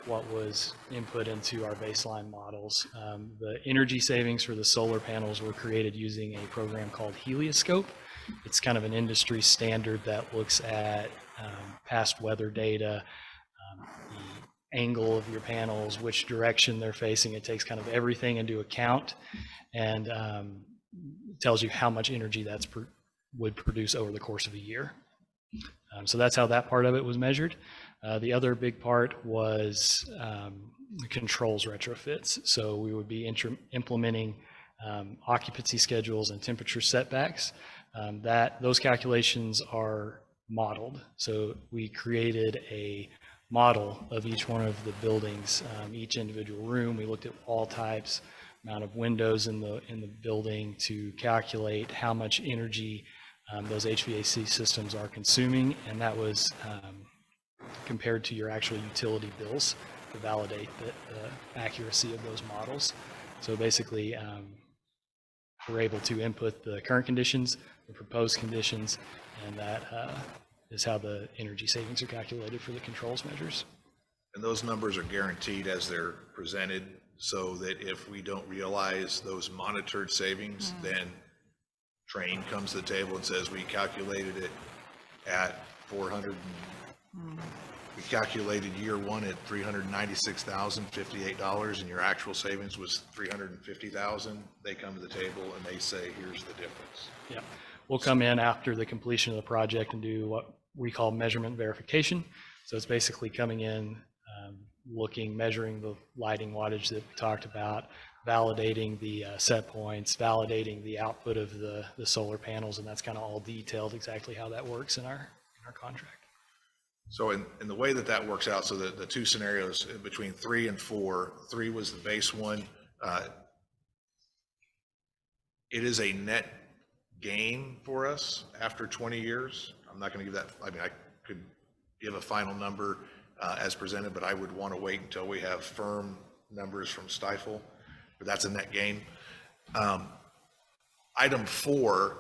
Speaker 15: what was input into our baseline models. The energy savings for the solar panels were created using a program called Helioscope. It's kind of an industry standard that looks at past weather data, the angle of your panels, which direction they're facing. It takes kind of everything into account and tells you how much energy that's would produce over the course of a year. So that's how that part of it was measured. The other big part was controls retrofits. So we would be implementing occupancy schedules and temperature setbacks. Those calculations are modeled. So we created a model of each one of the buildings, each individual room. We looked at wall types, amount of windows in the building to calculate how much energy those HVAC systems are consuming, and that was compared to your actual utility bills to validate the accuracy of those models. So basically, we're able to input the current conditions, the proposed conditions, and that is how the energy savings are calculated for the controls measures.
Speaker 7: And those numbers are guaranteed as they're presented, so that if we don't realize those monitored savings, then Train comes to the table and says, we calculated it at 400. We calculated year one at $396,058, and your actual savings was $350,000. They come to the table and they say, here's the difference.
Speaker 15: Yeah, we'll come in after the completion of the project and do what we call measurement verification. So it's basically coming in, measuring the lighting wattage that we talked about, validating the set points, validating the output of the solar panels, and that's kind of all detailed exactly how that works in our contract.
Speaker 7: So in the way that works out, so the two scenarios between 3 and 4, 3 was the base one. It is a net gain for us after 20 years. I'm not going to give that, I mean, I could give a final number as presented, but I would want to wait until we have firm numbers from Stifel, but that's a net gain. Item 4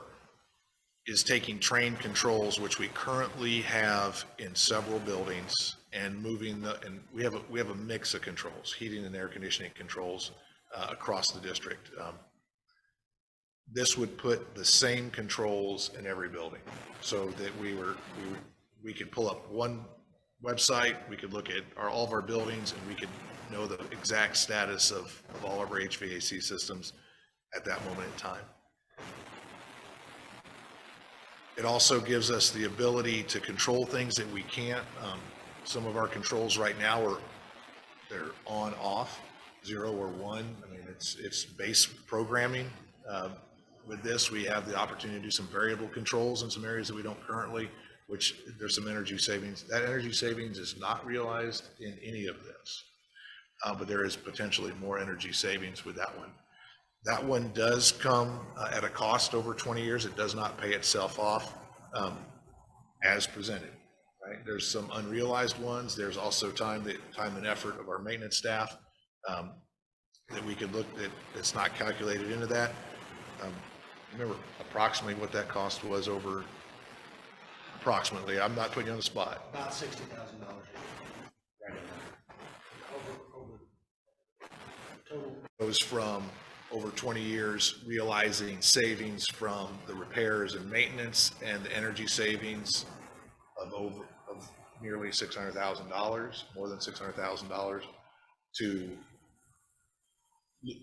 Speaker 7: is taking train controls, which we currently have in several buildings, and moving and we have a mix of controls, heating and air conditioning controls across the district. This would put the same controls in every building, so that we could pull up one website, we could look at all of our buildings, and we could know the exact status of all of our HVAC systems at that moment in time. It also gives us the ability to control things that we can't. Some of our controls right now they're on, off, 0 or 1. I mean, it's base programming. With this, we have the opportunity to do some variable controls in some areas that we don't currently, which there's some energy savings. That energy savings is not realized in any of this, but there is potentially more energy savings with that one. That one does come at a cost over 20 years. It does not pay itself off as presented, right? There's some unrealized ones. There's also time and effort of our maintenance staff that we could look at. It's not calculated into that. Remember approximately what that cost was over, approximately, I'm not putting you on the spot.
Speaker 14: About $60,000. Right. Over total.
Speaker 7: Goes from over 20 years realizing savings from the repairs and maintenance and the energy savings of
Speaker 8: nearly $600,000, more than $600,000 to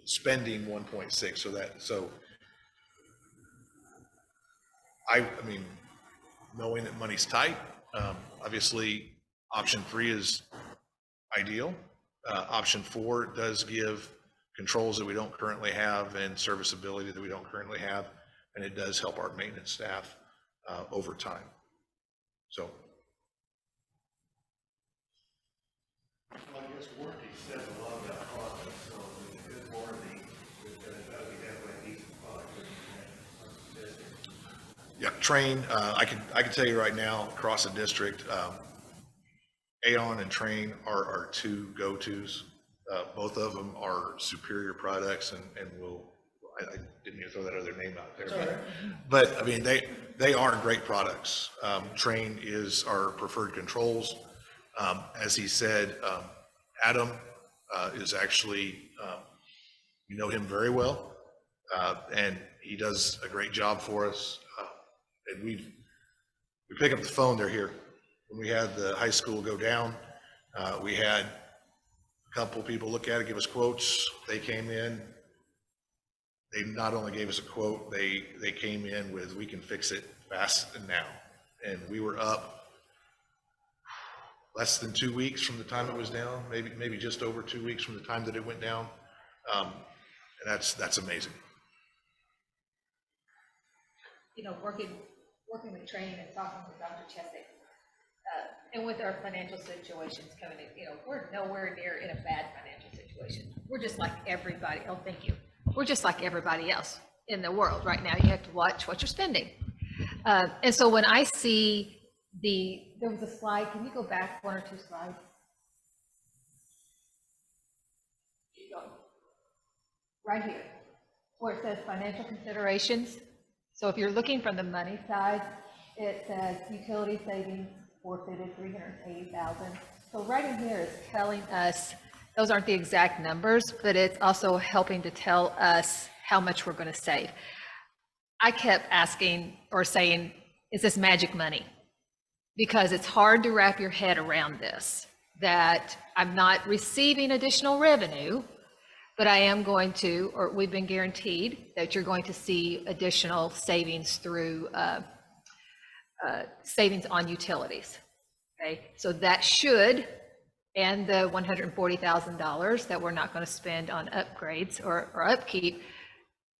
Speaker 8: spending 1.6. So I mean, knowing that money's tight, obviously option 3 is ideal. Option 4 does give controls that we don't currently have and serviceability that we don't currently have, and it does help our maintenance staff over time. So.
Speaker 6: Well, I guess warranty says a lot about product, so with a good warranty, it's going to have a decent product.
Speaker 8: Yeah, Train, I can tell you right now, across the district, Aon and Train are our 2 go-tos. Both of them are superior products, and I didn't even throw that other name out there. But I mean, they are great products. Train is our preferred controls. As he said, Adam is actually, you know him very well, and he does a great job for us. And we pick up the phone, they're here. When we had the high school go down, we had a couple people look at it, give us quotes. They came in. They not only gave us a quote, they came in with, we can fix it fast and now. And we were up less than 2 weeks from the time it was down, maybe just over 2 weeks from the time that it went down. And that's amazing.
Speaker 5: You know, working with Train and talking with Dr. Chesick, and with our financial situations coming in, you know, we're nowhere near in a bad financial situation. We're just like everybody. Oh, thank you. We're just like everybody else in the world right now. You have to watch what you're spending. And so when I see there was a slide, can you go back 1 or 2 slides? Keep going. Right here, where it says financial considerations. So if you're looking from the money side, it says utility savings forfeited $380,000. So right in here is telling us, those aren't the exact numbers, but it's also helping to tell us how much we're going to save. I kept asking or saying, is this magic money? Because it's hard to wrap your head around this, that I'm not receiving additional revenue, but I am going to, or we've been guaranteed that you're going to see additional savings through savings on utilities. Okay, so that should, and the $140,000 that we're not going to spend on upgrades or upkeep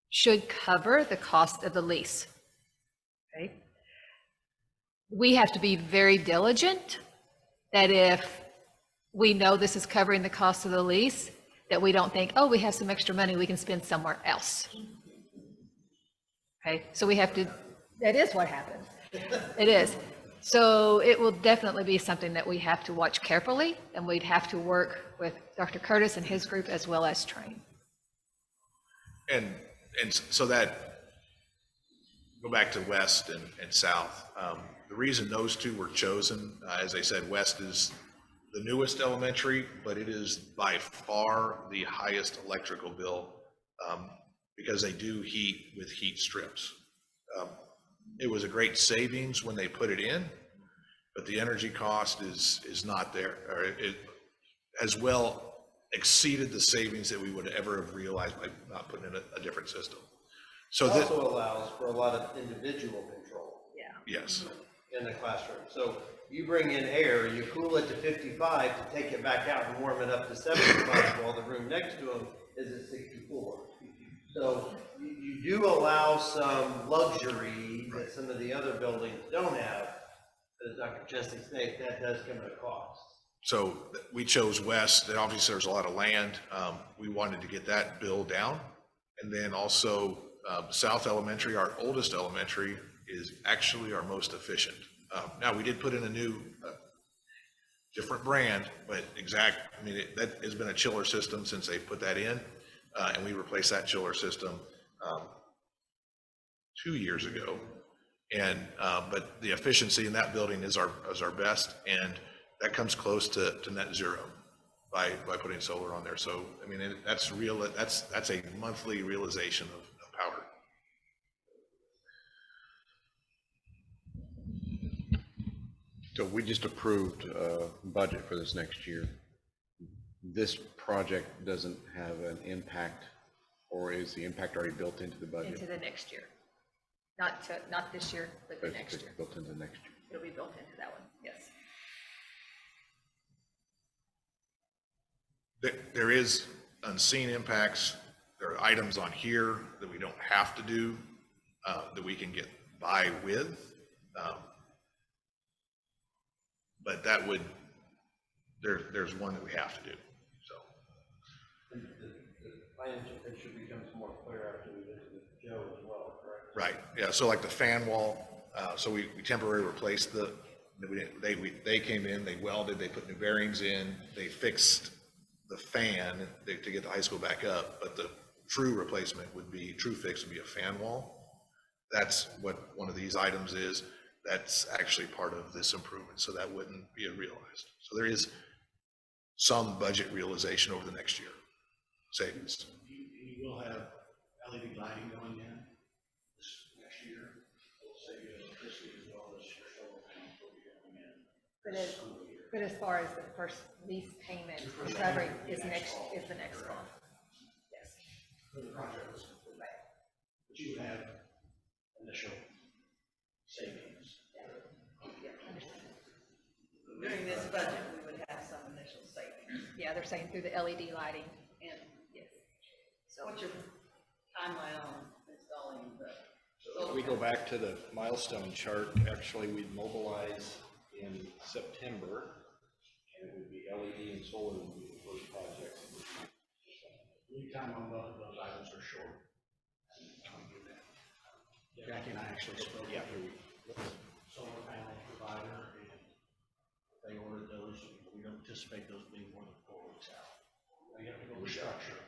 Speaker 5: should cover the cost of the lease. Okay, we have to be very diligent that if we know this is covering the cost of the lease, that we don't think, oh, we have some extra money we can spend somewhere else. Okay, so we have to, that is what happens. It is. So it will definitely be something that we have to watch carefully, and we'd have to work with Dr. Curtis and his group as well as Train.
Speaker 8: And so that, go back to West and South. The reason those 2 were chosen, as I said, West is the newest elementary, but it is by far the highest electrical bill because they do heat with heat strips. It was a great savings when they put it in, but the energy cost is not there, or it as well exceeded the savings that we would ever have realized by not putting in a different system. So
Speaker 6: It also allows for a lot of individual control.
Speaker 5: Yeah.
Speaker 8: Yes.
Speaker 6: In the classroom. So you bring in air, you cool it to 55 to take it back out and warm it up to 75 while the room next to them is at 64. So you do allow some luxury that some of the other buildings don't have. As Dr. Chesney stated, that does come at a cost.
Speaker 8: So we chose West, and obviously there's a lot of land. We wanted to get that bill down. And then also South Elementary, our oldest elementary, is actually our most efficient. Now we did put in a new, different brand, but that has been a chiller system since they put that in. And we replaced that chiller system 2 years ago. And, but the efficiency in that building is our best, and that comes close to net zero by putting solar on there. So, I mean, that's real, that's a monthly realization of power.
Speaker 2: So we just approved a budget for this next year. This project doesn't have an impact, or is the impact already built into the budget?
Speaker 5: Into the next year. Not this year, but the
Speaker 2: But
Speaker 5: next
Speaker 2: it's
Speaker 5: year.
Speaker 2: built into next year.
Speaker 5: It'll be built into that one, yes.
Speaker 8: There is unseen impacts. There are items on here that we don't have to do, that we can get by with. But that would, there's one that we have to do, so.
Speaker 6: The financial picture becomes more clear after we visit with Joe as well, correct?
Speaker 8: Right, yeah, so like the fan wall, so we temporarily replaced they came in, they welded, they put new bearings in, they fixed the fan to get the high school back up, but the true replacement true fix would be a fan wall. That's what one of these items is. That's actually part of this improvement, so that wouldn't be realized. So there is some budget realization over the next year, savings.
Speaker 14: You will have LED lighting going in this next year. It'll save you electricity as well as your solar panels will be going in.
Speaker 5: But as far as the first lease payment recovery is the next one. Yes.
Speaker 14: For the project was complete. But you would have initial savings.
Speaker 4: During this budget, we would have some initial savings.
Speaker 5: Yeah, they're saying through the LED lighting and, yes.
Speaker 4: So what's your timeline on installing the?
Speaker 16: If we go back to the milestone chart, actually we'd mobilize in September, and it would be LED and solar would be the first projects.
Speaker 14: Lead time on both of those items are short. Jackie and I actually spoke with the solar panel provider, and they ordered those. We don't anticipate those being more than 4 weeks out. They have to go restructure.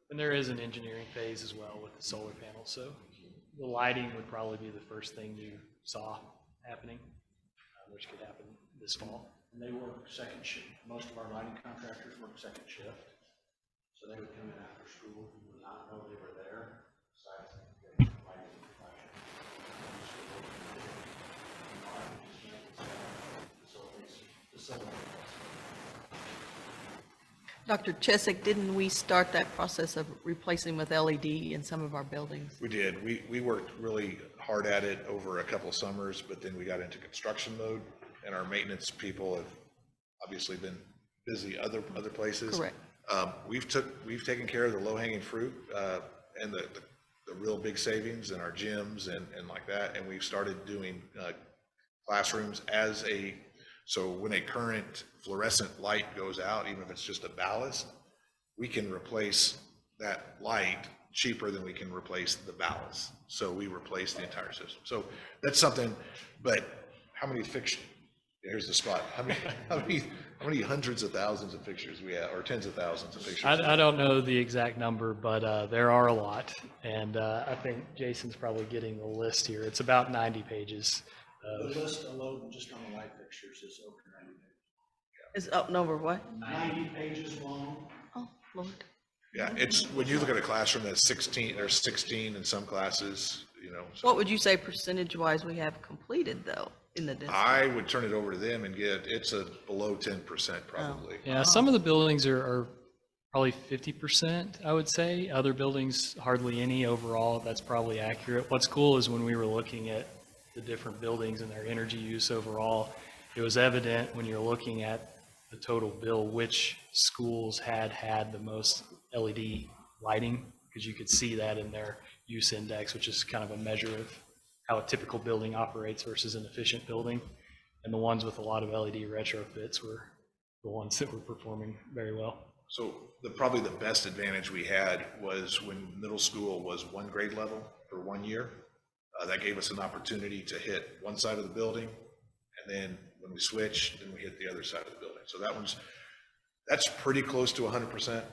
Speaker 15: And there is an engineering phase as well with the solar panels, so the lighting would probably be the first thing you saw happening, which could happen this fall.
Speaker 14: And they work second shift. Most of our lighting contractors work second shift. So they would come in after school, who would not know they were there. Besides, they lighting reflection.
Speaker 4: Dr. Chesick, didn't we start that process of replacing with LED in some of our buildings?
Speaker 8: We did. We worked really hard at it over a couple of summers, but then we got into construction mode, and our maintenance people have obviously been busy other places.
Speaker 4: Correct.
Speaker 8: We've taken care of the low-hanging fruit, and the real big savings in our gyms and like that, and we've started doing classrooms so when a current fluorescent light goes out, even if it's just a ballast, we can replace that light cheaper than we can replace the ballast. So we replace the entire system. So that's something, but how many fixtures? Here's the spot. How many hundreds of thousands of fixtures we have, or tens of thousands of fixtures?
Speaker 15: I don't know the exact number, but there are a lot. And I think Jason's probably getting the list here. It's about 90 pages.
Speaker 14: The list alone, just on the light fixtures, is over 90 pages.
Speaker 4: Is up number what?
Speaker 14: 90 pages long.
Speaker 4: Oh, Lord.
Speaker 8: Yeah, it's, when you look at a classroom that's 16, there's 16 in some classes, so.
Speaker 4: What would you say percentage-wise we have completed, though, in the district?
Speaker 8: I would turn it over to them and it's below 10% probably.
Speaker 15: Yeah, some of the buildings are probably 50%, I would say. Other buildings, hardly any overall. That's probably accurate. What's cool is when we were looking at the different buildings and their energy use overall, it was evident when you're looking at the total bill which schools had the most LED lighting, because you could see that in their use index, which is kind of a measure of how a typical building operates versus an efficient building. And the ones with a lot of LED retrofits were the ones that were performing very well.
Speaker 8: So probably the best advantage we had was when middle school was one grade level for 1 year. That gave us an opportunity to hit one side of the building, and then when we switched, then we hit the other side of the building. So that's pretty close to 100%,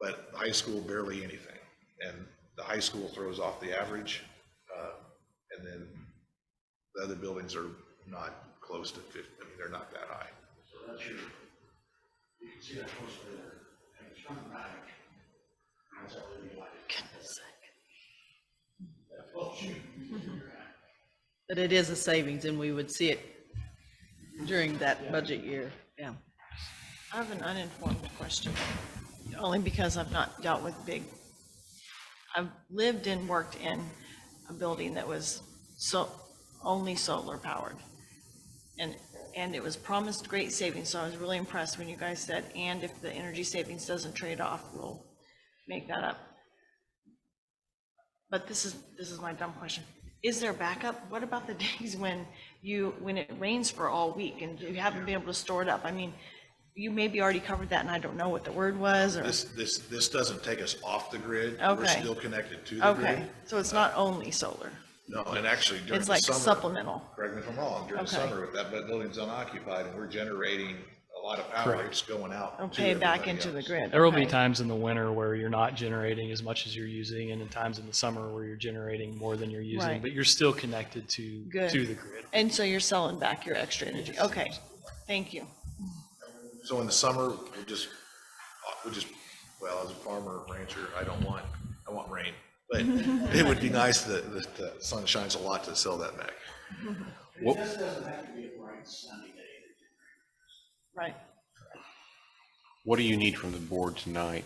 Speaker 8: but high school barely anything. And the high school throws off the average, and then the other buildings are not close to 50. I mean, they're not that high.
Speaker 14: So that's you can see that poster there, and it's front and back. That's LED lighting.
Speaker 4: Goodness sake.
Speaker 3: But it is a savings and we would see it during that budget year, yeah.
Speaker 12: I have an uninformed question, only because I've not dealt with big. I've lived and worked in a building that was only solar powered. And it was promised great savings, so I was really impressed when you guys said, and if the energy savings doesn't trade off, we'll make that up. But this is my dumb question. Is there backup? What about the days when it rains for all week and you haven't been able to store it up? I mean, you maybe already covered that and I don't know what the word was, or.
Speaker 7: This doesn't take us off the grid.
Speaker 12: Okay.
Speaker 7: We're still connected to the grid.
Speaker 12: Okay, so it's not only solar.
Speaker 7: No, and actually during
Speaker 12: It's
Speaker 7: the
Speaker 12: like
Speaker 7: summer.
Speaker 12: supplemental.
Speaker 7: Correct me if I'm wrong, during the
Speaker 12: Okay.
Speaker 7: summer, if that building's unoccupied and we're generating a lot of power,
Speaker 15: Correct.
Speaker 7: it's going out. to
Speaker 12: Okay, back
Speaker 7: everybody
Speaker 12: into the
Speaker 7: else.
Speaker 12: grid.
Speaker 15: There will be
Speaker 12: Okay.
Speaker 15: times in the winter where you're not generating as much as you're using, and then times in the summer where you're generating more than you're using,
Speaker 12: Right.
Speaker 15: but you're still connected to
Speaker 12: Good.
Speaker 15: the grid.
Speaker 12: And so you're selling back your extra energy. Okay, thank you.
Speaker 7: So in the summer, well, as a farmer, rancher, I want rain. But it would be nice that the sun shines a lot to sell that back.
Speaker 14: It just doesn't have to be a bright sunny day.
Speaker 12: Right.
Speaker 2: What do you need from the board tonight?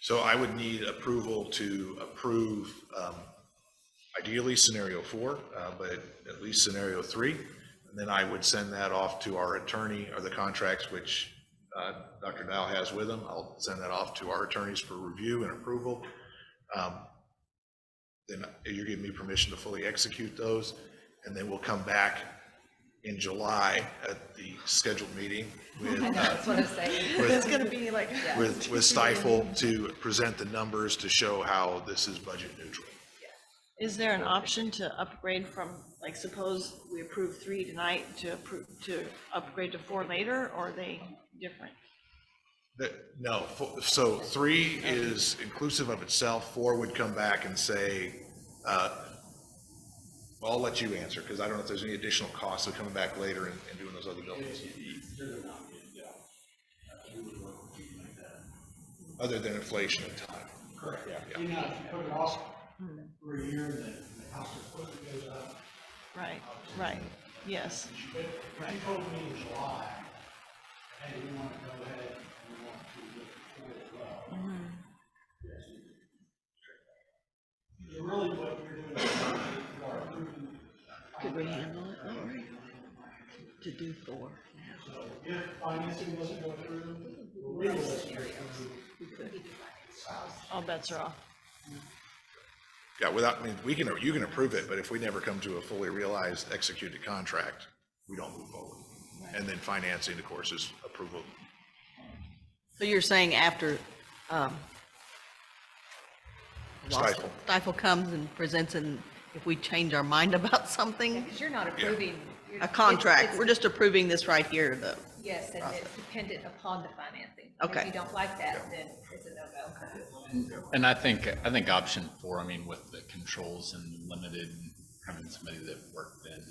Speaker 7: So I would need approval to approve, ideally scenario 4, but at least scenario 3. And then I would send that off to our attorney, or the contracts which Dr. Dow has with him. I'll send that off to our attorneys for review and approval. Then you're giving me permission to fully execute those. And then we'll come back in July at the scheduled meeting with,
Speaker 5: That's what I'm saying.
Speaker 12: It's gonna be like.
Speaker 7: with Stifle to present the numbers to show how this is budget neutral.
Speaker 12: Is there an option to upgrade from, like, suppose we approve 3 tonight to upgrade to 4 later, or are they different?
Speaker 7: No, so 3 is inclusive of itself. 4 would come back and say, well, I'll let you answer, because I don't know if there's any additional costs of coming back later and doing those other buildings. Other than inflation and time.
Speaker 14: Correct.
Speaker 7: Yeah.
Speaker 14: You know, if you put it off for a year, then the cost of equipment goes up.
Speaker 12: Right, yes.
Speaker 14: But if you told me in July, hey, we want to go ahead and we want to look forward well. So really what you're doing is you are approving.
Speaker 3: Could we handle it that way? To do 4.
Speaker 14: So if financing doesn't go through, the legal is through.
Speaker 12: All bets are off.
Speaker 7: Yeah, I mean, you can approve it, but if we never come to a fully realized executed contract, we don't move forward. And then financing, of course, is approval.
Speaker 3: So you're saying after,
Speaker 7: Stifle.
Speaker 3: comes and presents, and if we change our mind about something,
Speaker 5: Because you're not approving.
Speaker 3: a contract, we're just approving this right here, though.
Speaker 5: Yes, and it's dependent upon the financing.
Speaker 3: Okay.
Speaker 5: If you don't like that, then it's a no-go.
Speaker 11: And I think option 4, I mean, with the controls and limited, having somebody that worked in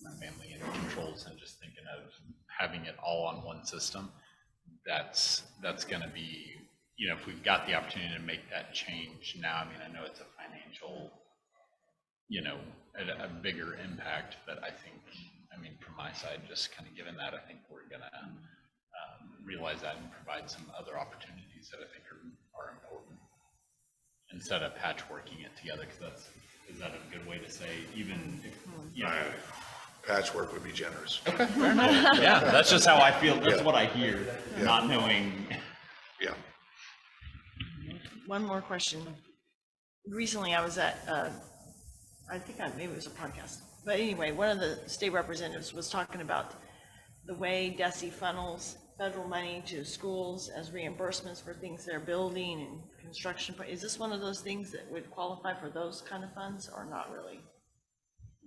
Speaker 11: my family in controls and just thinking of having it all on one system, that's gonna be, you know, if we've got the opportunity to make that change now, I mean, I know it's a financial, you know, a bigger impact, but I think, I mean, from my side, just kind of given that, I think we're gonna realize that and provide some other opportunities that I think are important, instead of patchworking it together, because is that a good way to say, even if, you know?
Speaker 7: Patchwork would be generous.
Speaker 11: Okay, fair enough. Yeah, that's just how I feel, that's
Speaker 7: Yeah.
Speaker 11: what I hear,
Speaker 7: Yeah.
Speaker 11: not knowing.
Speaker 7: Yeah.
Speaker 12: One more question. Recently, I was at, I think maybe it was a podcast, but anyway, one of the state representatives was talking about the way DESI funnels federal money to schools as reimbursements for things they're building and construction. Is this one of those things that would qualify for those kind of funds, or not really?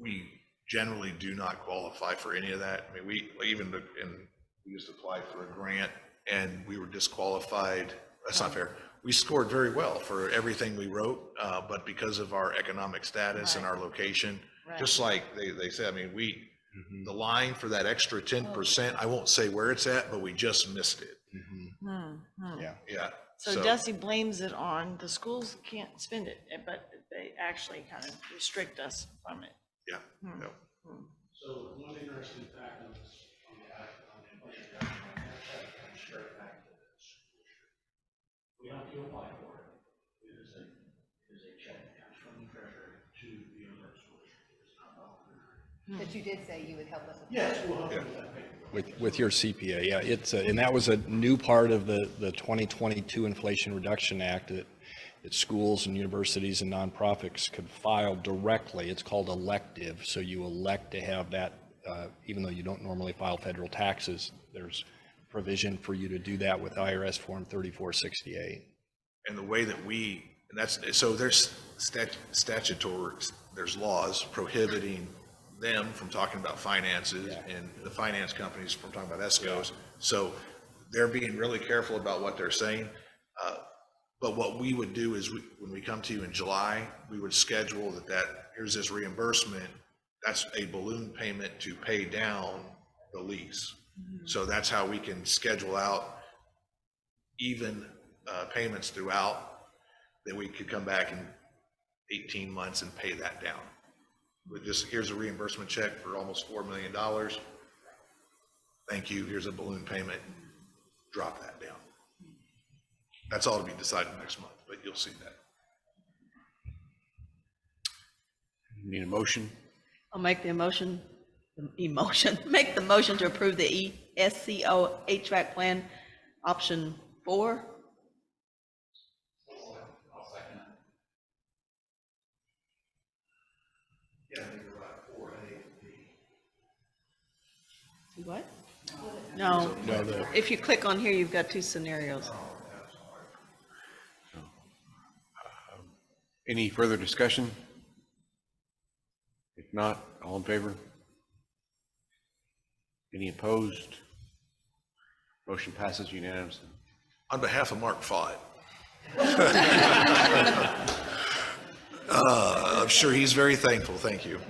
Speaker 7: We generally do not qualify for any of that. I mean, we just applied for a grant and we were disqualified. That's not fair. We scored very well for everything we wrote, but because of our economic status and our location, just like they said, I mean, the line for that extra 10%, I won't say where it's at, but we just missed it. Yeah.
Speaker 12: So DESI blames it on the schools can't spend it, but they actually kind of restrict us from it.
Speaker 7: Yeah.
Speaker 14: So one interesting fact on this, on the inflation reduction, I have straight back to this. We don't have to apply for it. It is a check that comes from the treasurer to the Ozark School District. It's not voluntary.
Speaker 5: But you did say you would help us with.
Speaker 14: Yes, we'll help you with that paperwork.
Speaker 16: With your CPA, yeah, it's, and that was a new part of the 2022 Inflation Reduction Act that schools and universities and nonprofits could file directly. It's called elective, so you elect to have that, even though you don't normally file federal taxes, there's provision for you to do that with IRS Form 3468.
Speaker 8: And the way that and that's, so there's statutory, there's laws prohibiting them from talking about finances and the finance companies from talking about ESCOs. So they're being really careful about what they're saying. But what we would do is when we come to you in July, we would schedule here's this reimbursement. That's a balloon payment to pay down the lease. So that's how we can schedule out even payments throughout, that we could come back in 18 months and pay that down. With just, here's a reimbursement check for almost $4 million. Thank you, here's a balloon payment, drop that down. That's all to be decided next month, but you'll see that.
Speaker 2: Need a motion?
Speaker 4: I'll make the make the motion to approve the ESCO HVAC plan option 4.
Speaker 8: Yeah, I think you're right, 4A and B.
Speaker 4: What? No,
Speaker 2: No,
Speaker 4: if you click on here, you've got 2 scenarios.
Speaker 2: Any further discussion? If not, all in favor? Any opposed? Motion passes unanimously.
Speaker 8: On behalf of Mark Fott, I'm sure he's very thankful. Thank you.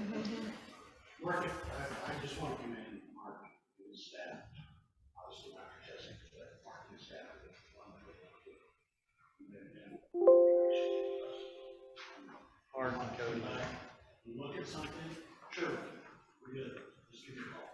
Speaker 14: Mark, I just want to commend Mark and his staff. Obviously, Dr. Jessica, but Mark and his staff.
Speaker 15: Hard on Cody.
Speaker 14: You look at something, sure, we're good. Just give me a call.